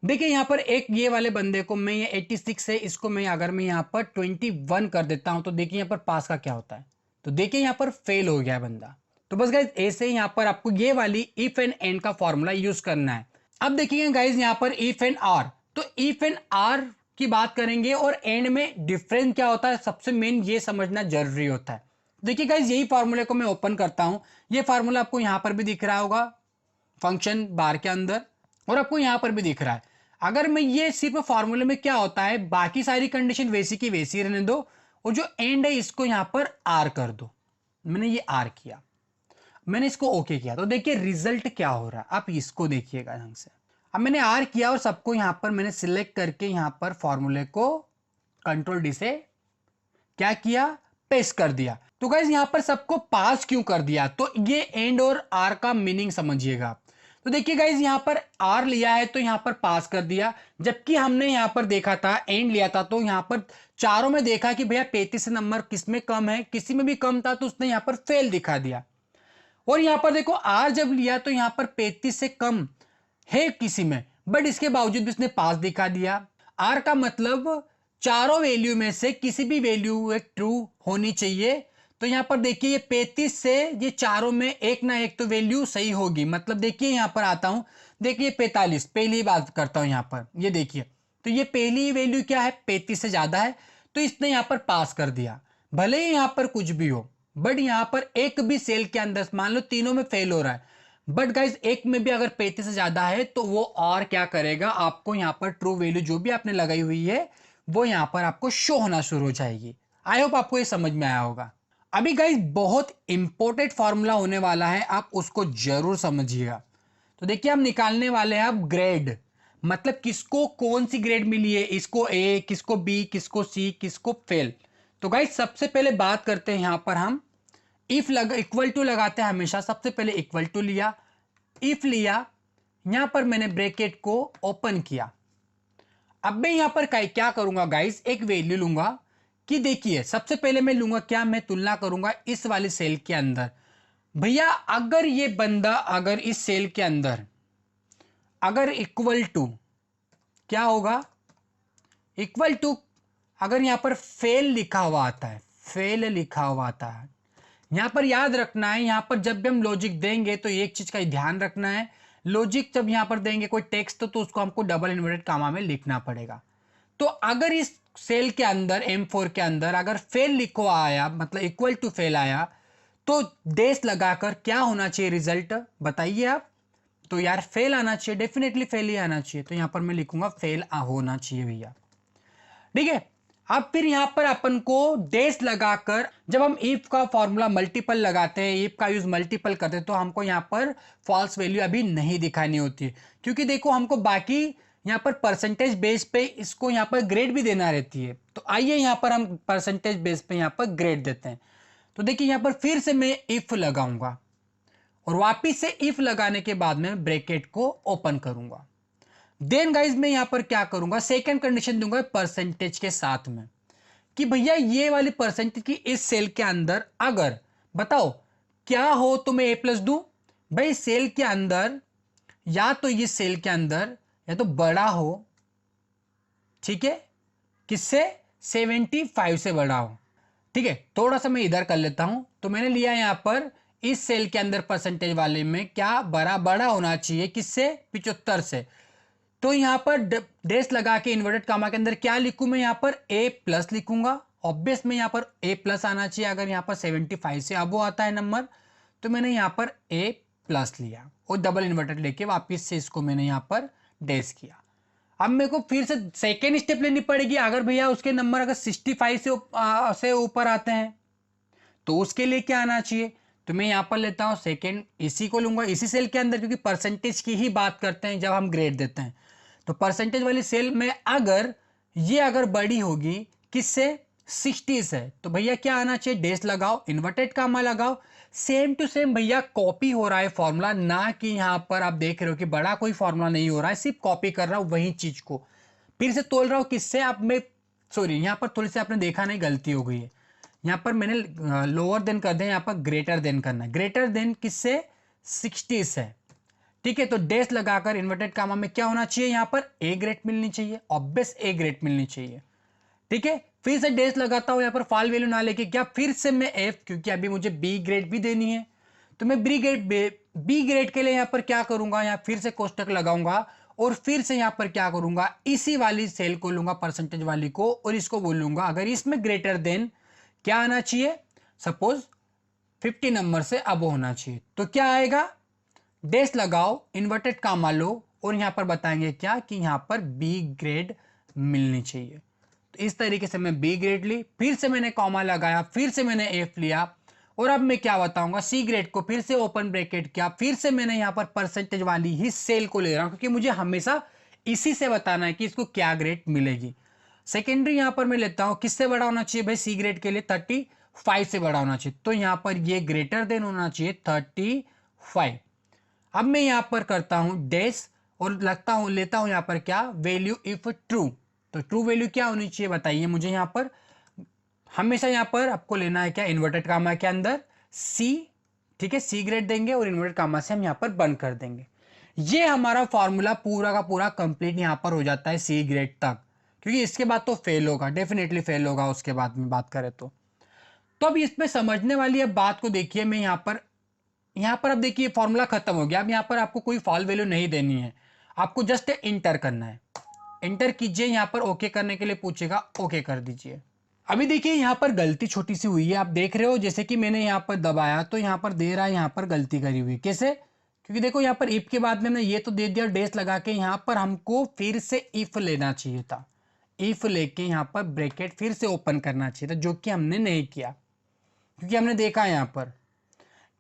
देखिए यहाँ पर एक ये वाले बंदे को मैं, ये 86 है, इसको मैं अगर मैं यहाँ पर 21 कर देता हूँ तो देखिए यहाँ पर पास का क्या होता है, तो देखिए यहाँ पर फेल हो गया बंदा। तो बस गाइज ऐसे ही यहाँ पर आपको ये वाली इफ एंड एंड का फॉर्मूला यूज करना है। अब देखिए गाइज यहाँ पर इफ एंड आर, तो इफ एंड आर की बात करेंगे और एंड में डिफरेंस क्या होता है, सबसे मेन ये समझना जरूरी होता है। देखिए गाइज यही फॉर्मूले को मैं ओपन करता हूं, ये फार्मूला आपको यहां पर भी दिख रहा होगा फंक्शन बार के अंदर, और आपको यहां पर भी दिख रहा है। अगर मैं ये सिर्फ फार्मूले में क्या होता है, बाकी सारी कंडीशन वैसी की वैसी रहने दो, और जो एंड है इसको यहां पर आर कर दो। मैंने ये आर किया, मैंने इसको ओके किया, तो देखिए रिजल्ट क्या हो रहा है, आप इसको देखिएगा ढंग से। अब मैंने आर किया और सबको यहां पर मैंने सिलेक्ट करके यहां पर फॉर्मूले को कंट्रोल डी से क्या किया, पेस्ट कर दिया। तो गाइज यहां पर सबको पास क्यों कर दिया, तो ये एंड और आर का मीनिंग समझिएगा। तो देखिए गाइज यहां पर आर लिया है तो यहां पर पास कर दिया, जबकि हमने यहां पर देखा था एंड लिया था, तो यहां पर चारों में देखा कि भैया 35 नंबर किसमें कम है, किसी में भी कम था तो उसने यहां पर फेल दिखा दिया। और यहां पर देखो आर जब लिया तो यहां पर 35 से कम है किसी में, बट इसके बावजूद भी उसने पास दिखा दिया। आर का मतलब चारों वैल्यू में से किसी भी वैल्यू एक ट्रू होनी चाहिए। तो यहां पर देखिए ये 35 से ये चारों में एक ना एक तो वैल्यू सही होगी, मतलब देखिए यहां पर आता हूं, देखिए 45 पहली बात करता हूं यहां पर, ये देखिए तो ये पहली वैल्यू क्या है 35 से ज्यादा है, तो इसने यहां पर पास कर दिया। भले ही यहां पर कुछ भी हो, बट यहां पर एक भी सेल के अंदर मान लो तीनों में फेल हो रहा है, बट गाइज एक में भी अगर 35 से ज्यादा है तो वो और क्या करेगा, आपको यहां पर ट्रू वैल्यू जो भी आपने लगाई हुई है वो यहां पर आपको शो होना शुरू हो जाएगी। आई होप आपको ये समझ में आया होगा। अभी गाइज बहुत इंपॉर्टेंट फॉर्मूला होने वाला है, आप उसको जरूर समझिएगा। तो देखिए हम निकालने वाले हैं अब ग्रेड, मतलब किसको कौन सी ग्रेड मिली है, इसको ए, किसको बी, किसको सी, किसको फेल। तो गाइज सबसे पहले बात करते हैं यहां पर हम इफ इक्वल टू लगाते हैं हमेशा। सबसे पहले इक्वल टू लिया, इफ लिया, यहां पर मैंने ब्रैकेट को ओपन किया। अब मैं यहां पर क्या करूंगा गाइस, एक वैल्यू लूंगा कि देखिए सबसे पहले मैं लूंगा क्या, मैं तुलना करूंगा इस वाले सेल के अंदर। भैया अगर ये बंदा अगर इस सेल के अंदर अगर इक्वल टू क्या होगा, इक्वल टू अगर यहां पर फेल लिखा हुआ आता है, फेल लिखा हुआ आता है, यहां पर याद रखना है, यहां पर जब भी हम लॉजिक देंगे तो एक चीज का ध्यान रखना है, लॉजिक जब यहां पर देंगे कोई टेक्स्ट तो उसको हमको डबल इन्वर्टेड कामा में लिखना पड़ेगा। तो अगर इस सेल के अंदर M4 के अंदर अगर फेल लिखो आया, मतलब इक्वल टू फेल आया, तो डेस लगाकर क्या होना चाहिए रिजल्ट बताइए आप। तो यार फेल आना चाहिए, डेफिनेटली फेल ही आना चाहिए, तो यहां पर मैं लिखूंगा फेल होना चाहिए भैया, ठीक है। अब फिर यहां पर अपन को डेस लगाकर जब हम इफ का फॉर्मूला मल्टीपल लगाते हैं, इफ का यूज मल्टीपल करते हैं, तो हमको यहां पर फॉल्स वैल्यू अभी नहीं दिखानी होती है, क्योंकि देखो हमको बाकी यहां पर परसेंटेज बेस पे इसको यहां पर ग्रेड भी देना रहती है। तो आइए यहां पर हम परसेंटेज बेस पे यहां पर ग्रेड देते हैं। तो देखिए यहां पर फिर से मैं इफ लगाऊंगा और वापिस से इफ लगाने के बाद में ब्रैकेट को ओपन करूंगा। देन गाइज मैं यहां पर क्या करूंगा, सेकंड कंडीशन दूंगा परसेंटेज के साथ में कि भैया ये वाली परसेंटेज की इस सेल के अंदर अगर बताओ क्या हो तो मैं ए प्लस दूं। भाई सेल के अंदर या तो ये सेल के अंदर या तो बड़ा हो, ठीक है, किससे 75 से बड़ा हो, ठीक है। थोड़ा सा मैं इधर कर लेता हूं, तो मैंने लिया यहां पर इस सेल के अंदर परसेंटेज वाले में क्या बड़ा होना चाहिए किससे 75 से। तो यहां पर डेस लगा के इन्वर्टेड कामा के अंदर क्या लिखूं मैं, यहां पर ए प्लस लिखूंगा। ऑब्वियस में यहां पर ए प्लस आना चाहिए, अगर यहां पर 75 से अबो आता है नंबर तो मैंने यहां पर ए प्लस लिया और डबल इन्वर्टेड लेके वापिस से इसको मैंने यहां पर डेस किया। अब मेरे को फिर से सेकेंड स्टेप लेनी पड़ेगी। अगर भैया उसके नंबर अगर 65 से ऊपर आते हैं तो उसके लिए क्या आना चाहिए, तो मैं यहाँ पर लेता हूँ सेकेंड, इसी को लूंगा इसी सेल के अंदर, क्योंकि परसेंटेज की ही बात करते हैं जब हम ग्रेड देते हैं। तो परसेंटेज वाली सेल में अगर ये अगर बड़ी होगी किससे, 60 से, तो भैया क्या आना चाहिए, डेस लगाओ, इन्वर्टेड कामा लगाओ। सेम टू सेम भैया कॉपी हो रहा है फॉर्मूला, ना कि यहाँ पर आप देख रहे हो कि बड़ा कोई फॉर्मूला नहीं हो रहा है, सिर्फ कॉपी कर रहा हूँ वही चीज को, फिर से तोल रहा हूँ किससे, आप में सॉरी यहाँ पर थोड़ी सी आपने देखा नहीं, गलती हो गई है। यहाँ पर मैंने लोअर देन कर दिया, यहाँ पर ग्रेटर देन करना है। ग्रेटर देन किससे, 60 से, ठीक है। तो डेस लगाकर इन्वर्टेड कामा में क्या होना चाहिए, यहाँ पर ए ग्रेड मिलनी चाहिए, ऑब्वियस ए ग्रेड मिलनी चाहिए, ठीक है। फिर से डेस लगाता हूं, यहाँ पर फाल वैल्यू ना लेके क्या, फिर से मैं एफ, क्योंकि अभी मुझे बी ग्रेड भी देनी है, तो मैं बी ग्रेड के लिए यहाँ पर क्या करूंगा, यहाँ फिर से कोष्टक लगाऊंगा और फिर से यहाँ पर क्या करूंगा, इसी वाली सेल को लूंगा परसेंटेज वाली को और इसको बोलूंगा अगर इसमें ग्रेटर देन क्या आना चाहिए, सपोज 50 नंबर से अब होना चाहिए, तो क्या आएगा, डेस लगाओ, इन्वर्टेड कामा लो और यहां पर बताएंगे क्या कि यहां पर बी ग्रेड मिलनी चाहिए। तो इस तरीके से मैं बी ग्रेड ली, फिर से मैंने कॉमा लगाया, फिर से मैंने एफ लिया और अब मैं क्या बताऊंगा, सी ग्रेड को फिर से ओपन ब्रैकेट किया, फिर से मैंने यहां पर परसेंटेज वाली ही सेल को ले रहा हूं, क्योंकि मुझे हमेशा इसी से बताना है कि इसको क्या ग्रेड मिलेगी। सेकेंडरी यहां पर मैं लेता हूं, किससे बड़ा होना चाहिए भाई, सी ग्रेड के लिए 35 से बड़ा होना चाहिए, तो यहां पर ये ग्रेटर देन होना चाहिए 35। अब मैं यहां पर करता हूं डेस और लगता हूं लेता हूं यहां पर क्या, वैल्यू इफ ट्रू, तो ट्रू वैल्यू क्या होनी चाहिए बताइए मुझे। यहां पर हमेशा यहां पर आपको लेना है क्या, इन्वर्टेड कामा के अंदर सी, ठीक है, सी ग्रेड देंगे और इन्वर्टेड कामा से हम यहां पर बंद कर देंगे। ये हमारा फॉर्मूला पूरा का पूरा कंप्लीट यहां पर हो जाता है सी ग्रेड तक, क्योंकि इसके बाद तो फेल होगा, डेफिनेटली फेल होगा उसके बाद में बात करें तो अब इसमें समझने वाली अब बात को देखिए, मैं यहां पर अब देखिए फॉर्मूला खत्म हो गया। अब यहां पर आपको कोई फॉल वैल्यू नहीं देनी है, आपको जस्ट इंटर करना है, इंटर कीजिए, यहां पर ओके करने के लिए पूछेगा, ओके कर दीजिए। अभी देखिए यहां पर गलती छोटी सी हुई है, आप देख रहे हो जैसे कि मैंने यहां पर दबाया तो यहां पर दे रहा है, यहां पर गलती करी हुई, कैसे, क्योंकि देखो यहां पर इफ के बाद में हमने ये तो दे दिया डेस लगा के, यहां पर हमको फिर से इफ लेना चाहिए था, इफ लेके यहां पर ब्रैकेट फिर से ओपन करना चाहिए था, जो कि हमने नहीं किया, क्योंकि हमने देखा यहां पर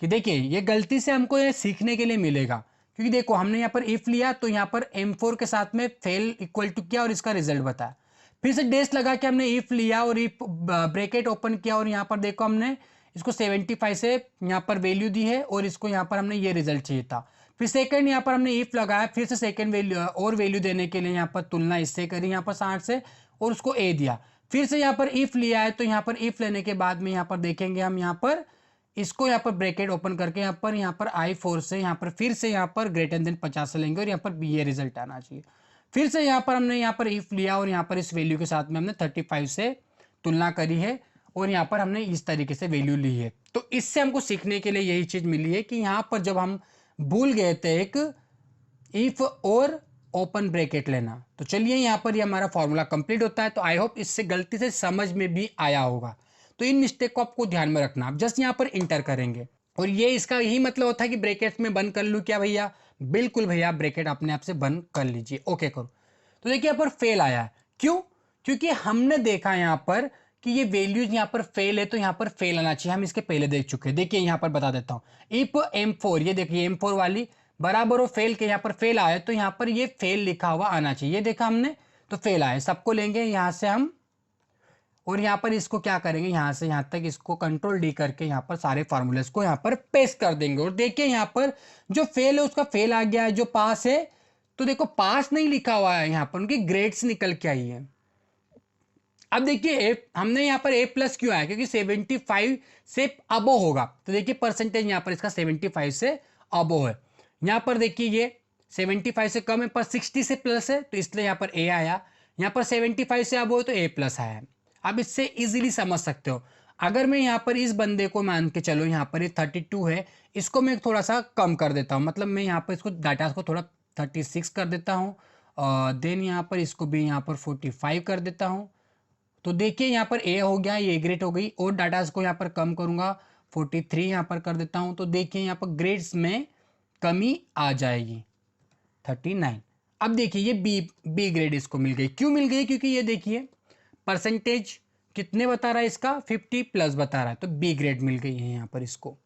कि देखिए ये गलती से हमको ये सीखने के लिए मिलेगा, क्योंकि देखो हमने यहाँ पर इफ लिया तो यहाँ पर M4 के साथ में फेल इक्वल टू किया और इसका रिजल्ट बताया, फिर से डेस लगा के हमने इफ लिया और इफ ब्रैकेट ओपन किया और यहाँ पर देखो हमने इसको 75 से यहाँ पर वैल्यू दी है और इसको यहाँ पर हमने ये रिजल्ट चाहिए था। फिर सेकंड यहाँ पर हमने इफ लगाया, फिर से सेकंड वैल्यू और वैल्यू देने के लिए यहाँ पर तुलना इससे करी यहाँ पर 60 से और उसको ए दिया, फिर से यहाँ पर इफ लिया है, तो यहाँ पर इफ लेने के बाद में यहाँ पर देखेंगे हम यहाँ पर इसको यहाँ पर ब्रैकेट ओपन करके यहाँ पर I4 से यहाँ पर फिर से यहाँ पर ग्रेटर देन 50 लेंगे और यहाँ पर ये रिजल्ट आना चाहिए। फिर से यहाँ पर हमने यहाँ पर इफ लिया और यहाँ पर इस वैल्यू के साथ में हमने 35 से तुलना करी है और यहाँ पर हमने इस तरीके से वैल्यू ली है। तो इससे हमको सीखने के लिए यही चीज मिली है कि यहाँ पर जब हम भूल गए थे एक इफ और ओपन ब्रैकेट लेना, तो चलिए यहाँ पर ये हमारा फॉर्मूला कंप्लीट होता है। तो आई होप इससे गलती से समझ में भी आया होगा। तो इन मिस्टेक को आपको ध्यान में रखना, आप जस्ट यहाँ पर इंटर करेंगे और ये इसका यही मतलब होता है कि ब्रैकेट में बंद कर लूँ क्या भैया, बिल्कुल भैया ब्रैकेट अपने आप से बंद कर लीजिए, ओके करो। तो देखिए यहाँ पर फेल आया, क्यों, क्योंकि हमने देखा यहाँ पर कि ये वैल्यूज यहाँ पर फेल है, तो यहाँ पर फेल आना चाहिए, हम इसके पहले देख चुके हैं। देखिए यहाँ पर बता देता हूँ, इफ M4, ये देखिए M4 वाली बराबर हो फेल के, यहाँ पर फेल आया तो यहाँ पर ये फेल लिखा हुआ आना चाहिए, ये देखा हमने तो फेल आया, सबको लेंगे यहाँ से हम और यहाँ पर इसको क्या करेंगे, यहाँ से यहाँ तक इसको कंट्रोल डी करके यहाँ पर सारे फार्मूलेस को यहाँ पर पेस्ट कर देंगे। और देखिए यहाँ पर जो फेल है उसका फेल आ गया है, जो पास है तो देखो पास नहीं लिखा हुआ है, यहाँ पर उनकी ग्रेड्स निकल के आई है। अब देखिए हमने यहाँ पर A+ क्यों आया, क्योंकि 75 से अबो होगा, तो देखिए परसेंटेज यहाँ पर इसका 75 से अबो है। यहाँ पर देखिए ये 75 से कम है पर 60 से प्लस है, तो इसलिए यहाँ पर A आया, यहाँ पर 75 से अबो है तो A+ आया है। अब इससे इजीली समझ सकते हो, अगर मैं यहाँ पर इस बंदे को मान के चलो, यहाँ पर ये 32 है, इसको मैं थोड़ा सा कम कर देता हूँ, मतलब मैं यहाँ पर इसको डाटा को थोड़ा 36 कर देता हूँ और देन यहाँ पर इसको भी यहाँ पर 45 कर देता हूँ। तो देखिए यहाँ पर ए हो गया, ये ग्रेड हो गई और डाटा को यहाँ पर कम करूँगा 43 यहाँ पर कर देता हूँ, तो देखिए यहाँ पर ग्रेड्स में कमी आ जाएगी 39। अब देखिए ये बी ग्रेड इसको मिल गई। क्यों मिल गई? क्योंकि ये देखिए परसेंटेज कितने बता रहा है इसका, 50+ बता रहा है, तो बी ग्रेड मिल गई है यहाँ पर इसको।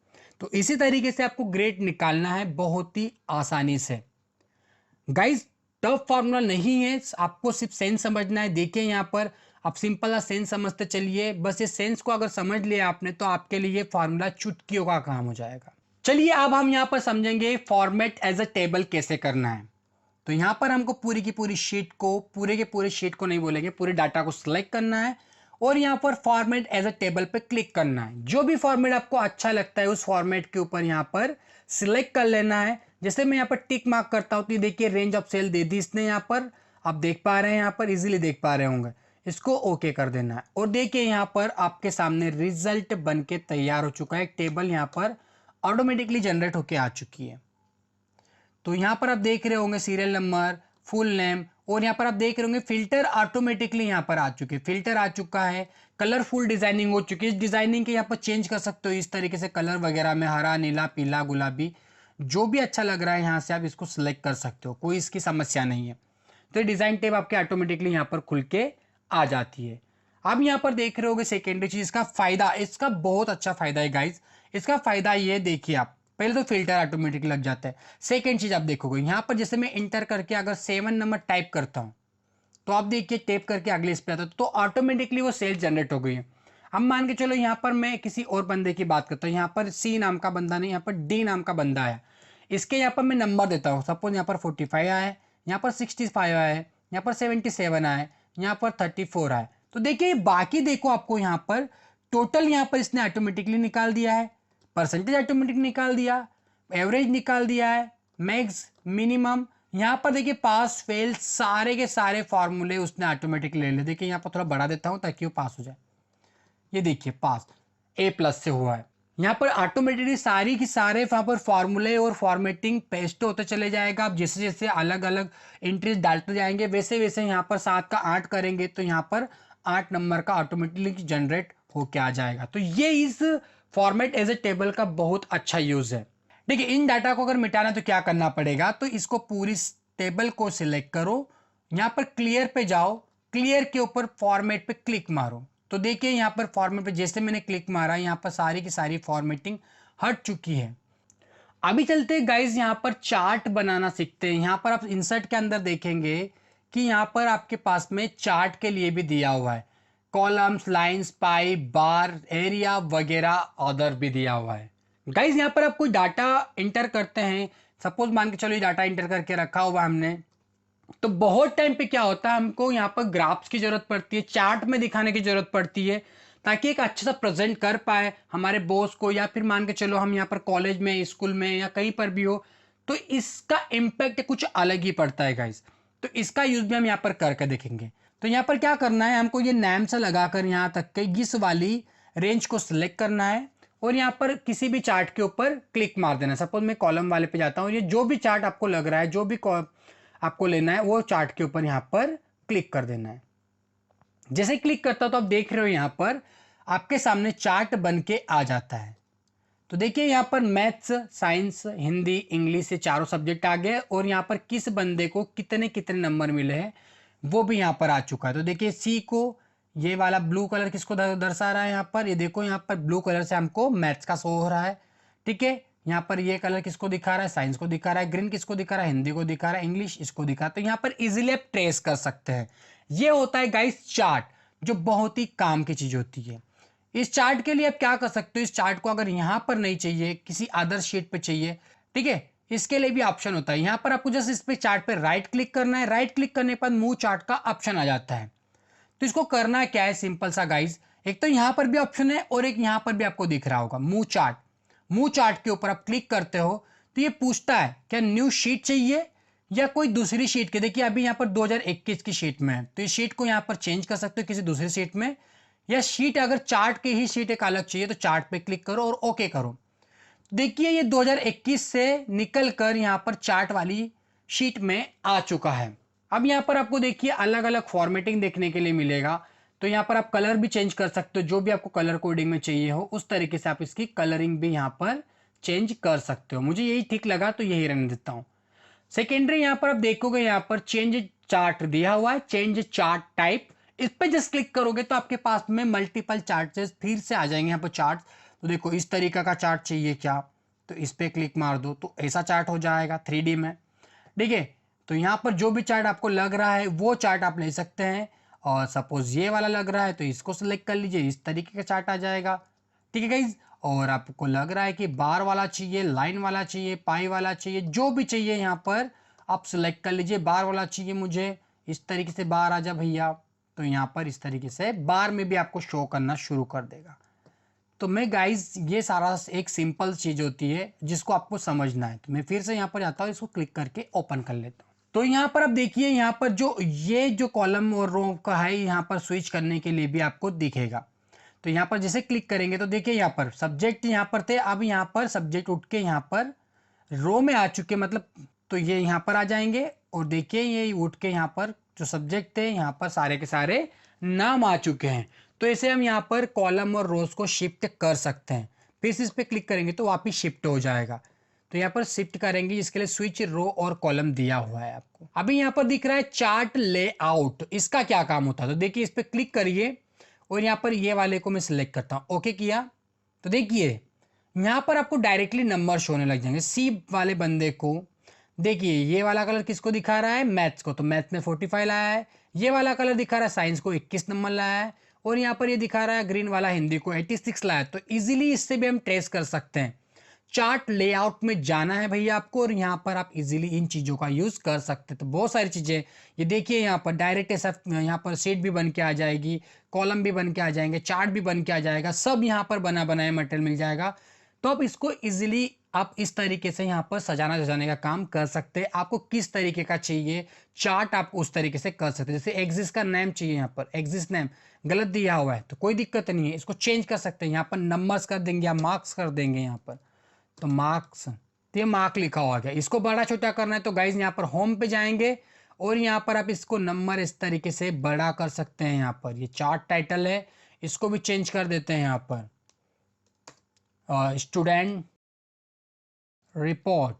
तो इसी तरीके से आपको ग्रेड निकालना है बहुत ही आसानी से। गाइज टफ फॉर्मूला नहीं है, आपको सिर्फ सेंस समझना है। देखिए यहाँ पर आप सिंपल सा सेंस समझते चलिए, बस ये सेंस को अगर समझ लिया आपने तो आपके लिए फॉर्मूला चुटकियों का काम हो जाएगा। चलिए अब हम यहाँ पर समझेंगे फॉर्मेट एज अ टेबल कैसे करना है। तो यहाँ पर हमको पूरी की पूरी शीट को, पूरे के पूरे शीट को नहीं बोलेंगे, पूरे डाटा को सिलेक्ट करना है और यहाँ पर फॉर्मेट एज अ टेबल पे क्लिक करना है। जो भी फॉर्मेट आपको अच्छा लगता है उस फॉर्मेट के ऊपर यहाँ पर सिलेक्ट कर लेना है। जैसे मैं यहाँ पर टिक मार्क करता हूँ तो ये देखिए रेंज ऑफ सेल दे दी इसने, यहाँ पर आप देख पा रहे हैं, यहाँ पर इजीली देख पा रहे होंगे। इसको ओके कर देना है और देखिए यहाँ पर आपके सामने रिजल्ट बन के तैयार हो चुका है। एक टेबल यहाँ पर ऑटोमेटिकली जनरेट होके आ चुकी है। तो यहाँ पर आप देख रहे होंगे सीरियल नंबर, फुल नेम, और यहाँ पर आप देख रहे होंगे फिल्टर ऑटोमेटिकली यहाँ पर आ चुके, फिल्टर आ चुका है, कलरफुल डिजाइनिंग हो चुकी है। इस डिजाइनिंग के यहाँ पर चेंज कर सकते हो इस तरीके से, कलर वगैरह में हरा, नीला, पीला, गुलाबी, जो भी अच्छा लग रहा है यहाँ से आप इसको सिलेक्ट कर सकते हो, कोई इसकी समस्या नहीं है। तो डिजाइन टेब आपके ऑटोमेटिकली यहाँ पर खुल के आ जाती है। अब यहाँ पर देख रहे होगे सेकेंडरी चीज, इसका फायदा, इसका बहुत अच्छा फायदा है गाइज। इसका फायदा ये देखिए, आप पहले तो फिल्टर ऑटोमेटिक लग जाता है। सेकंड चीज आप देखोगे यहाँ पर जैसे मैं इंटर करके अगर 7 नंबर टाइप करता हूँ तो आप देखिए टेप करके अगले इस पे आता तो ऑटोमेटिकली वो सेल जनरेट हो गई है। अब मान के चलो यहाँ पर मैं किसी और बंदे की बात करता हूँ, यहाँ पर सी नाम का बंदा नहीं, यहाँ पर डी नाम का बंदा आया, इसके यहाँ पर मैं नंबर देता हूँ। सपोज यहाँ पर 45 आया है, यहाँ पर 65 आया है, यहाँ पर 77 आया है, यहाँ पर 34 आया है। तो देखिए बाकी देखो आपको यहाँ पर टोटल यहाँ पर इसने ऑटोमेटिकली निकाल दिया है, परसेंटेज ऑटोमेटिक निकाल दिया, एवरेज निकाल दिया है, मैक्स, मिनिमम, यहाँ पर देखिए पास फेल सारे के सारे फॉर्मूले उसने ऑटोमेटिक ले लिए। देखिए यहाँ पर थोड़ा बढ़ा देता हूँ ताकि वो पास हो जाए। ये देखिए पास A+ से हुआ है। यहाँ पर ऑटोमेटिकली सारी की सारे यहाँ पर फॉर्मूले और फॉर्मेटिंग पेस्ट होते चले जाएगा। आप जैसे जैसे अलग अलग एंट्रीज डालते जाएंगे वैसे वैसे यहाँ पर 7 का 8 करेंगे तो यहाँ पर 8 नंबर का ऑटोमेटिकली जनरेट होके आ जाएगा। तो ये इस फॉर्मेट एज ए टेबल का बहुत अच्छा यूज है। देखिए इन डाटा को अगर मिटाना तो क्या करना पड़ेगा, तो इसको पूरी टेबल को सिलेक्ट करो, यहाँ पर क्लियर पे जाओ, क्लियर के ऊपर फॉर्मेट पे क्लिक मारो। तो देखिए यहाँ पर फॉर्मेट पे जैसे मैंने क्लिक मारा यहाँ पर सारी की सारी फॉर्मेटिंग हट चुकी है। अभी चलते हैं गाइज यहाँ पर चार्ट बनाना सीखते हैं। यहाँ पर आप इंसर्ट के अंदर देखेंगे कि यहाँ पर आपके पास में चार्ट के लिए भी दिया हुआ है, कॉलम्स, लाइंस, पाई, बार, एरिया वगैरह अदर भी दिया हुआ है। गाइज यहाँ पर आप कोई डाटा इंटर करते हैं, सपोज मान के चलो ये डाटा इंटर करके रखा हुआ हमने, तो बहुत टाइम पे क्या होता है हमको यहाँ पर ग्राफ्स की जरूरत पड़ती है, चार्ट में दिखाने की जरूरत पड़ती है ताकि एक अच्छा सा प्रेजेंट कर पाए हमारे बॉस को, या फिर मान के चलो हम यहाँ पर कॉलेज में, स्कूल में या कहीं पर भी हो, तो इसका इम्पैक्ट कुछ अलग ही पड़ता है गाइज। तो इसका यूज भी हम यहाँ पर करके देखेंगे। तो यहाँ पर क्या करना है, हमको ये नाम से लगाकर यहाँ तक के इस वाली रेंज को सिलेक्ट करना है और यहाँ पर किसी भी चार्ट के ऊपर क्लिक मार देना है। सपोज मैं कॉलम वाले पे जाता हूँ, ये जो भी चार्ट आपको लग रहा है, जो भी आपको लेना है वो चार्ट के ऊपर यहाँ पर क्लिक कर देना है। जैसे क्लिक करता हूं तो आप देख रहे हो यहाँ पर आपके सामने चार्ट बन के आ जाता है। तो देखिए यहाँ पर मैथ्स, साइंस, हिंदी, इंग्लिश ये चारों सब्जेक्ट आ गए और यहाँ पर किस बंदे को कितने कितने नंबर मिले हैं वो भी यहाँ पर आ चुका है। तो देखिए सी को ये वाला ब्लू कलर किसको दर्शा रहा है, यहाँ पर ये देखो यहाँ पर ब्लू कलर से हमको मैथ्स का शो हो रहा है, ठीक है। यहाँ पर ये कलर किसको दिखा रहा है, साइंस को दिखा रहा है, ग्रीन किसको दिखा रहा है, हिंदी को दिखा रहा है, इंग्लिश इसको दिखा रहा है। तो यहाँ पर इजीली आप ट्रेस कर सकते हैं। ये होता है गाइस चार्ट, जो बहुत ही काम की चीज होती है। इस चार्ट के लिए आप क्या कर सकते हो, इस चार्ट को अगर यहाँ पर नहीं चाहिए, किसी अदर शीट पे चाहिए, ठीक है, इसके लिए भी ऑप्शन होता है। यहाँ पर आपको जस्ट इस पे चार्ट पे राइट क्लिक करना है, राइट क्लिक करने के बाद मूव चार्ट का ऑप्शन आ जाता है। तो इसको करना क्या है, सिंपल सा गाइज, एक तो यहाँ पर भी ऑप्शन है और एक यहाँ पर भी आपको दिख रहा होगा मूव चार्ट। मूव चार्ट के ऊपर आप क्लिक करते हो तो ये पूछता है क्या न्यू शीट चाहिए या कोई दूसरी शीट के। देखिए अभी यहाँ पर 2021 की शीट में है तो इस शीट को यहाँ पर चेंज कर सकते हो किसी दूसरी शीट में, या शीट अगर चार्ट की ही शीट एक अलग चाहिए तो चार्ट पे क्लिक करो और ओके करो। देखिए ये 2021 से निकल कर यहाँ पर चार्ट वाली शीट में आ चुका है। अब यहाँ पर आपको देखिए अलग अलग फॉर्मेटिंग देखने के लिए मिलेगा। तो यहाँ पर आप कलर भी चेंज कर सकते हो, जो भी आपको कलर कोडिंग में चाहिए हो उस तरीके से आप इसकी कलरिंग भी यहाँ पर चेंज कर सकते हो। मुझे यही ठीक लगा तो यही रहने देता हूँ। सेकेंडरी यहाँ पर आप देखोगे यहाँ पर चेंज चार्ट दिया हुआ है, चेंज चार्ट टाइप, इस पे जस्ट क्लिक करोगे तो आपके पास में मल्टीपल चार्ट्स फिर से आ जाएंगे यहाँ पर चार्ट। तो देखो इस तरीका का चार्ट चाहिए क्या, तो इस पे क्लिक मार दो तो ऐसा चार्ट हो जाएगा 3D में। ठीक है, तो यहाँ पर जो भी चार्ट आपको लग रहा है वो चार्ट आप ले सकते हैं। और सपोज ये वाला लग रहा है तो इसको सिलेक्ट कर लीजिए, इस तरीके का चार्ट आ जाएगा। ठीक है गाइज, और आपको लग रहा है कि बार वाला चाहिए, लाइन वाला चाहिए, पाई वाला चाहिए, जो भी चाहिए यहाँ पर आप सिलेक्ट कर लीजिए। बार वाला चाहिए मुझे, इस तरीके से बार आ जा भैया, तो यहाँ पर इस तरीके से बार में भी आपको शो करना शुरू कर देगा। तो मैं गाइज ये सारा एक सिंपल चीज़ होती है जिसको आपको समझना है। तो मैं फिर से यहाँ पर जाता हूँ, इसको क्लिक करके ओपन कर लेता हूँ। तो यहाँ पर आप देखिए यहाँ पर जो ये जो कॉलम और रो का है यहाँ पर स्विच करने के लिए भी आपको दिखेगा। तो यहाँ पर जैसे क्लिक करेंगे तो देखिए यहाँ पर सब्जेक्ट यहाँ पर थे, अब यहाँ पर सब्जेक्ट उठ के यहाँ पर रो में आ चुके, मतलब तो ये यहाँ पर आ जाएंगे और देखिए ये उठ के यहाँ पर जो सब्जेक्ट थे यहाँ पर सारे के सारे नाम आ चुके हैं। तो ऐसे हम यहाँ पर कॉलम और रोज को शिफ्ट कर सकते हैं। फिर से इस पर क्लिक करेंगे तो वापिस शिफ्ट हो जाएगा। तो यहाँ पर शिफ्ट करेंगे जिसके लिए स्विच रो और कॉलम दिया हुआ है आपको। अभी यहाँ पर दिख रहा है चार्ट लेआउट, इसका क्या काम होता है तो देखिए इस पर क्लिक करिए और यहाँ पर ये वाले को मैं सिलेक्ट करता हूँ, ओके किया तो देखिए यहाँ पर आपको डायरेक्टली नंबर शो होने लग जाएंगे। सी वाले बंदे को देखिए ये वाला कलर किसको दिखा रहा है, मैथ्स को, तो मैथ्स में 45 लाया है। ये वाला कलर दिखा रहा है साइंस को 21 नंबर लाया है। और यहाँ पर ये दिखा रहा है ग्रीन वाला हिंदी को 86 लाया है। तो इजीली इससे भी हम ट्रेस कर सकते हैं। चार्ट लेआउट में जाना है भैया आपको और यहाँ पर आप इजीली इन चीज़ों का यूज़ कर सकते हैं। तो बहुत सारी चीज़ें ये देखिए यहाँ पर डायरेक्ट ऐसा यहाँ पर शीट भी बन के आ जाएगी, कॉलम भी बन के आ जाएंगे, चार्ट भी बन के आ जाएगा, सब यहाँ पर बना बनाया मटेरियल मिल जाएगा। तो आप इसको इजीली आप इस तरीके से यहाँ पर सजाना सजाने का काम कर सकते हैं। आपको किस तरीके का चाहिए चार्ट आप उस तरीके से कर सकते हैं। जैसे एग्जिस्ट का नेम चाहिए, यहाँ पर एग्जिस्ट नेम गलत दिया हुआ है तो कोई दिक्कत नहीं है, इसको चेंज कर सकते हैं। यहाँ पर नंबर्स कर देंगे या मार्क्स कर देंगे यहाँ पर, तो मार्क्स, तो ये मार्क लिखा हुआ गया, इसको बड़ा छोटा करना है तो गाइज यहाँ पर होम पे जाएंगे और यहाँ पर आप इसको नंबर इस तरीके से बड़ा कर सकते हैं। यहाँ पर ये चार्ट टाइटल है, इसको भी चेंज कर देते हैं यहाँ पर स्टूडेंट रिपोर्ट,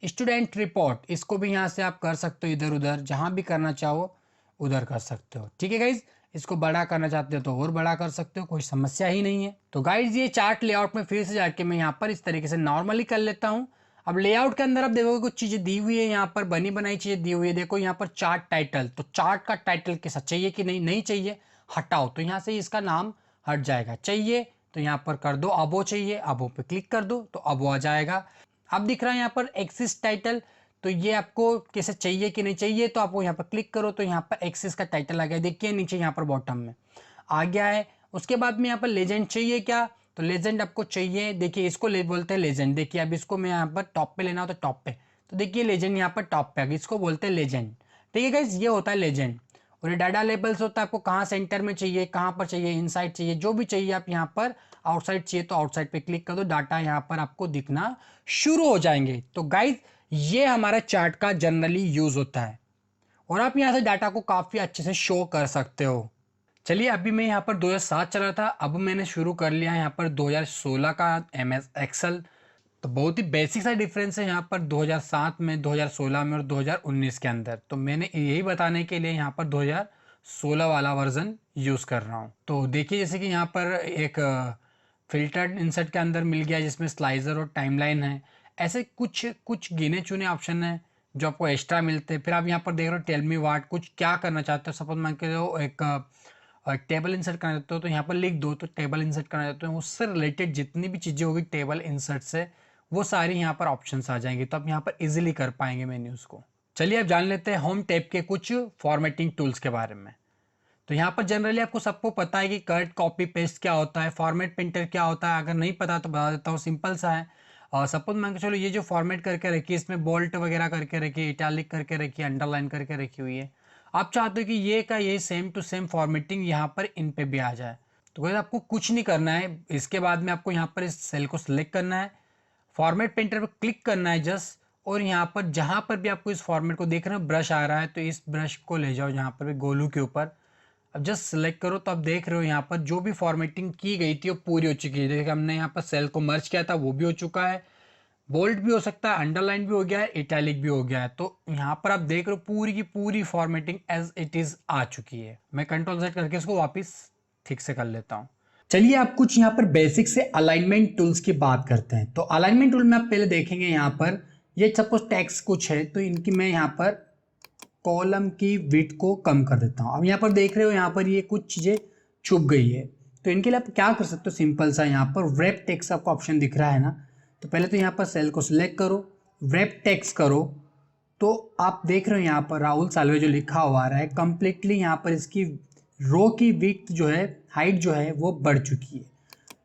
स्टूडेंट रिपोर्ट, इसको भी यहाँ से आप कर सकते हो, इधर उधर जहाँ भी करना चाहो उधर कर सकते हो। ठीक है गाइज, इसको बड़ा करना चाहते हो तो और बड़ा कर सकते हो, कोई समस्या ही नहीं है। तो गाइज ये चार्ट लेआउट में फिर से जाके मैं यहाँ पर इस तरीके से नॉर्मली कर लेता हूँ। अब लेआउट के अंदर आप देखोगे कुछ चीज़ें दी हुई है, यहाँ पर बनी बनाई चीज़ें दी हुई है। देखो यहाँ पर चार्ट टाइटल, तो चार्ट का टाइटल कैसा चाहिए कि नहीं, नहीं चाहिए हटाओ, तो यहाँ से इसका नाम हट जाएगा। चाहिए तो यहाँ पर कर दो अबो, चाहिए अबो पे क्लिक कर दो तो अबो आ जाएगा। अब दिख रहा है यहाँ पर एक्सिस टाइटल, तो ये आपको कैसे चाहिए कि नहीं चाहिए, तो आपको यहाँ पर क्लिक करो तो यहाँ पर एक्सिस का टाइटल आ गया। देखिए नीचे यहाँ पर बॉटम में आ गया है। उसके बाद में यहाँ पर लेजेंड चाहिए क्या, तो लेजेंड आपको चाहिए, देखिए इसको बोलते हैं लेजेंड। देखिए अब इसको मैं यहाँ पर टॉप पे लेना हो तो टॉप पे, तो देखिए लेजेंड यहाँ पर टॉप पे आ गया, इसको बोलते हैं लेजेंड। ठीक है गाइस, ये होता है लेजेंड। और ये डाटा लेबल्स होता है, आपको कहाँ सेंटर में चाहिए, कहाँ पर चाहिए, इनसाइड चाहिए, जो भी चाहिए आप यहाँ पर, आउटसाइड चाहिए तो आउटसाइड पे क्लिक कर दो, डाटा यहाँ पर आपको दिखना शुरू हो जाएंगे। तो गाइज ये हमारा चार्ट का जनरली यूज होता है और आप यहाँ से डाटा को काफ़ी अच्छे से शो कर सकते हो। चलिए अभी मैं यहाँ पर 2007 चल रहा था, अब मैंने शुरू कर लिया यहाँ पर 2016 का MS एक्सेल। तो बहुत ही बेसिक सा डिफरेंस है यहाँ पर 2007 में, 2016 में और 2019 के अंदर। तो मैंने यही बताने के लिए यहाँ पर 2016 वाला वर्जन यूज़ कर रहा हूँ। तो देखिए जैसे कि यहाँ पर एक फिल्टर्ड इंसर्ट के अंदर मिल गया जिसमें स्लाइजर और टाइमलाइन है। ऐसे कुछ गिने चुने ऑप्शन हैं जो आपको एक्स्ट्रा मिलते हैं। फिर आप यहाँ पर देख रहे हो टेल मी व्हाट, कुछ क्या करना चाहते हो, सपोज मान के एक टेबल इंसर्ट करना चाहते हो तो यहाँ पर लिख दो, तो टेबल इंसर्ट करना चाहते हो उससे रिलेटेड जितनी भी चीज़ें होगी टेबल इंसर्ट से, वो सारी यहाँ पर ऑप्शंस आ जाएंगी, तो आप यहाँ पर इजीली कर पाएंगे मेन्यूज़ को। चलिए अब जान लेते हैं होम टैब के कुछ फॉर्मेटिंग टूल्स के बारे में। तो यहाँ पर जनरली आपको सबको पता है कि कट कॉपी पेस्ट क्या होता है, फॉर्मेट प्रिंटर क्या होता है। अगर नहीं पता तो बता देता हूँ, सिंपल सा है। और सपोज मान के चलो ये जो फॉर्मेट करके रखी है, इसमें बोल्ट वगैरह करके रखी है, इटैलिक करके रखी है, अंडरलाइन करके रखी हुई है। आप चाहते हो कि ये का ये सेम टू सेम फॉर्मेटिंग यहाँ पर इन पे भी आ जाए, तो वैसे आपको कुछ नहीं करना है। इसके बाद में आपको यहाँ पर इस सेल को सिलेक्ट करना है, फॉर्मेट पेंटर पर क्लिक करना है जस्ट, और यहाँ पर जहाँ पर भी आपको इस फॉर्मेट को देख रहे हो ब्रश आ रहा है, तो इस ब्रश को ले जाओ यहाँ पर भी गोलू के ऊपर। अब जस्ट सिलेक्ट करो तो आप देख रहे हो यहाँ पर जो भी फॉर्मेटिंग की गई थी वो पूरी हो चुकी है। देखिए हमने यहाँ पर सेल को मर्ज किया था वो भी हो चुका है, बोल्ड भी हो सकता है, अंडरलाइन भी हो गया है, इटैलिक भी हो गया है। तो यहाँ पर आप देख रहे हो पूरी की पूरी फॉर्मेटिंग एज इट इज आ चुकी है। मैं कंट्रोल Z करके इसको वापस ठीक से कर लेता हूँ। चलिए आप कुछ यहाँ पर बेसिक से अलाइनमेंट टूल्स की बात करते हैं। तो अलाइनमेंट टूल में आप पहले देखेंगे यहाँ पर ये सपोज टेक्स्ट कुछ है तो इनकी मैं यहाँ पर कॉलम की विड्थ को कम कर देता हूँ। अब यहाँ पर देख रहे हो यहाँ पर ये कुछ चीज़ें छुप गई है, तो इनके लिए आप क्या कर सकते हो, सिंपल सा यहाँ पर व्रैप टेक्स्ट आपको ऑप्शन दिख रहा है ना। तो पहले तो यहाँ पर सेल को सिलेक्ट करो, व्रैप टेक्स्ट करो, तो आप देख रहे हो यहाँ पर राहुल साल्वे जो लिखा हुआ आ रहा है कंप्लीटली यहाँ पर इसकी रो की विड्थ जो है, हाइट जो है वो बढ़ चुकी है।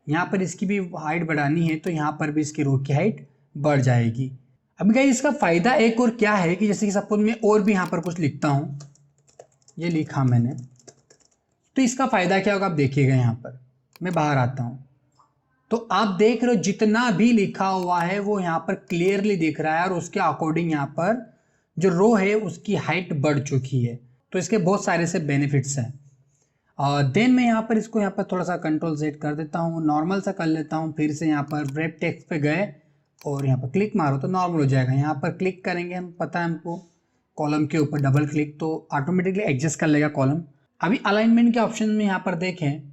यहाँ पर इसकी भी हाइट बढ़ानी है तो यहाँ पर भी इसकी रो की हाइट बढ़ जाएगी। अभी गाइस इसका फ़ायदा एक और क्या है कि जैसे कि सपोज मैं और भी यहाँ पर कुछ लिखता हूँ, ये लिखा मैंने, तो इसका फ़ायदा क्या होगा आप देखिएगा। यहाँ पर मैं बाहर आता हूँ तो आप देख रहे हो जितना भी लिखा हुआ है वो यहाँ पर क्लियरली दिख रहा है और उसके अकॉर्डिंग यहाँ पर जो रो है उसकी हाइट बढ़ चुकी है। तो इसके बहुत सारे से बेनिफिट्स हैं। देन मैं यहाँ पर इसको यहाँ पर थोड़ा सा कंट्रोल Z कर देता हूँ, नॉर्मल सा कर लेता हूँ। फिर से यहाँ पर व्रैप टेक्स्ट पे गए और यहाँ पर क्लिक मारो तो नॉर्मल हो जाएगा। यहाँ पर क्लिक करेंगे, हम पता है हमको कॉलम के ऊपर डबल क्लिक तो ऑटोमेटिकली एडजस्ट कर लेगा कॉलम। अभी अलाइनमेंट के ऑप्शन में यहाँ पर देखें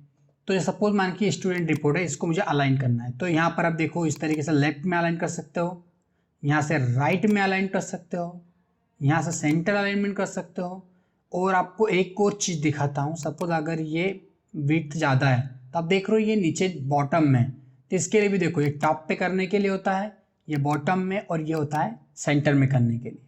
तो ये सपोज मान के स्टूडेंट रिपोर्ट है, इसको मुझे अलाइन करना है। तो यहाँ पर आप देखो इस तरीके से लेफ्ट में अलाइन कर सकते हो, यहाँ से राइट में अलाइन कर सकते हो, यहाँ से सेंटर अलाइनमेंट कर सकते हो। और आपको एक और चीज़ दिखाता हूँ, सपोज अगर ये विड्थ ज़्यादा है तो आप देख रहे हो ये नीचे बॉटम में, तो इसके लिए भी देखो ये टॉप पे करने के लिए होता है, ये बॉटम में, और ये होता है सेंटर में करने के लिए।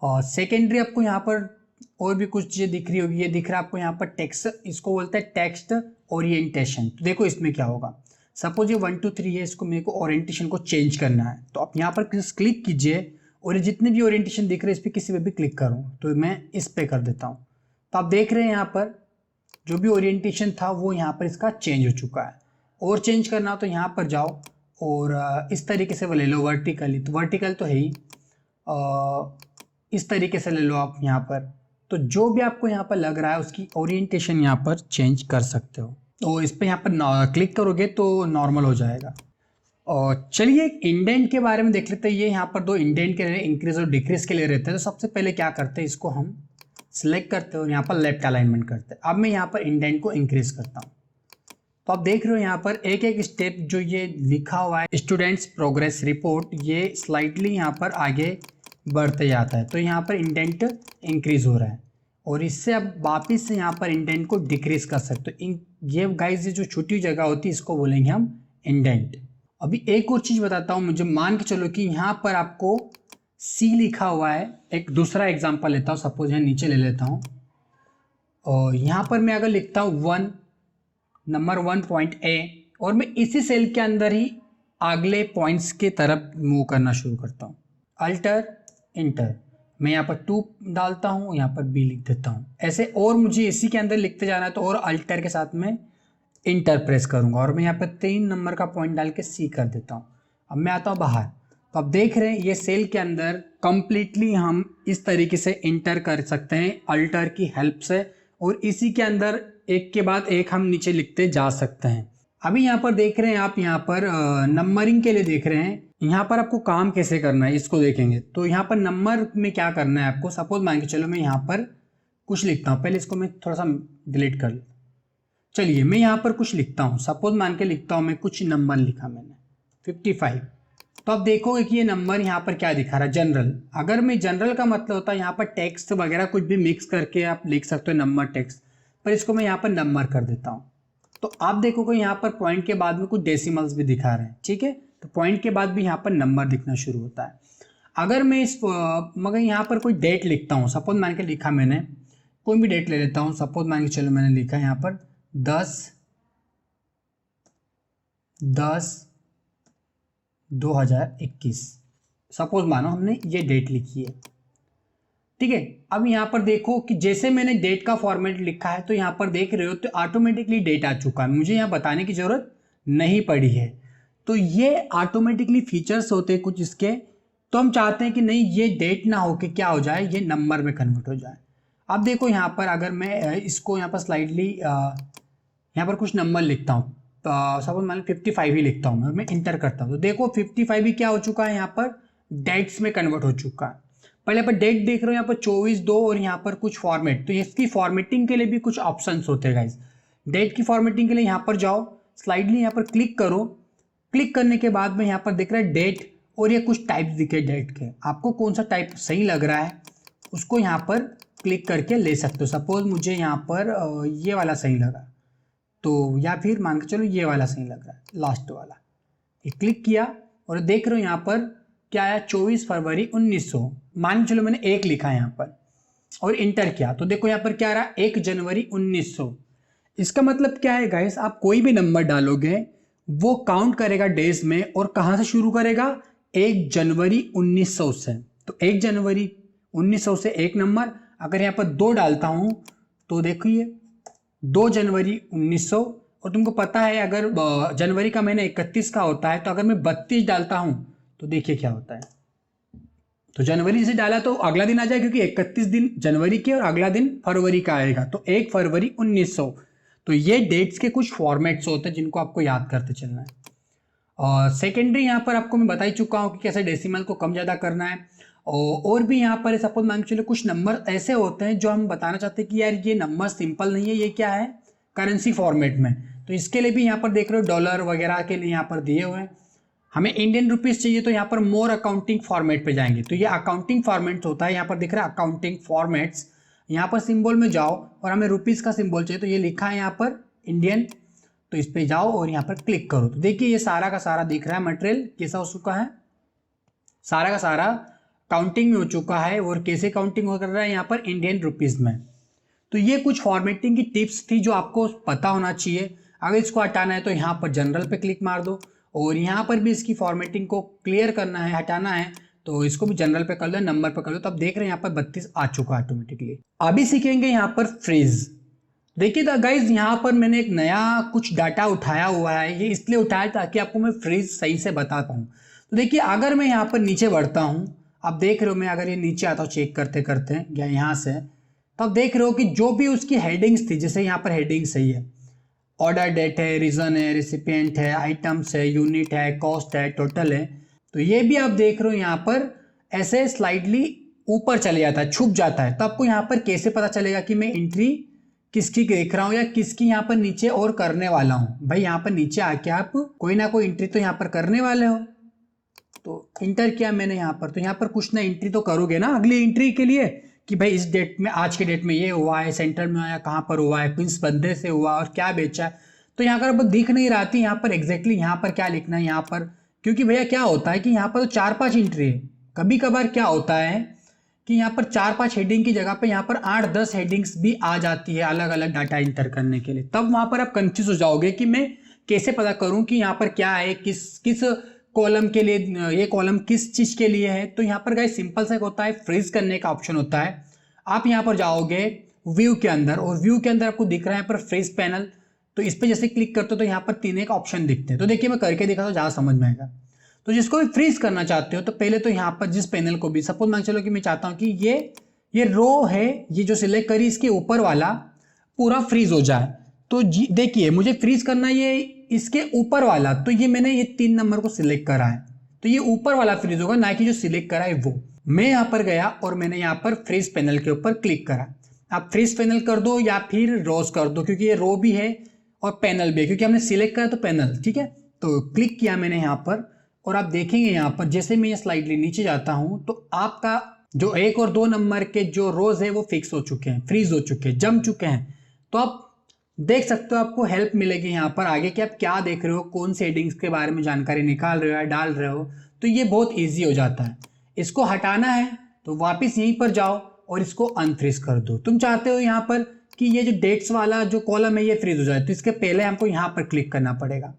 और सेकेंडरी आपको यहाँ पर और भी कुछ चीज़ें दिख रही होगी, ये दिख रहा है आपको यहाँ पर टेक्स्ट, इसको बोलते हैं टेक्स्ट ओरिएंटेशन। तो देखो इसमें क्या होगा, सपोज ये 1 2 3 है, इसको मेरे को ओरिएंटेशन को चेंज करना है। तो आप यहाँ पर क्लिक कीजिए और ये जितने भी ओरिएंटेशन दिख रहे हैं इस पर किसी पे भी क्लिक करूँ तो मैं इस पे कर देता हूँ। तो आप देख रहे हैं यहाँ पर जो भी ओरिएंटेशन था वो यहाँ पर इसका चेंज हो चुका है। और चेंज करना हो तो यहाँ पर जाओ और इस तरीके से वो ले लो वर्टिकली, तो वर्टिकल तो है ही, इस तरीके से ले लो आप यहाँ पर। तो जो भी आपको यहाँ पर लग रहा है उसकी ओरिएंटेशन यहाँ पर चेंज कर सकते हो। तो इस पर यहाँ पर क्लिक करोगे तो नॉर्मल हो जाएगा। और चलिए एक इंडेंट के बारे में देख लेते हैं। ये यहाँ पर 2 इंडेंट के लिए इंक्रीज और डिक्रीज के लिए रहते हैं। तो सबसे पहले क्या करते हैं, इसको हम सिलेक्ट करते हैं और यहाँ पर लेफ्ट अलाइनमेंट करते हैं। अब मैं यहाँ पर इंडेंट को इंक्रीज करता हूँ तो आप देख रहे हो यहाँ पर एक एक स्टेप जो ये लिखा हुआ है स्टूडेंट्स प्रोग्रेस रिपोर्ट, ये स्लाइटली यहाँ पर आगे बढ़ते जाता है। तो यहाँ पर इंडेंट इंक्रीज हो रहा है और इससे अब वापिस से यहाँ पर इंडेंट को डिक्रीज कर सकते हो। ये गाइस ये जो छोटी जगह होती है इसको बोलेंगे हम इंडेंट। अभी एक और चीज़ बताता हूँ, मुझे मान के चलो कि यहाँ पर आपको C लिखा हुआ है। एक दूसरा एग्जांपल लेता हूँ, सपोज यहाँ नीचे ले लेता हूँ और यहाँ पर मैं अगर लिखता हूँ 1 नंबर 1 पॉइंट A और मैं इसी सेल के अंदर ही अगले पॉइंट्स के तरफ मूव करना शुरू करता हूँ, अल्टर इंटर, मैं यहाँ पर 2 डालता हूँ, यहाँ पर B लिख देता हूँ ऐसे। और मुझे इसी के अंदर लिखते जाना है तो और अल्टर के साथ में इंटर प्रेस करूंगा और मैं यहाँ पर 3 नंबर का पॉइंट डाल के C कर देता हूँ। अब मैं आता हूँ बाहर तो आप देख रहे हैं ये सेल के अंदर कंप्लीटली हम इस तरीके से इंटर कर सकते हैं अल्टर की हेल्प से और इसी के अंदर एक के बाद एक हम नीचे लिखते जा सकते हैं। अभी यहाँ पर देख रहे हैं आप, यहाँ पर नंबरिंग के लिए देख रहे हैं, यहाँ पर आपको काम कैसे करना है इसको देखेंगे। तो यहाँ पर नंबर में क्या करना है आपको, सपोज मान के चलो मैं यहाँ पर कुछ लिखता हूँ, पहले इसको मैं थोड़ा सा डिलीट कर लेता। चलिए मैं यहाँ पर कुछ लिखता हूँ, सपोज मान के लिखता हूँ मैं कुछ नंबर लिखा मैंने 55। तो आप देखोगे कि ये नंबर यहाँ पर क्या दिखा रहा है, जनरल। अगर मैं जनरल का मतलब होता है यहाँ पर टेक्स्ट वगैरह कुछ भी मिक्स करके आप लिख सकते हो नंबर टेक्स्ट, पर इसको मैं यहाँ पर नंबर कर देता हूँ। तो आप देखोगे यहाँ पर पॉइंट के बाद में कुछ डेसिमल्स भी दिखा रहे हैं, ठीक है। तो पॉइंट के बाद भी यहाँ पर नंबर दिखना शुरू होता है। अगर मैं मगर यहाँ पर कोई डेट लिखता हूँ, सपोज मान के लिखा मैंने कोई भी डेट ले लेता हूँ, सपोज मान के चलो मैंने लिखा यहाँ पर 10/10/2021, सपोज मानो हमने ये डेट लिखी है, ठीक है। अब यहाँ पर देखो कि जैसे मैंने डेट का फॉर्मेट लिखा है तो यहाँ पर देख रहे हो तो ऑटोमेटिकली डेट आ चुका है, मुझे यहाँ बताने की जरूरत नहीं पड़ी है। तो ये ऑटोमेटिकली फीचर्स होते हैं कुछ इसके। तो हम चाहते हैं कि नहीं ये डेट ना हो कि क्या हो जाए, ये नंबर में कन्वर्ट हो जाए। अब देखो यहाँ पर अगर मैं इसको यहाँ पर स्लाइडली यहाँ पर कुछ नंबर लिखता हूँ सपोज मान लो 55 ही लिखता हूँ मैं इंटर करता हूँ, तो देखो 55 ही क्या हो चुका है, यहाँ पर डेट्स में कन्वर्ट हो चुका है। पहले पर डेट देख रहे हो, यहाँ पर 24/2 और यहाँ पर कुछ फॉर्मेट, तो इसकी फॉर्मेटिंग के लिए भी कुछ ऑप्शंस होते हैं गाइस। डेट की फॉर्मेटिंग के लिए यहाँ पर जाओ, स्लाइडली यहाँ पर क्लिक करो, क्लिक करने के बाद में यहाँ पर दिख रहा है डेट, और ये कुछ टाइप्स दिखे डेट के, आपको कौन सा टाइप सही लग रहा है उसको यहाँ पर क्लिक करके ले सकते हो। सपोज मुझे यहाँ पर ये वाला सही लगा, तो या फिर मान के चलो ये वाला सही लग रहा है, लास्ट वाला, ये क्लिक किया और देख रहे हो यहाँ पर क्या आया, 24 फरवरी 1900, मान के चलो मैंने 1 लिखा है यहाँ पर और इंटर किया, तो देखो यहाँ पर क्या आ रहा है, 1 जनवरी 1900। इसका मतलब क्या है गाइस, आप कोई भी नंबर डालोगे वो काउंट करेगा डेज में, और कहाँ से शुरू करेगा, 1 जनवरी 1900 से। तो 1 जनवरी 1900 से एक नंबर, अगर यहाँ पर 2 डालता हूँ तो देखिए 2 जनवरी 1900, और तुमको पता है अगर जनवरी का महीना 31 का होता है, तो अगर मैं 32 डालता हूँ तो देखिए क्या होता है, तो जनवरी से डाला तो अगला दिन आ जाए, क्योंकि 31 दिन जनवरी के और अगला दिन फरवरी का आएगा, तो 1 फरवरी 1900। तो ये डेट्स के कुछ फॉर्मेट्स होते हैं जिनको आपको याद करते चलना है। और सेकेंडरी यहाँ पर आपको मैं बता ही चुका हूँ कि कैसे डेसिमल को कम ज़्यादा करना है, और भी यहाँ पर सपोज मान के चलो कुछ नंबर ऐसे होते हैं जो हम बताना चाहते हैं कि यार ये नंबर सिंपल नहीं है, ये क्या है, करेंसी फॉर्मेट में, तो इसके लिए भी यहाँ पर देख रहे हो डॉलर वगैरह के लिए यहाँ पर दिए हुए हैं। हमें इंडियन रुपीस चाहिए तो यहाँ पर मोर अकाउंटिंग फॉर्मेट पे जाएंगे, तो ये अकाउंटिंग फॉर्मेट होता है, यहाँ पर दिख रहा है अकाउंटिंग फॉर्मेट्स, यहाँ पर सिंबल में जाओ और हमें रुपीस का सिंबल चाहिए, तो ये लिखा है यहाँ पर इंडियन, तो इस पे जाओ और यहाँ पर क्लिक करो, तो देखिए ये सारा का सारा दिख रहा है, मटेरियल कैसा हो चुका है, सारा का सारा काउंटिंग में हो चुका है, और कैसे काउंटिंग हो कर रहा है यहाँ पर इंडियन रुपीस में। तो ये कुछ फॉर्मेटिंग की टिप्स थी जो आपको पता होना चाहिए। अगर इसको हटाना है तो यहाँ पर जनरल पे क्लिक मार दो, और यहाँ पर भी इसकी फॉर्मेटिंग को क्लियर करना है, हटाना है, तो इसको भी जनरल पे कर लो, नंबर पे कर लो, तो आप देख रहे हैं यहाँ पर 32 आ चुका है ऑटोमेटिकली। अभी सीखेंगे यहाँ पर फ्रीज। देखिए गाइज यहाँ पर मैंने एक नया कुछ डाटा उठाया हुआ है, ये इसलिए उठाया ताकि आपको मैं फ्रीज सही से बता पाऊँ। तो देखिए अगर मैं यहाँ पर नीचे बढ़ता हूँ, आप देख रहे हो मैं अगर ये नीचे आता हूँ चेक करते करते या यहाँ से, तो आप देख रहे हो कि जो भी उसकी हेडिंग्स थी, जैसे यहाँ पर हेडिंग सही है, ऑर्डर डेट है, रीजन है, रिसिपिएंट है, आइटम्स है, यूनिट है, कॉस्ट है, टोटल है, तो ये भी आप देख रहे हो यहाँ पर ऐसे स्लाइडली ऊपर चले जाता है, छुप जाता है। तो आपको यहाँ पर कैसे पता चलेगा कि मैं एंट्री किसकी देख रहा हूँ या किसकी यहाँ पर नीचे और करने वाला हूँ। भाई यहाँ पर नीचे आके आप कोई ना कोई एंट्री तो यहाँ पर करने वाले हो, तो इंटर किया मैंने यहाँ पर, तो यहाँ पर कुछ ना एंट्री तो करोगे ना अगली एंट्री के लिए, कि भाई इस डेट में, आज के डेट में ये हुआ है, सेंटर में आया, कहाँ पर हुआ है, किस बंदे से हुआ और क्या बेचा है। तो यहाँ पर अब दिख नहीं रहा थी यहाँ पर एग्जैक्टली यहाँ पर क्या लिखना है यहाँ पर, क्योंकि भैया क्या होता है कि यहाँ पर तो 4-5 एंट्री है। कभी कभार क्या होता है कि यहाँ पर 4-5 हेडिंग की जगह पे यहाँ पर 8-10 हेडिंग्स भी आ जाती है अलग अलग डाटा इंटर करने के लिए, तब वहां पर आप कंफ्यूज हो जाओगे कि मैं कैसे पता करूं कि यहाँ पर क्या है, किस कॉलम के लिए, ये कॉलम किस चीज के लिए है। तो यहाँ पर गाइस सिंपल सा होता है, फ्रीज करने का ऑप्शन होता है। आप यहाँ पर जाओगे व्यू के अंदर, और व्यू के अंदर आपको दिख रहा है यहाँ पर फ्रीज पैनल, तो इस पर जैसे क्लिक करते हो तो यहाँ पर 3 एक ऑप्शन दिखते हैं। तो देखिए मैं करके दिखा तो ज़्यादा समझ में आएगा। तो जिसको भी फ्रीज करना चाहते हो तो पहले तो यहाँ पर जिस पैनल को भी, सपोज मान चलो कि मैं चाहता हूँ कि ये रो है, ये जो सिलेक्ट करी इसके ऊपर वाला पूरा फ्रीज हो जाए, तो देखिए मुझे फ्रीज करना ये इसके ऊपर वाला, तो ये मैंने ये 3 नंबर को सिलेक्ट करा है, तो ये ऊपर वाला फ्रीज होगा, ना कि जो सिलेक्ट करा है वो। मैं यहाँ पर गया और मैंने यहाँ पर फ्रीज पैनल के ऊपर क्लिक करा। आप फ्रीज पैनल कर दो या फिर रोज कर दो, क्योंकि ये रो भी है और पैनल भी है, क्योंकि हमने सिलेक्ट करा तो पैनल, ठीक है। तो क्लिक किया मैंने यहाँ पर, और आप देखेंगे यहाँ पर जैसे मैं ये स्लाइडली नीचे जाता हूँ तो आपका जो 1 और 2 नंबर के जो रोज है वो फिक्स हो चुके हैं, फ्रीज हो चुके हैं, जम चुके हैं। तो आप देख सकते हो, आपको हेल्प मिलेगी यहाँ पर आगे कि आप क्या देख रहे हो, कौन से हेडिंग्स के बारे में जानकारी निकाल रहे हो या डाल रहे हो, तो ये बहुत ईजी हो जाता है। इसको हटाना है तो वापिस यहीं पर जाओ और इसको अनफ्रीज कर दो। तुम चाहते हो यहाँ पर कि ये जो डेट्स वाला जो कॉलम है ये फ्रीज हो जाए, तो इसके पहले हमको यहाँ पर क्लिक करना पड़ेगा।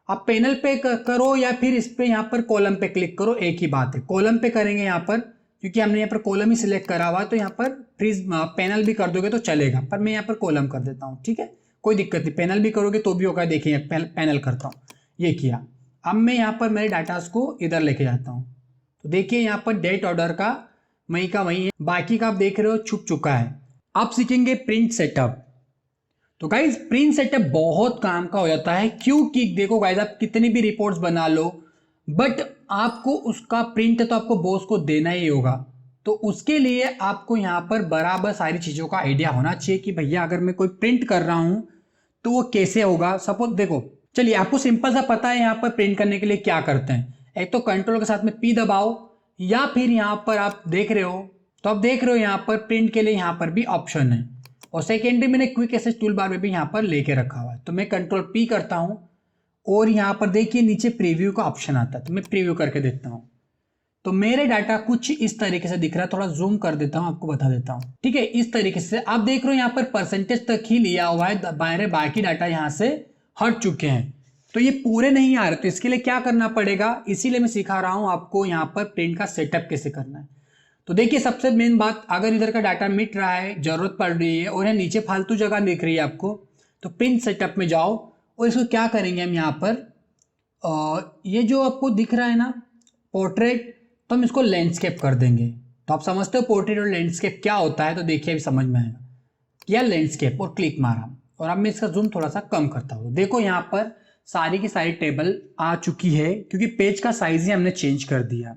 आप पैनल पे करो या फिर इस पे यहाँ पर कॉलम पे क्लिक करो, एक ही बात है। कॉलम पे करेंगे यहाँ पर, क्योंकि हमने यहाँ पर कॉलम ही सिलेक्ट करा हुआ, तो यहाँ पर फ्रीज पैनल भी कर दोगे तो चलेगा, पर मैं यहाँ पर कॉलम कर देता हूँ, ठीक है, कोई दिक्कत नहीं। पैनल भी करोगे तो भी होगा, देखिए पैनल करता हूँ, ये किया। अब मैं यहाँ पर मेरे डाटास को इधर लेके जाता हूँ, तो देखिए यहाँ पर डेट ऑर्डर का वहीं का वहीं है, बाकी का आप देख रहे हो छुप चुका है। अब सीखेंगे प्रिंट सेटअप। तो गाइज प्रिंट सेटअप बहुत काम का हो जाता है, क्योंकि देखो गाइज आप कितनी भी रिपोर्ट्स बना लो बट आपको उसका प्रिंट तो आपको बॉस को देना ही होगा। तो उसके लिए आपको यहाँ पर बराबर सारी चीज़ों का आइडिया होना चाहिए कि भैया अगर मैं कोई प्रिंट कर रहा हूँ तो वो कैसे होगा। सपोज देखो, चलिए आपको सिंपल सा पता है यहाँ पर प्रिंट करने के लिए क्या करते हैं। एक तो कंट्रोल के साथ में P दबाओ, या फिर यहाँ पर आप देख रहे हो तो आप देख रहे हो यहाँ पर प्रिंट के लिए यहाँ पर भी ऑप्शन है, और सेकेंडरी मैंने क्विक एक्सेस टूल बार में भी यहाँ पर लेके रखा हुआ है। तो मैं कंट्रोल P करता हूँ और यहाँ पर देखिए नीचे प्रीव्यू का ऑप्शन आता है, तो मैं प्रीव्यू करके देखता हूँ। तो मेरे डाटा कुछ इस तरीके से दिख रहा है, थोड़ा जूम कर देता हूँ आपको बता देता हूँ। ठीक है, इस तरीके से आप देख रहे हो यहाँ पर परसेंटेज तक ही लिया हुआ है, मेरे बाकी डाटा यहाँ से हट चुके हैं, तो ये पूरे नहीं आ रहे। तो इसके लिए क्या करना पड़ेगा, इसीलिए मैं सिखा रहा हूँ आपको यहाँ पर प्रिंट का सेटअप कैसे करना है। तो देखिए सबसे मेन बात, अगर इधर का डाटा मिट रहा है, जरूरत पड़ रही है और यहाँ नीचे फालतू जगह दिख रही है आपको, तो प्रिंट सेटअप में जाओ और इसको क्या करेंगे हम यहाँ पर ये जो आपको दिख रहा है ना पोर्ट्रेट, तो हम इसको लैंडस्केप कर देंगे। तो आप समझते हो पोर्ट्रेट और लैंडस्केप क्या होता है, तो देखिए अभी समझ में आएगा। किया लैंडस्केप और क्लिक मारा, और अब मैं इसका जूम थोड़ा सा कम करता हूँ। देखो यहाँ पर सारी की सारी टेबल आ चुकी है, क्योंकि पेज का साइज ही हमने चेंज कर दिया।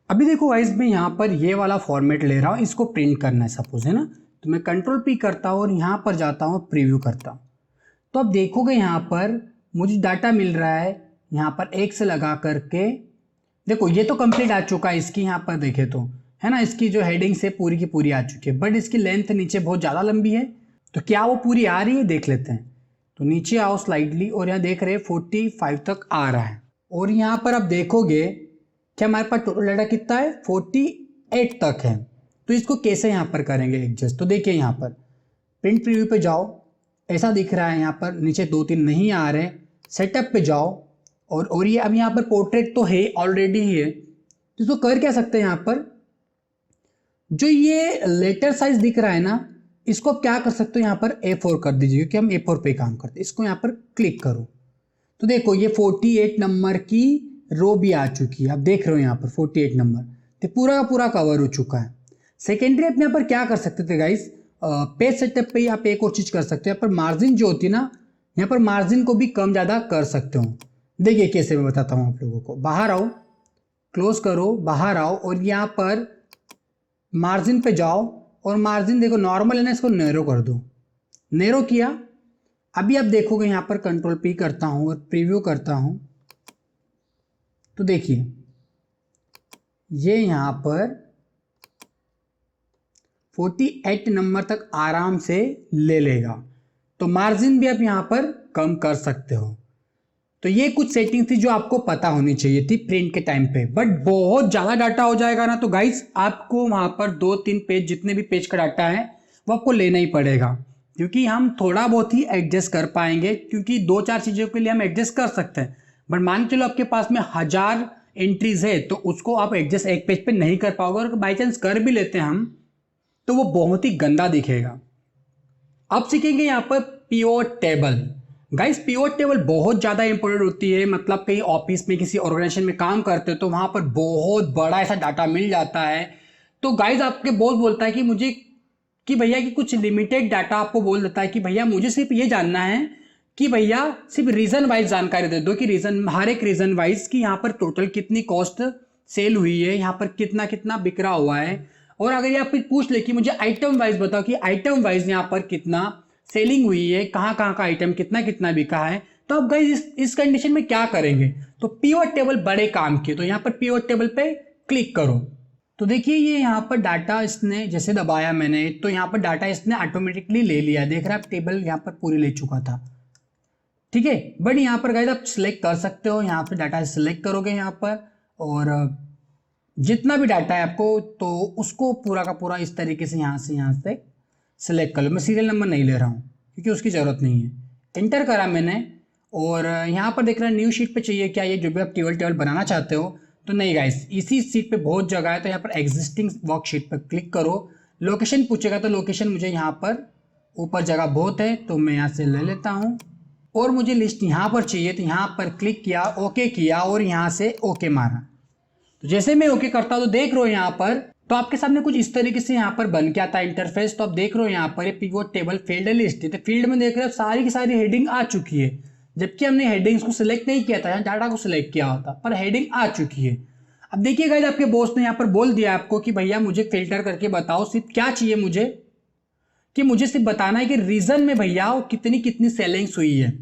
अभी देखो गाइस मैं यहाँ पर ये वाला फॉर्मेट ले रहा हूँ, इसको प्रिंट करना है सपोज, है ना। तो मैं कंट्रोल P करता हूँ और यहाँ पर जाता हूँ प्रीव्यू करता हूँ। तो अब देखोगे यहाँ पर मुझे डाटा मिल रहा है, यहाँ पर एक से लगा करके देखो ये तो कंप्लीट आ चुका है। इसकी यहाँ पर देखे तो है ना, इसकी जो हेडिंग से पूरी की पूरी आ चुकी है, बट इसकी लेंथ नीचे बहुत ज़्यादा लंबी है। तो क्या वो पूरी आ रही है, देख लेते हैं। तो नीचे आओ स्लाइडली, और यहाँ देख रहे हैं 45 तक आ रहा है। और यहाँ पर आप देखोगे कि हमारे पास टोटल डाटा कितना है, 48 तक है। तो इसको कैसे यहाँ पर करेंगे एडजस्ट, तो देखिए यहाँ पर प्रिंट प्रीव्यू पे जाओ, ऐसा दिख रहा है यहाँ पर नीचे 2-3 नहीं आ रहे। सेटअप पे जाओ और ये अब यहाँ पर पोर्ट्रेट तो है ऑलरेडी ही है, तो इसको कर क्या सकते हैं, यहाँ पर जो ये लेटर साइज दिख रहा है ना, इसको आप क्या कर सकते हो, यहाँ पर A4 कर दीजिए, क्योंकि हम A4 पे काम करते हैं। इसको यहाँ पर क्लिक करो तो देखो ये 48 नंबर की रो भी आ चुकी है। आप देख रहे हो यहाँ पर 48 नंबर, तो पूरा का पूरा कवर हो चुका है। सेकेंडरी आप यहाँ पर क्या कर सकते थे गाइस, पेज सेटअप पे आप एक और चीज कर सकते हो, यहाँ पर मार्जिन जो होती है ना, यहाँ पर मार्जिन को भी कम ज़्यादा कर सकते हो। देखिए कैसे मैं बताता हूँ आप लोगों को। बाहर आओ, क्लोज करो, बाहर आओ और यहाँ पर मार्जिन पे जाओ, और मार्जिन देखो नॉर्मल है ना, इसको नैरो कर दो। नैरो किया, अभी आप देखोगे यहाँ पर कंट्रोल P करता हूँ और प्रीव्यू करता हूँ, तो देखिए ये यहाँ पर 48 नंबर तक आराम से ले लेगा। तो मार्जिन भी आप यहाँ पर कम कर सकते हो। तो ये कुछ सेटिंग थी जो आपको पता होनी चाहिए थी प्रिंट के टाइम पे, बट बहुत ज़्यादा डाटा हो जाएगा ना, तो गाइस आपको वहाँ पर 2-3 पेज, जितने भी पेज का डाटा है वो आपको लेना ही पड़ेगा, क्योंकि हम थोड़ा बहुत ही एडजस्ट कर पाएंगे, क्योंकि 2-4 चीज़ों के लिए हम एडजस्ट कर सकते हैं। बट मान के चलो आपके पास में 1000 एंट्रीज है, तो उसको आप एडजस्ट एक पेज पे नहीं कर पाओगे, और बाई चांस कर भी लेते हैं हम तो वो बहुत ही गंदा दिखेगा। अब सीखेंगे यहाँ पर pivot table. Guys pivot table बहुत ज़्यादा इंपॉर्टेंट होती है, मतलब कहीं ऑफिस में किसी ऑर्गेनाइजेशन में काम करते हो तो वहाँ पर बहुत बड़ा ऐसा डाटा मिल जाता है। तो गाइस आपके बॉस बोलता है कि मुझे, कि भैया कि कुछ लिमिटेड डाटा आपको बोल देता है कि भैया मुझे सिर्फ ये जानना है कि भैया सिर्फ रीजन वाइज जानकारी दे दो, कि रीजन, हर एक रीजन वाइज कि यहाँ पर टोटल कितनी कॉस्ट सेल हुई है, यहाँ पर कितना कितना बिक रहा हुआ है। और अगर ये आप पूछ ले कि मुझे आइटम वाइज बताओ कि आइटम वाइज यहाँ पर कितना सेलिंग हुई है, कहाँ कहाँ का आइटम कितना कितना बिका है, तो अब गाइस इस कंडीशन में क्या करेंगे, तो पिवट टेबल बड़े काम की। तो यहाँ पर पिवट टेबल पे क्लिक करो, तो देखिए ये यहाँ पर डाटा इसने जैसे दबाया मैंने, तो यहाँ पर डाटा इसने ऑटोमेटिकली ले लिया। देख रहे हैं आप, टेबल यहाँ पर पूरी ले चुका था, ठीक है। बट यहाँ पर गाइस आप सिलेक्ट कर सकते हो, यहाँ पर डाटा सिलेक्ट करोगे यहाँ पर, और जितना भी डाटा है आपको, तो उसको पूरा का पूरा इस तरीके से यहाँ से सिलेक्ट कर लो। मैं सीरियल नंबर नहीं ले रहा हूँ क्योंकि उसकी ज़रूरत नहीं है। इंटर करा मैंने, और यहाँ पर देख रहा है न्यू शीट पे चाहिए क्या, ये जो भी आप टेबल बनाना चाहते हो, तो नहीं गाइस इसी सीट पे बहुत जगह है, तो यहाँ पर एग्जिस्टिंग वर्कशीट पर क्लिक करो। लोकेशन पूछेगा तो लोकेशन मुझे यहाँ पर ऊपर जगह बहुत है, तो मैं यहाँ से ले लेता हूँ। और मुझे लिस्ट यहाँ पर चाहिए, तो यहाँ पर क्लिक किया, ओके किया और यहाँ से ओके मारा। तो जैसे मैं ओके करता हूँ तो देख रहा हूँ यहाँ पर तो आपके सामने कुछ इस तरीके से यहाँ पर बन के आता है इंटरफेस। तो आप देख रहे हो यहाँ पर पिवोट टेबल फील्ड लिस्ट है, तो फील्ड में देख रहे हो सारी की सारी हेडिंग आ चुकी है, जबकि हमने हेडिंग्स को सिलेक्ट नहीं किया था, यहाँ डाटा को सिलेक्ट किया होता, पर हेडिंग आ चुकी है। अब देखिए गाइस, आपके बॉस ने यहाँ पर बोल दिया आपको कि भैया मुझे फिल्टर करके बताओ सिर्फ क्या चाहिए मुझे, कि मुझे सिर्फ बताना है कि रीजन में भैया कितनी कितनी सेलिंग्स हुई है,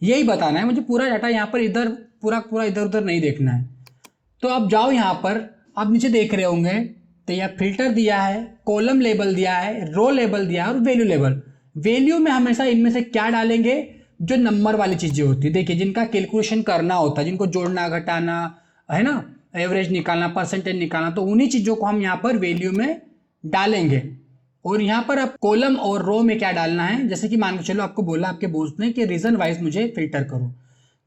यही बताना है मुझे। पूरा डाटा यहाँ पर इधर पूरा इधर उधर नहीं देखना है। तो आप जाओ यहाँ पर, आप नीचे देख रहे होंगे, तो यह फिल्टर दिया है, कॉलम लेबल दिया है, रो लेबल दिया है और वैल्यू लेबल। वैल्यू में हमेशा इनमें से क्या डालेंगे, जो नंबर वाली चीजें होती है, देखिए जिनका कैलकुलेशन करना होता है, जिनको जोड़ना घटाना है ना, एवरेज निकालना, परसेंटेज निकालना, तो उन्हीं चीजों को हम यहाँ पर वैल्यू में डालेंगे। और यहाँ पर आप कॉलम और रो में क्या डालना है, जैसे कि मान के चलो आपको बोला आपके बॉस ने कि रीजन वाइज मुझे फिल्टर करो,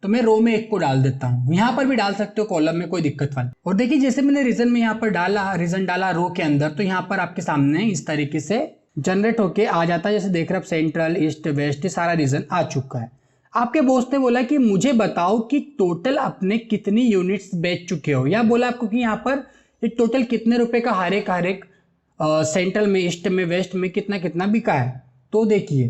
तो मैं रो में 1 को डाल देता हूँ। यहाँ पर भी डाल सकते हो कॉलम में, कोई दिक्कत वाली। और देखिए जैसे मैंने रीजन में यहाँ पर डाला, रीजन डाला रो के अंदर, तो यहाँ पर आपके सामने इस तरीके से जनरेट होके आ जाता है। जैसे देख रहे हैं सेंट्रल, ईस्ट, वेस्ट, सारा रीजन आ चुका है। आपके बॉस ने बोला कि मुझे बताओ कि टोटल अपने कितनी यूनिट्स बेच चुके हो, या बोला आपको कि यहाँ पर ये टोटल कितने रुपए का हर एक सेंट्रल में, ईस्ट में, वेस्ट में कितना कितना बिका है। तो देखिए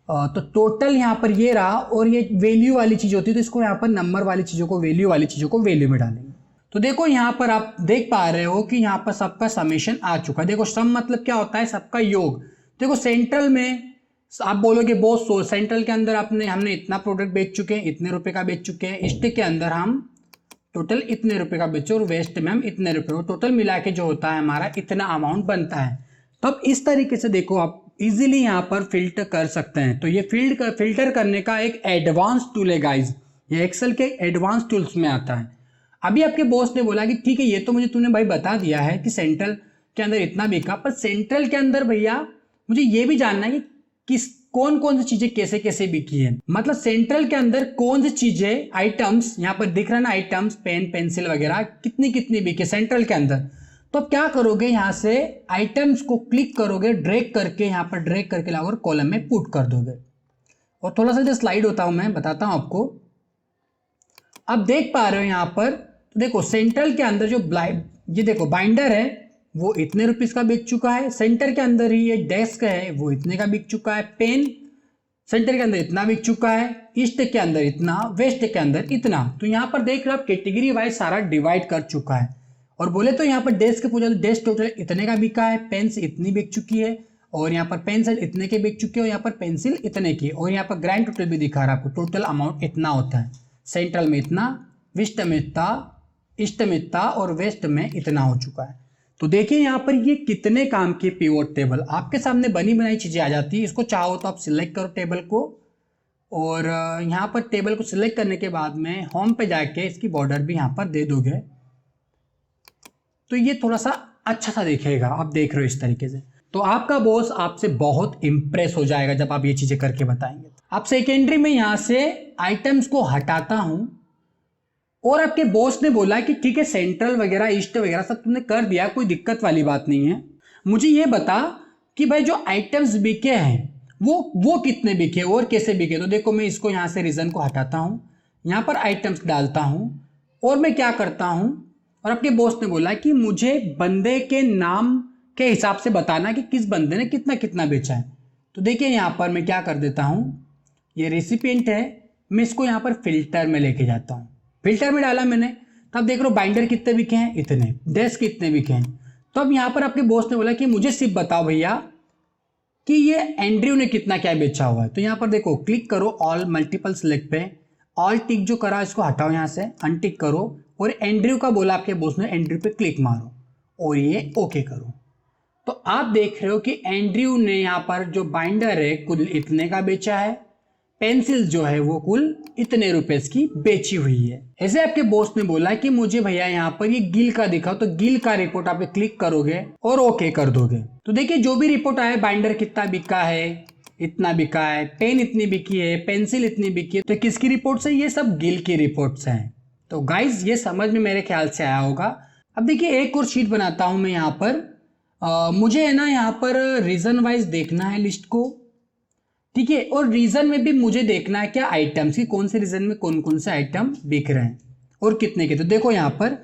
तो टोटल यहाँ पर ये रहा, और ये वैल्यू वाली चीज होती है, तो इसको यहाँ पर नंबर वाली चीजों को, वैल्यू वाली चीजों को वैल्यू में डालेंगे। तो देखो यहाँ पर आप देख पा रहे हो कि यहाँ पर सबका समेशन आ चुका है। देखो सम मतलब क्या होता है, सबका योग। देखो सेंट्रल में आप बोलोगे बॉस सेंट्रल के अंदर हमने इतना प्रोडक्ट बेच चुके हैं, इतने रुपए का बेच चुके हैं, ईस्ट के अंदर हम टोटल इतने रुपए का बेचे, और वेस्ट में हम इतने रुपए, टोटल मिला के जो होता है हमारा इतना अमाउंट बनता है। तो अब इस तरीके से देखो आप इजीली यहाँ पर फिल्टर कर सकते हैं। तो ये फिल्टर करने का एक एडवांस टूल है गाइज, ये एक्सेल के एडवांस टूल्स में आता है। अभी आपके बॉस ने बोला कि ठीक है ये तो मुझे तूने भाई बता दिया है कि सेंट्रल के अंदर इतना बिका, पर सेंट्रल के अंदर भैया मुझे ये भी जानना है कि कौन कौन सी चीजें कैसे कैसे बिकी है, मतलब सेंट्रल के अंदर कौन सी चीजें, आइटम्स यहाँ पर दिख रहा है ना, आइटम्स पेन पेंसिल वगैरह कितनी कितनी बिके सेंट्रल के अंदर। तो अब क्या करोगे, यहाँ से आइटम्स को क्लिक करोगे, ड्रैग करके यहाँ पर ड्रैग करके लाओगे, कॉलम में पुट कर दोगे। और थोड़ा सा जो स्लाइड होता हूं मैं बताता हूं आपको। अब देख पा रहे हो यहाँ पर, तो देखो सेंट्रल के अंदर जो ये देखो बाइंडर है वो इतने रुपीस का बिक चुका है, सेंटर के अंदर ही ये डेस्क है वो इतने का बिक चुका है, पेन सेंटर के अंदर इतना बिक चुका है, ईस्ट के अंदर इतना, वेस्ट के अंदर इतना। तो यहाँ पर देख रहे हो आप कैटेगरी वाइज सारा डिवाइड कर चुका है। और बोले तो यहाँ पर डेस्क पूछा तो डेस्क टोटल इतने का बिका है, पेन्स इतनी बिक चुकी है, और यहाँ पर पेंसिल इतने के बिक चुके हो, यहाँ पर पेंसिल इतने की, और यहाँ पर ग्रैंड टोटल भी दिखा रहा है आपको, टोटल अमाउंट इतना होता है, सेंट्रल में इतना, वेस्ट में इतना, ईस्ट में इतना और वेस्ट में इतना हो चुका है। तो देखिए यहाँ पर ये कितने काम की पिवोट टेबल आपके सामने बनी बनाई चीजें आ जाती है। इसको चाहो तो आप सिलेक्ट करो टेबल को, और यहाँ पर टेबल को सिलेक्ट करने के बाद में होम पे जाके इसकी बॉर्डर भी यहाँ पर दे दोगे, तो ये थोड़ा सा अच्छा सा दिखेगा। आप देख रहे हो इस तरीके से, तो आपका बॉस आपसे बहुत इंप्रेस हो जाएगा जब आप ये चीजें करके बताएंगे। आप सेकेंडरी में यहाँ से आइटम्स को हटाता हूं, और आपके बॉस ने बोला कि ठीक है सेंट्रल वगैरह ईस्ट वगैरह सब तुमने कर दिया, कोई दिक्कत वाली बात नहीं है, मुझे ये बता कि भाई जो आइटम्स बिके हैं वो कितने बिके और कैसे बिके। तो देखो मैं इसको यहाँ से रीजन को हटाता हूँ, यहाँ पर आइटम्स डालता हूँ, और मैं क्या करता हूँ, और आपके बॉस ने बोला कि मुझे बंदे के नाम के हिसाब से बताना कि किस बंदे ने कितना कितना बेचा है। तो देखिए यहाँ पर मैं क्या कर देता हूँ, ये रेसिपिएंट है, मैं इसको यहाँ पर फिल्टर में लेके जाता हूँ, फिल्टर में डाला मैंने, तो अब देख रहे हो बाइंडर कितने बिके हैं, इतने, डेस्क कितने बिके हैं। तो अब यहाँ पर आपके बॉस ने बोला कि मुझे सिर्फ बताओ भैया कि ये एंड्रयू ने कितना क्या बेचा हुआ है। तो यहाँ पर देखो क्लिक करो ऑल मल्टीपल सिलेक्ट पे, ऑल टिक जो करा इसको हटाओ, यहाँ से अनटिक करो, और एंड्रयू का बोला आपके बॉस ने, एंड्रयू पे क्लिक मारो और ये ओके करो। तो आप देख रहे हो कि एंड्रयू ने यहाँ पर जो बाइंडर है कुल इतने का बेचा है, पेंसिल जो है वो कुल इतने रुपए की बेची हुई है। ऐसे आपके बॉस ने बोला कि मुझे भैया यहाँ पर ये गिल का दिखाओ, तो गिल का रिपोर्ट आप क्लिक करोगे और ओके कर दोगे। तो देखिए जो भी रिपोर्ट आया, बाइंडर कितना बिका है, इतना बिका है, पेन इतनी बिकी है, पेंसिल इतनी बिकी है, तो किसकी रिपोर्ट से, ये सब गिल की रिपोर्ट से है। तो गाइज ये समझ में मेरे ख्याल से आया होगा। अब देखिए एक और शीट बनाता हूं मैं यहाँ पर, मुझे है ना यहाँ पर रीजन वाइज देखना है लिस्ट को, ठीक है, और रीजन में भी मुझे देखना है क्या आइटम्स की, कौन से रीजन में कौन कौन से आइटम बिक रहे हैं और कितने के। तो देखो यहाँ पर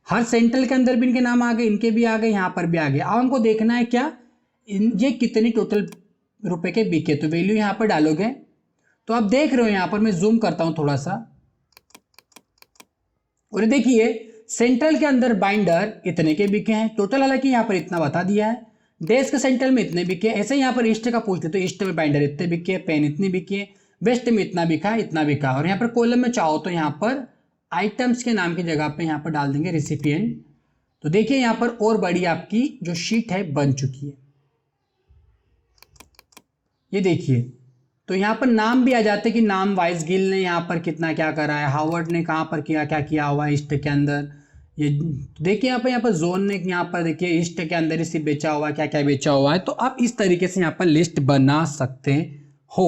हर सेंट्रल के अंदर भी इनके नाम आ गए, इनके भी आ गए, यहाँ पर भी आ गए। अब हमको देखना है क्या ये कितने टोटल रुपए के बिके, तो वैल्यू यहाँ पर डालोगे तो आप देख रहे हो यहाँ पर मैं जूम करता हूँ थोड़ा सा, और देखिए सेंट्रल के अंदर बाइंडर इतने के बिके हैं टोटल, हालांकि यहाँ पर इतना बता दिया है। डेस्क के सेंट्रल में इतने बिके, ऐसे यहाँ पर ईस्ट का पूछते तो ईस्ट में बाइंडर इतने बिके, पेन इतनी बिके, वेस्ट में इतना बिका, इतना बिका। और यहाँ पर कॉलम में चाहो तो यहाँ पर आइटम्स के नाम की जगह पे यहाँ पर डाल देंगे रिसिपिएंट। तो देखिए यहाँ पर और बड़ी आपकी जो शीट है बन चुकी है, ये देखिए। तो यहाँ पर नाम भी आ जाते कि नाम वाइस गिल ने यहाँ पर कितना क्या करा है, हार्वर्ड ने कहाँ पर क्या क्या किया हुआ है ईस्ट के अंदर। ये देखिए यहाँ पर जोन ने यहाँ पर देखिए ईस्ट के अंदर इसी बेचा हुआ है, क्या क्या बेचा हुआ है। तो आप इस तरीके से यहाँ पर लिस्ट बना सकते हो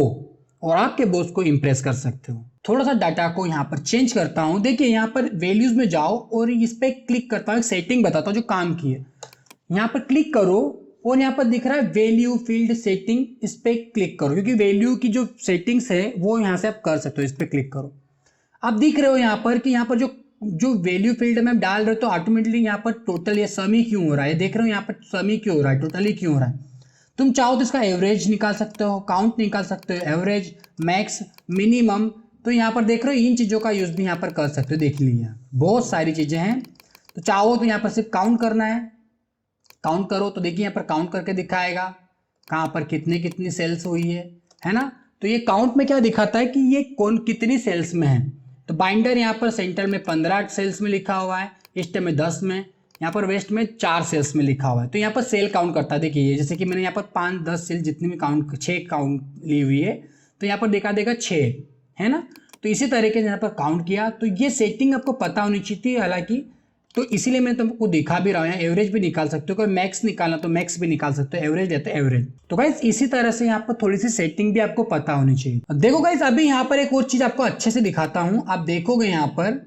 और आपके बॉस को इंप्रेस कर सकते हो। थोड़ा सा डाटा को यहाँ पर चेंज करता हूँ। देखिए यहाँ पर वैल्यूज में जाओ और इस पर क्लिक करता हूँ, सेटिंग बताता हूँ जो काम की है। यहाँ पर क्लिक करो और यहाँ पर दिख रहा है वैल्यू फील्ड सेटिंग, इस पर क्लिक करो क्योंकि वैल्यू की जो सेटिंग्स है वो यहाँ से आप कर सकते हो। इस पर क्लिक करो, आप दिख रहे हो यहाँ पर कि यहाँ पर जो वैल्यू फील्ड में आप डाल रहे हो तो ऑटोमेटिकली यहाँ पर टोटल ये सम ही क्यों हो रहा है, देख रहे हो यहाँ पर सम ही क्यों हो रहा है, टोटल ही क्यों हो रहा है। तुम चाहो तो इसका एवरेज निकाल सकते हो, काउंट निकाल सकते हो, एवरेज, मैक्स, मिनिमम। तो यहाँ पर देख रहे हो इन चीज़ों का यूज़ भी यहाँ पर कर सकते हो। देख लीजिए बहुत सारी चीज़ें हैं। तो चाहो तो यहाँ पर सिर्फ काउंट करना है, काउंट करो तो देखिए यहाँ पर काउंट करके दिखाएगा कहाँ पर कितनी कितनी सेल्स हुई है ना। तो ये काउंट में क्या दिखाता है कि ये कौन कितनी सेल्स में है। तो बाइंडर यहाँ पर सेंटर में 15 सेल्स में लिखा हुआ है, ईस्ट में 10 में, यहाँ पर वेस्ट में 4 सेल्स में लिखा हुआ है। तो यहाँ पर सेल काउंट करता है। देखिए जैसे कि मैंने यहाँ पर 5-10 सेल जितनी भी काउंट 6 काउंट ली हुई है तो यहाँ पर देखा देगा 6 है ना। तो इसी तरीके से यहाँ पर काउंट किया। तो ये सेटिंग आपको पता होनी चाहिए हालांकि, तो इसीलिए मैंने तुमको दिखा भी रहा हूँ। एवरेज भी निकाल सकते हो, कोई मैक्स निकालना तो मैक्स भी निकाल सकते हो, एवरेज देते हैं एवरेज। तो गाइस इसी तरह से यहाँ पर थोड़ी सी सेटिंग भी आपको पता होनी चाहिए। देखो गाइस अभी यहाँ पर एक और चीज आपको अच्छे से दिखाता हूँ। आप देखोगे यहाँ पर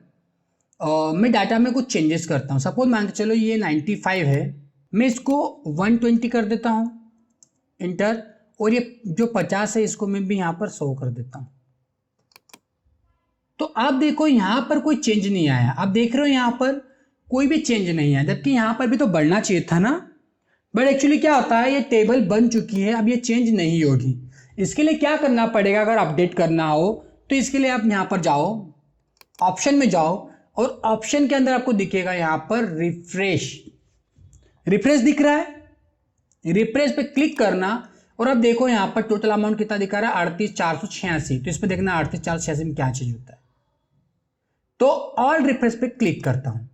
मैं डाटा में कुछ चेंजेस करता हूँ। सपोज मान के चलो ये 95 है, मैं इसको 120 कर देता हूँ इंटर, और ये जो 50 है इसको मैं भी यहाँ पर 100 कर देता हूँ। तो आप देखो यहाँ पर कोई चेंज नहीं आया, आप देख रहे हो यहाँ पर कोई भी चेंज नहीं है, जबकि यहाँ पर भी तो बढ़ना चाहिए था ना। बट एक्चुअली क्या होता है ये टेबल बन चुकी है, अब ये चेंज नहीं होगी। इसके लिए क्या करना पड़ेगा, अगर अपडेट करना हो तो इसके लिए आप यहाँ पर जाओ, ऑप्शन में जाओ, और ऑप्शन के अंदर आपको दिखेगा यहाँ पर रिफ्रेश, रिफ्रेश दिख रहा है, रिफ्रेश पे क्लिक करना और अब देखो यहाँ पर टोटल अमाउंट कितना दिखा रहा है 38,486। तो इस पर देखना 38,486 में क्या चीज होता है। तो ऑल रिफ्रेश पे क्लिक करता हूं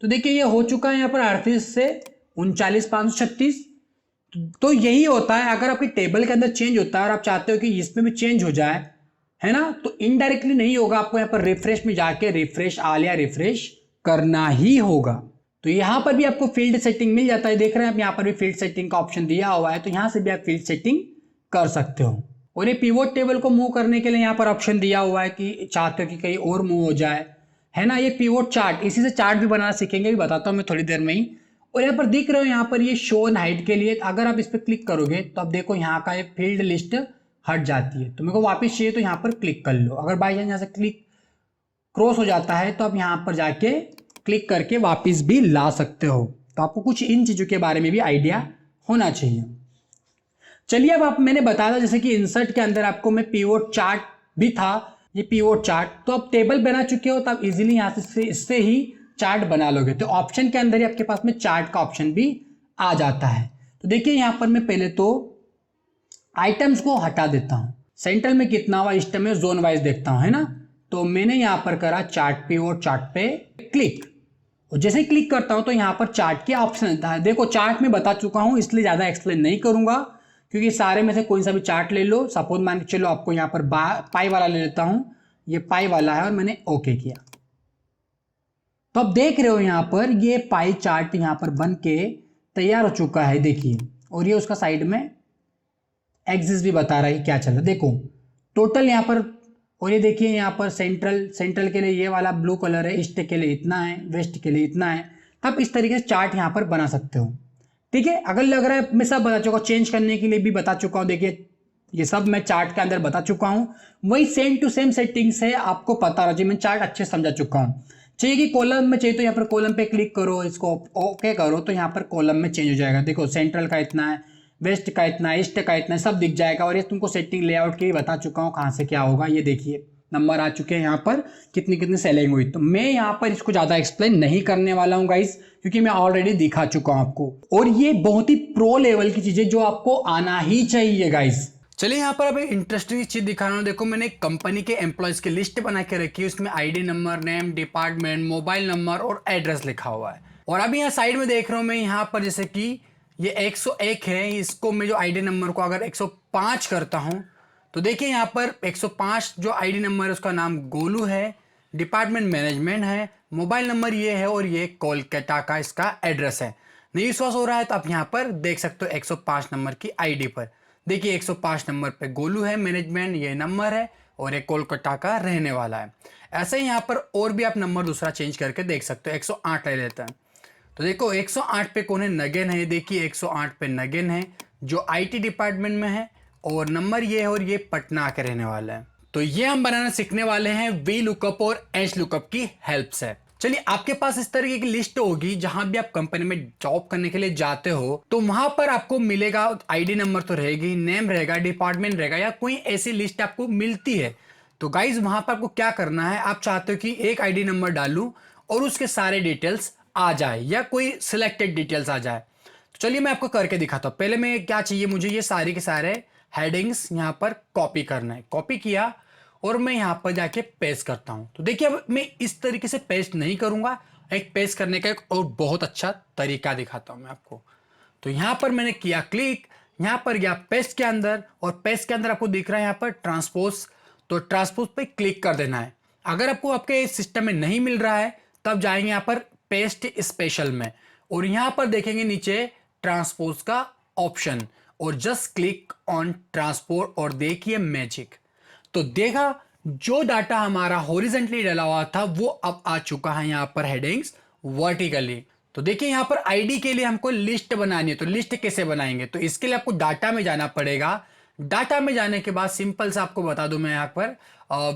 तो देखिए ये हो चुका है यहाँ पर 38 से 39,536। तो यही होता है अगर आपकी टेबल के अंदर चेंज होता है और आप चाहते हो कि इसमें भी चेंज हो जाए, है ना, तो इनडायरेक्टली नहीं होगा, आपको यहाँ पर रिफ्रेश में जाके रिफ्रेश आल या रिफ्रेश करना ही होगा। तो यहाँ पर भी आपको फील्ड सेटिंग मिल जाता है, देख रहे हैं आप यहाँ पर भी फील्ड सेटिंग का ऑप्शन दिया हुआ है। तो यहाँ से भी आप फील्ड सेटिंग कर सकते हो। और ये पिवोट टेबल को मूव करने के लिए यहाँ पर ऑप्शन दिया हुआ है कि चाहते हो कि कहीं और मूव हो जाए, है ना। ये पिवोट चार्ट, इसी से चार्ट भी बनाना सीखेंगे, भी बताता हूँ मैं थोड़ी देर में ही। और यहाँ पर दिख रहे हो यहाँ पर ये शो एंड हाइड के लिए अगर आप इस पर क्लिक करोगे तो आप देखो यहाँ का ये फील्ड लिस्ट हट जाती है। तो मेरे को वापस चाहिए तो यहाँ पर क्लिक कर लो। अगर बाई चांस यहाँ से क्लिक क्रॉस हो जाता है तो आप यहाँ पर जाके क्लिक करके वापस भी ला सकते हो। तो आपको कुछ इन चीज़ों के बारे में भी आइडिया होना चाहिए। चलिए अब आप मैंने बताया था जैसे कि इंसर्ट के अंदर आपको मैं पिवोट चार्ट भी था, ये पिवोट चार्ट। तो आप टेबल बना चुके हो तो आप इजीली यहाँ से इससे ही चार्ट बना लोगे। तो ऑप्शन के अंदर ही आपके पास में चार्ट का ऑप्शन भी आ जाता है। तो देखिए यहाँ पर मैं पहले तो आइटम्स को हटा देता हूँ, सेंट्रल में कितना हुआ इस टाइम में जोन वाइज देखता हूँ, है ना। तो मैंने यहाँ पर करा चार्ट पिवोट चार्ट पे क्लिक, और जैसे ही क्लिक करता हूँ तो यहाँ पर चार्ट के ऑप्शन है। देखो चार्ट में बता चुका हूँ इसलिए ज़्यादा एक्सप्लेन नहीं करूँगा, क्योंकि सारे में से कोई सा भी चार्ट ले लो। सपोज मान के चलो आपको यहाँ पर पाई वाला ले लेता हूँ, ये पाई वाला है और मैंने ओके किया। तो आप देख रहे हो यहाँ पर ये पाई चार्ट यहाँ पर बन के तैयार हो चुका है, देखिए। और ये उसका साइड में एक्सिस भी बता रहा है क्या चल रहा है, देखो टोटल यहाँ पर। और ये देखिए यहाँ पर सेंट्रल के लिए ये वाला ब्लू कलर है, ईस्ट के लिए इतना है, वेस्ट के लिए इतना है। तब इस तरीके से चार्ट यहाँ पर बना सकते हो, ठीक है। अगर लग रहा है मैं सब बता चुका हूँ, चेंज करने के लिए भी बता चुका हूँ, देखिए ये सब मैं चार्ट के अंदर बता चुका हूँ। वही सेम टू सेम सेटिंग्स है, आपको पता रहा जी, मैं चार्ट अच्छे समझा चुका हूँ चाहिए कि कॉलम में चाहिए तो यहाँ पर कॉलम पे क्लिक करो, इसको ओके करो तो यहाँ पर कॉलम में चेंज हो जाएगा। देखो सेंट्रल का इतना है, वेस्ट का इतना है, ईस्ट का इतना है, सब दिख जाएगा। और ये तुमको सेटिंग लेआउट की बता चुका हूँ कहाँ से क्या होगा। ये देखिए नंबर आ चुके हैं यहाँ पर, कितनी कितनी सेलिंग हुई। तो मैं यहाँ पर इसको ज़्यादा एक्सप्लेन नहीं करने वाला हूँ गाइस, क्योंकि मैं ऑलरेडी दिखा चुका हूँ आपको। और ये बहुत ही प्रो लेवल की चीज़ें जो आपको आना ही चाहिए गाइस। चलिए यहाँ पर अब एक इंटरेस्टिंग चीज दिखा रहा हूँ। देखो मैंने एक कंपनी के एम्प्लॉयज की लिस्ट बना के रखी है, उसमें ID number, name, department, mobile number और एड्रेस लिखा हुआ है। और अभी यहाँ साइड में देख रहा हूँ मैं यहाँ पर जैसे कि ये 101 है, इसको मैं जो आईडी नंबर को अगर 105 करता हूँ तो देखिए यहाँ पर 105 जो आईडी नंबर है उसका नाम गोलू है, डिपार्टमेंट मैनेजमेंट है, मोबाइल नंबर ये है और ये कोलकाता का इसका एड्रेस है। नहीं विश्वास हो रहा है तो आप यहाँ पर देख सकते हो 105 नंबर की आईडी पर। देखिए 105 नंबर पे गोलू है, मैनेजमेंट ये नंबर है और एक कोलकाता का रहने वाला है। ऐसे ही यहाँ पर और भी आप नंबर दूसरा चेंज करके देख सकते हो। 108 ले लेते हैं तो देखो 108 पे कौन है, नगेन है। देखिए 108 पे नगेन है जो आईटी डिपार्टमेंट में है और नंबर ये है और ये पटना के रहने वाला है। तो ये हम बनाना सीखने वाले हैं वी लुकअप और एच लुकअप की हेल्प से। चलिए आपके पास इस तरीके की लिस्ट होगी, जहां भी आप कंपनी में जॉब करने के लिए जाते हो तो वहां पर आपको मिलेगा आईडी नंबर तो रहेगी, नेम रहेगा, डिपार्टमेंट रहेगा या कोई ऐसी लिस्ट आपको मिलती है। तो गाइज वहां पर आपको क्या करना है, आप चाहते हो कि एक आईडी नंबर डालूं और उसके सारे डिटेल्स आ जाए या कोई सिलेक्टेड डिटेल्स आ जाए। तो चलिए मैं आपको करके दिखाता हूं। पहले मैं क्या चाहिए, मुझे ये सारे के सारे हेडिंग्स यहाँ पर कॉपी करना है। कॉपी किया और मैं यहाँ पर जाके पेस्ट करता हूँ। तो देखिए अब मैं इस तरीके से पेस्ट नहीं करूँगा, एक पेस्ट करने का एक और बहुत अच्छा तरीका दिखाता हूँ मैं आपको। तो यहाँ पर मैंने किया क्लिक, यहाँ पर गया पेस्ट के अंदर और पेस्ट के अंदर आपको दिख रहा है यहाँ पर ट्रांसपोज। तो ट्रांसपोज पे क्लिक कर देना है। अगर आपको आपके सिस्टम में नहीं मिल रहा है तब जाएंगे यहाँ पर पेस्ट स्पेशल में और यहाँ पर देखेंगे नीचे ट्रांसपोज का ऑप्शन और जस्ट क्लिक ऑन ट्रांसपोर्ट और देखिए मैजिक। तो देखा जो डाटा हमारा हॉरिजॉन्टली डाला हुआ था वो अब आ चुका है यहाँ पर हेडिंग्स वर्टिकली। तो देखिए यहाँ पर आईडी के लिए हमको लिस्ट बनानी है। तो लिस्ट कैसे बनाएंगे, तो इसके लिए आपको डाटा में जाना पड़ेगा। डाटा में जाने के बाद सिंपल सा आपको बता दूं मैं यहाँ पर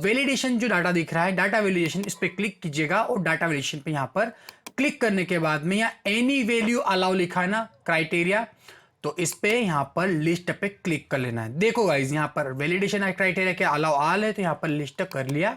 वैलिडेशन जो डाटा दिख रहा है, डाटा वैलिडेशन, इस पर क्लिक कीजिएगा और डाटा वैलिडेशन पे यहाँ पर क्लिक करने के बाद में यहाँ एनी वैल्यू अलाउ लिखा है ना, क्राइटेरिया, तो इस पे यहाँ पर लिस्ट पे क्लिक कर लेना है। देखो गाइज यहाँ पर वैलिडेशन क्राइटेरिया के अलाउ आल है तो यहाँ पर लिस्ट कर लिया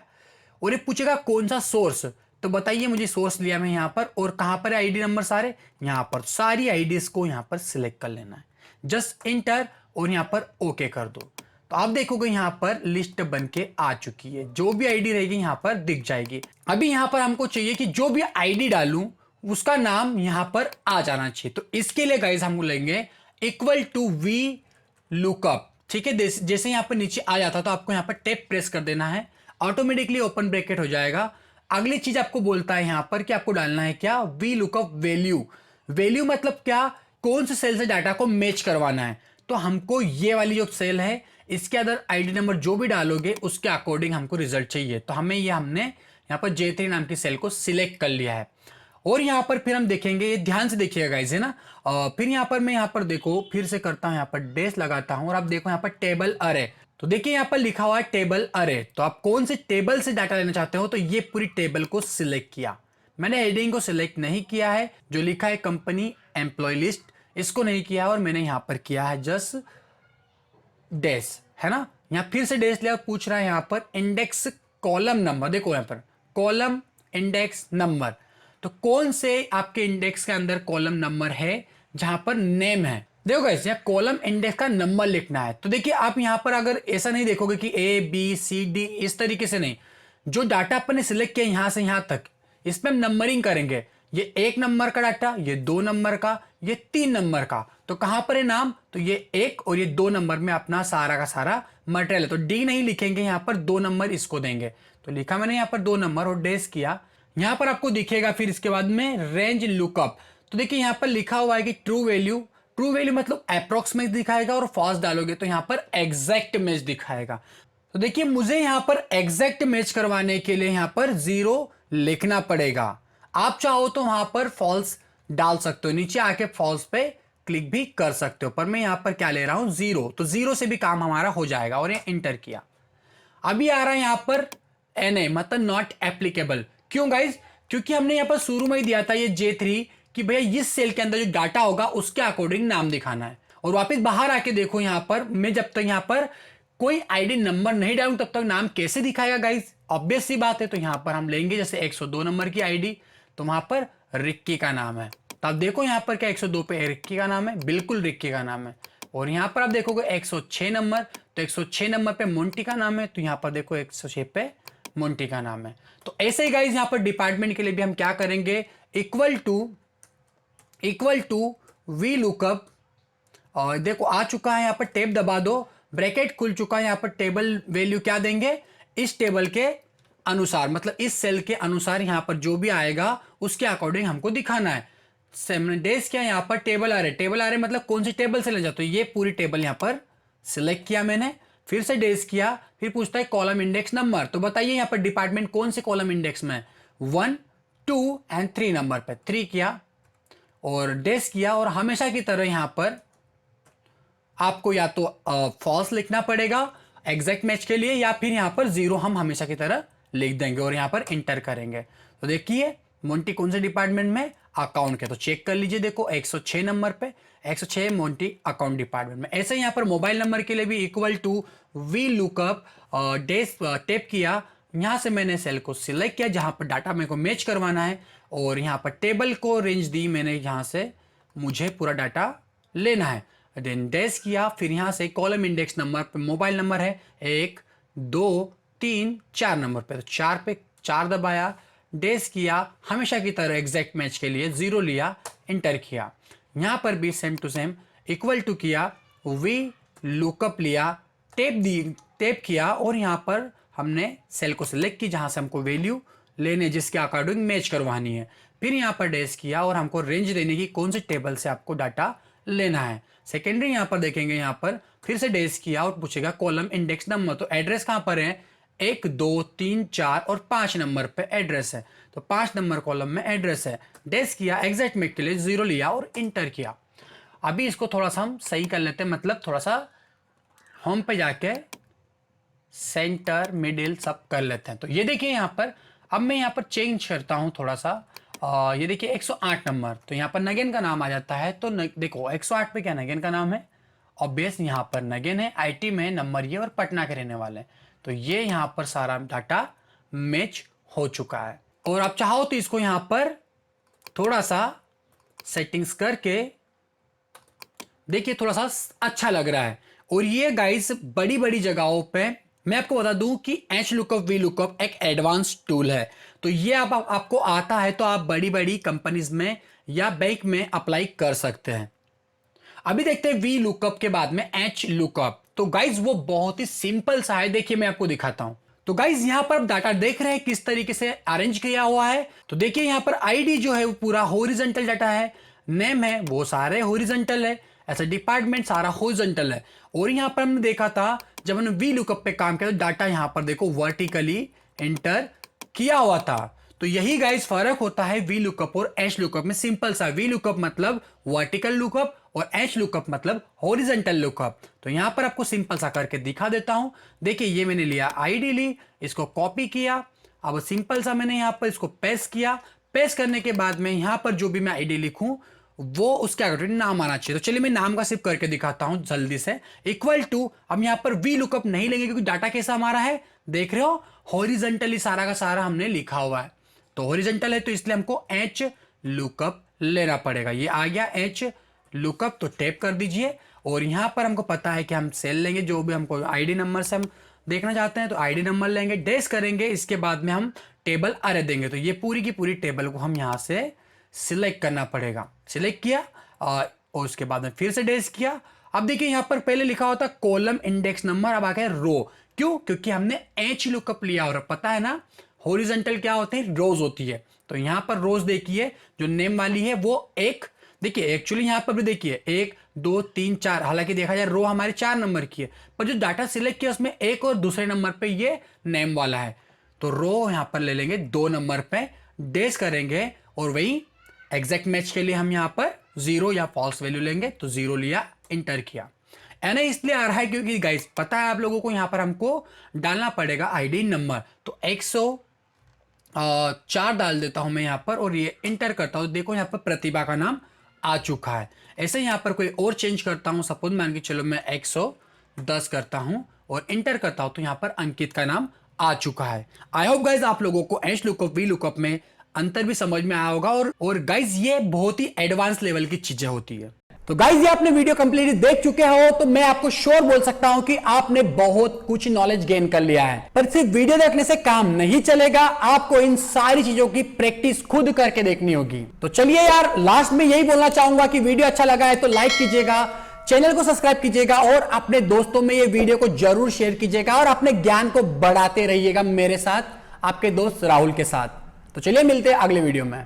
और ये पूछेगा कौन सा सोर्स, तो बताइए मुझे सोर्स लिया मैं यहाँ पर और कहाँ पर है आईडी नंबर सारे, यहाँ पर सारी आईडीज को यहाँ पर सिलेक्ट कर लेना है। जस्ट इंटर और यहाँ पर ओके कर दो। तो आप देखोगे यहाँ पर लिस्ट बन के आ चुकी है, जो भी आईडी रहेगी यहाँ पर दिख जाएगी। अभी यहाँ पर हमको चाहिए कि जो भी आईडी डालूं उसका नाम यहाँ पर आ जाना चाहिए। तो इसके लिए गाइज हम लेंगे इक्वल टू वी लुकअप। ठीक है, जैसे यहाँ पर नीचे आ जाता तो आपको यहाँ पर टैप प्रेस कर देना है, ऑटोमेटिकली ओपन ब्रैकेट हो जाएगा। अगली चीज आपको बोलता है यहाँ पर कि आपको डालना है क्या, वी लुकअप वैल्यू। वैल्यू मतलब क्या, कौन से सेल से डाटा को मैच करवाना है। तो हमको ये वाली जो सेल है इसके अंदर आईडी नंबर जो भी डालोगे उसके अकॉर्डिंग हमको रिजल्ट चाहिए। तो हमने यहाँ पर J3 नाम की सेल को सिलेक्ट कर लिया है और यहाँ पर फिर हम देखेंगे, ये ध्यान से देखिएगा गाइस है ना। फिर यहाँ पर मैं यहाँ पर देखो फिर से करता हूँ, यहाँ पर डेस लगाता हूँ और आप देखो यहाँ पर टेबल अरे। तो देखिए यहाँ पर लिखा हुआ है टेबल अरे। तो आप कौन से टेबल से डाटा लेना चाहते हो, तो ये पूरी टेबल को सिलेक्ट किया। मैंने हेडिंग को सिलेक्ट नहीं किया है, जो लिखा है कंपनी एम्प्लॉय लिस्ट इसको नहीं किया और मैंने यहाँ पर किया है जस्ट डेस, है ना। यहाँ फिर से डेस लिया, पूछ रहा है यहाँ पर इंडेक्स कॉलम नंबर। देखो यहाँ पर कॉलम इंडेक्स नंबर, तो कौन से आपके इंडेक्स के अंदर कॉलम नंबर है जहां पर नेम है। देखो गाइस यहाँ कॉलम इंडेक्स का नंबर लिखना है। तो देखिए आप यहाँ पर अगर ऐसा नहीं देखोगे कि ए बी सी डी इस तरीके से नहीं, जो डाटा अपन ने सिलेक्ट किया यहां से यहां तक इसमें हम नंबरिंग करेंगे। ये 1 नंबर का डाटा, ये 2 नंबर का, ये 3 नंबर का। तो कहां पर है नाम, तो ये 1 और ये 2 नंबर में अपना सारा का सारा मटेरियल है। तो डी नहीं लिखेंगे, यहाँ पर 2 नंबर इसको देंगे। तो लिखा मैंने यहाँ पर 2 नंबर और डेस किया। यहाँ पर आपको दिखेगा फिर इसके बाद में रेंज लुकअप। तो देखिए यहाँ पर लिखा हुआ है कि ट्रू वैल्यू। ट्रू वैल्यू मतलब अप्रोक्सीमेट दिखाएगा और फॉल्स डालोगे तो यहाँ पर एग्जैक्ट मैच दिखाएगा। तो देखिए मुझे यहाँ पर एग्जैक्ट मैच करवाने के लिए यहाँ पर 0 लिखना पड़ेगा। आप चाहो तो वहां पर फॉल्स डाल सकते हो, नीचे आके फॉल्स पे क्लिक भी कर सकते हो, पर मैं यहाँ पर क्या ले रहा हूं 0। तो 0 से भी काम हमारा हो जाएगा और ये इंटर किया। अभी आ रहा है यहाँ पर NA मतलब नॉट एप्लीकेबल। क्यों गाइज, क्योंकि हमने यहाँ पर शुरू में ही दिया था ये J3 कि भैया इस सेल के अंदर जो डाटा होगा उसके अकॉर्डिंग नाम दिखाना है। और वापस बाहर आके देखो यहाँ पर मैं जब तक यहाँ पर कोई आईडी नंबर नहीं डालूं तब तक नाम कैसे दिखाएगा गाइस, ऑब्वियस सी बात है। तो यहाँ पर हम लेंगे जैसे 102 नंबर की आईडी, तो वहां पर रिक्की का नाम है, तो आप देखो यहाँ पर क्या 102 पे रिक्की का नाम है, बिल्कुल रिक्की का नाम है। और यहाँ पर आप देखोगे 106 नंबर, तो 106 नंबर पे मोंटी का नाम है, तो यहाँ पर देखो 106 पे मोंटी का नाम है। तो ऐसे ही गाइस यहाँ पर डिपार्टमेंट के लिए भी हम क्या करेंगे, इक्वल टू वी लुकअप, और देखो आ चुका है यहाँ पर, टेब दबा दो, ब्रैकेट खुल चुका है, यहाँ पर टेबल वैल्यू क्या देंगे, इस टेबल के अनुसार, मतलब इस सेल के अनुसार यहाँ पर जो भी आएगा उसके अकॉर्डिंग हमको दिखाना है। डेज क्या यहाँ पर टेबल आ रहे, टेबल आ रहे मतलब कौन सी टेबल से ले जाते, तो ये पूरी टेबल यहाँ पर सिलेक्ट किया मैंने, फिर से डेज किया, फिर पूछता है कॉलम इंडेक्स नंबर, तो बताइए यहाँ पर डिपार्टमेंट कौन से कॉलम इंडेक्स में, 1, 2 एंड 3 नंबर पे 3 किया और डेज किया। और हमेशा की तरह यहाँ पर आपको या तो फॉल्स लिखना पड़ेगा एग्जैक्ट मैच के लिए, या फिर यहाँ पर 0 हम हमेशा की तरह लिख देंगे और यहाँ पर इंटर करेंगे। तो देखिए मोंटी कौन से डिपार्टमेंट में, अकाउंट के, तो चेक कर लीजिए, देखो 106 नंबर पे 106 मोंटी अकाउंट डिपार्टमेंट में। ऐसे यहाँ पर मोबाइल नंबर के लिए भी इक्वल टू वी लुकअप डेज टेप किया, यहाँ से मैंने सेल को सिलेक्ट किया जहाँ पर डाटा मेरे को मैच करवाना है, और यहाँ पर टेबल को रेंज दी मैंने, यहाँ से मुझे पूरा डाटा लेना है, देन डेज किया, फिर यहाँ से कॉलम इंडेक्स नंबर पे मोबाइल नंबर है 1, 2, 3, 4 नंबर पे, तो 4 पे 4 दबाया, डेज किया, हमेशा की तरह एग्जैक्ट मैच के लिए 0 लिया, इंटर किया। यहाँ पर भी same to same equal to किया, वी लुकअप लिया, टेप किया, और यहाँ पर हमने सेल को सिलेक्ट की जहाँ से हमको वैल्यू लेने जिसके अकॉर्डिंग मैच करवानी है, फिर यहाँ पर डेज किया और हमको रेंज देने की कौन से टेबल से आपको डाटा लेना है। सेकेंडरी यहाँ पर देखेंगे, यहाँ पर फिर से डेज किया और पूछेगा कॉलम इंडेक्स नंबर, तो एड्रेस कहाँ पर है, 1, 2, 3, 4 और 5 नंबर पे एड्रेस है, तो 5 नंबर कॉलम में एड्रेस है, डेज किया, एग्जैक्ट मैच के लिए 0 लिया और इंटर किया। अभी इसको थोड़ा सा हम सही कर लेते हैं, मतलब थोड़ा सा होम पे जाके सेंटर मिडिल सब कर लेते हैं। तो ये देखिए यहाँ पर अब मैं यहाँ पर चेंज करता हूँ थोड़ा सा, ये देखिए 108 नंबर, तो यहाँ पर नगेन का नाम आ जाता है, तो देखो 108 पे क्या नगेन का नाम है, ऑब्वियस यहाँ पर नगेन है, आईटी में नंबर ये और पटना के रहने वाले हैं, तो ये यहाँ पर सारा डाटा मैच हो चुका है। और आप चाहो तो इसको यहाँ पर थोड़ा सा सेटिंग्स करके देखिए, थोड़ा सा अच्छा लग रहा है। और ये गाइस बड़ी बड़ी जगहों पे मैं आपको बता दूं कि एच लुकअप वी लुकअप एक एडवांस टूल है, तो ये आपको आता है तो आप बड़ी बड़ी कंपनीज में या बैंक में अप्लाई कर सकते हैं। अभी देखते हैं वी लुकअप के बाद में एच लुकअप, तो गाइज वो बहुत ही सिंपल सा है, देखिए मैं आपको दिखाता हूं। तो गाइज यहां पर आप डाटा देख रहे हैं किस तरीके से अरेंज किया हुआ है, तो देखिए यहां पर आईडी जो है वो पूरा हॉरिजॉन्टल डाटा है, नेम है वो सारे हॉरिजॉन्टल है, ऐसा डिपार्टमेंट सारा हॉरिजॉन्टल है। और यहां पर हमने देखा था जब हमने वी लुकअप पे काम किया तो डाटा यहां पर देखो वर्टिकली एंटर किया हुआ था। तो यही गाइस फर्क होता है वी लुकअप और एच लुकअप में, सिंपल सा, वी लुकअप मतलब वर्टिकल लुकअप और एच लुकअप मतलब हॉरिजॉन्टल लुकअप। तो यहां पर आपको सिंपल सा करके दिखा देता हूं, देखिए ये मैंने लिया आईडी ली, इसको कॉपी किया, अब सिंपल सा मैंने यहां पर इसको पेस्ट किया, पेस्ट करने के बाद में यहां पर जो भी मैं आईडी लिखूं वो उसके अकॉर्डिंग नाम आना चाहिए। तो चलिए मैं नाम का सिर्फ करके दिखाता हूं जल्दी से, इक्वल टू, अब यहां पर वी लुकअप नहीं लेंगे क्योंकि डाटा कैसा हमारा है देख रहे हो, हॉरिजॉन्टली सारा का सारा हमने लिखा हुआ है, तो हॉरिजॉन्टल है तो इसलिए हमको एच लुकअप लेना पड़ेगा। ये आ गया एच लुकअप, तो टैप कर दीजिए। और यहां पर हमको पता है कि हम सेल लेंगे जो भी हमको आईडी नंबर से हम देखना चाहते हैं, तो आईडी नंबर लेंगे, डेस करेंगे, इसके बाद में हम टेबल अरे देंगे, तो ये पूरी की पूरी टेबल को हम यहां से सिलेक्ट करना पड़ेगा। सिलेक्ट किया और उसके बाद में फिर से डेस किया। अब देखिए यहां पर पहले लिखा होता कॉलम इंडेक्स नंबर, अब आ गया रो, क्यों, क्योंकि हमने एच लुकअप लिया और पता है ना हॉरिजॉन्टल क्या होते हैं, रोज होती है, तो यहां पर रोज देखिए जो नेम वाली है वो एक, देखिए एक्चुअली यहां पर भी देखिए 1, 2, 3, 4, हालांकि देखा जाए रो हमारे 4 नंबर की है, पर जो डाटा सिलेक्ट किया उसमें एक और दूसरे नंबर पे ये नेम वाला है, तो रो यहां पर ले लेंगे 2 नंबर पे, डेस करेंगे और वही एग्जैक्ट मैच के लिए हम यहां पर 0 या फॉल्स वैल्यू लेंगे, तो 0 लिया, इंटर किया। एन इसलिए आ रहा है क्योंकि गाइस पता है आप लोगों को यहां पर हमको डालना पड़ेगा आईडी नंबर, तो 4 डाल देता हूं मैं यहाँ पर और ये इंटर करता हूं। देखो यहाँ पर प्रतिभा का नाम आ चुका है। ऐसे यहाँ पर कोई और चेंज करता हूं, सपोज मान के चलो मैं 110 करता हूं और इंटर करता हूं तो यहाँ पर अंकित का नाम आ चुका है। आई होप गाइज आप लोगों को एच लुकअप वी लुकअप में अंतर भी समझ में आया होगा और गाइज ये बहुत ही एडवांस लेवल की चीजें होती है। तो गाइज ये आपने वीडियो कंप्लीटली देख चुके हो तो मैं आपको श्योर बोल सकता हूं कि आपने बहुत कुछ नॉलेज गेन कर लिया है। पर सिर्फ वीडियो देखने से काम नहीं चलेगा, आपको इन सारी चीजों की प्रैक्टिस खुद करके देखनी होगी। तो चलिए यार, लास्ट में यही बोलना चाहूंगा कि वीडियो अच्छा लगा है तो लाइक कीजिएगा, चैनल को सब्सक्राइब कीजिएगा और अपने दोस्तों में ये वीडियो को जरूर शेयर कीजिएगा और अपने ज्ञान को बढ़ाते रहिएगा मेरे साथ, आपके दोस्त राहुल के साथ। तो चलिए मिलते हैं अगले वीडियो में।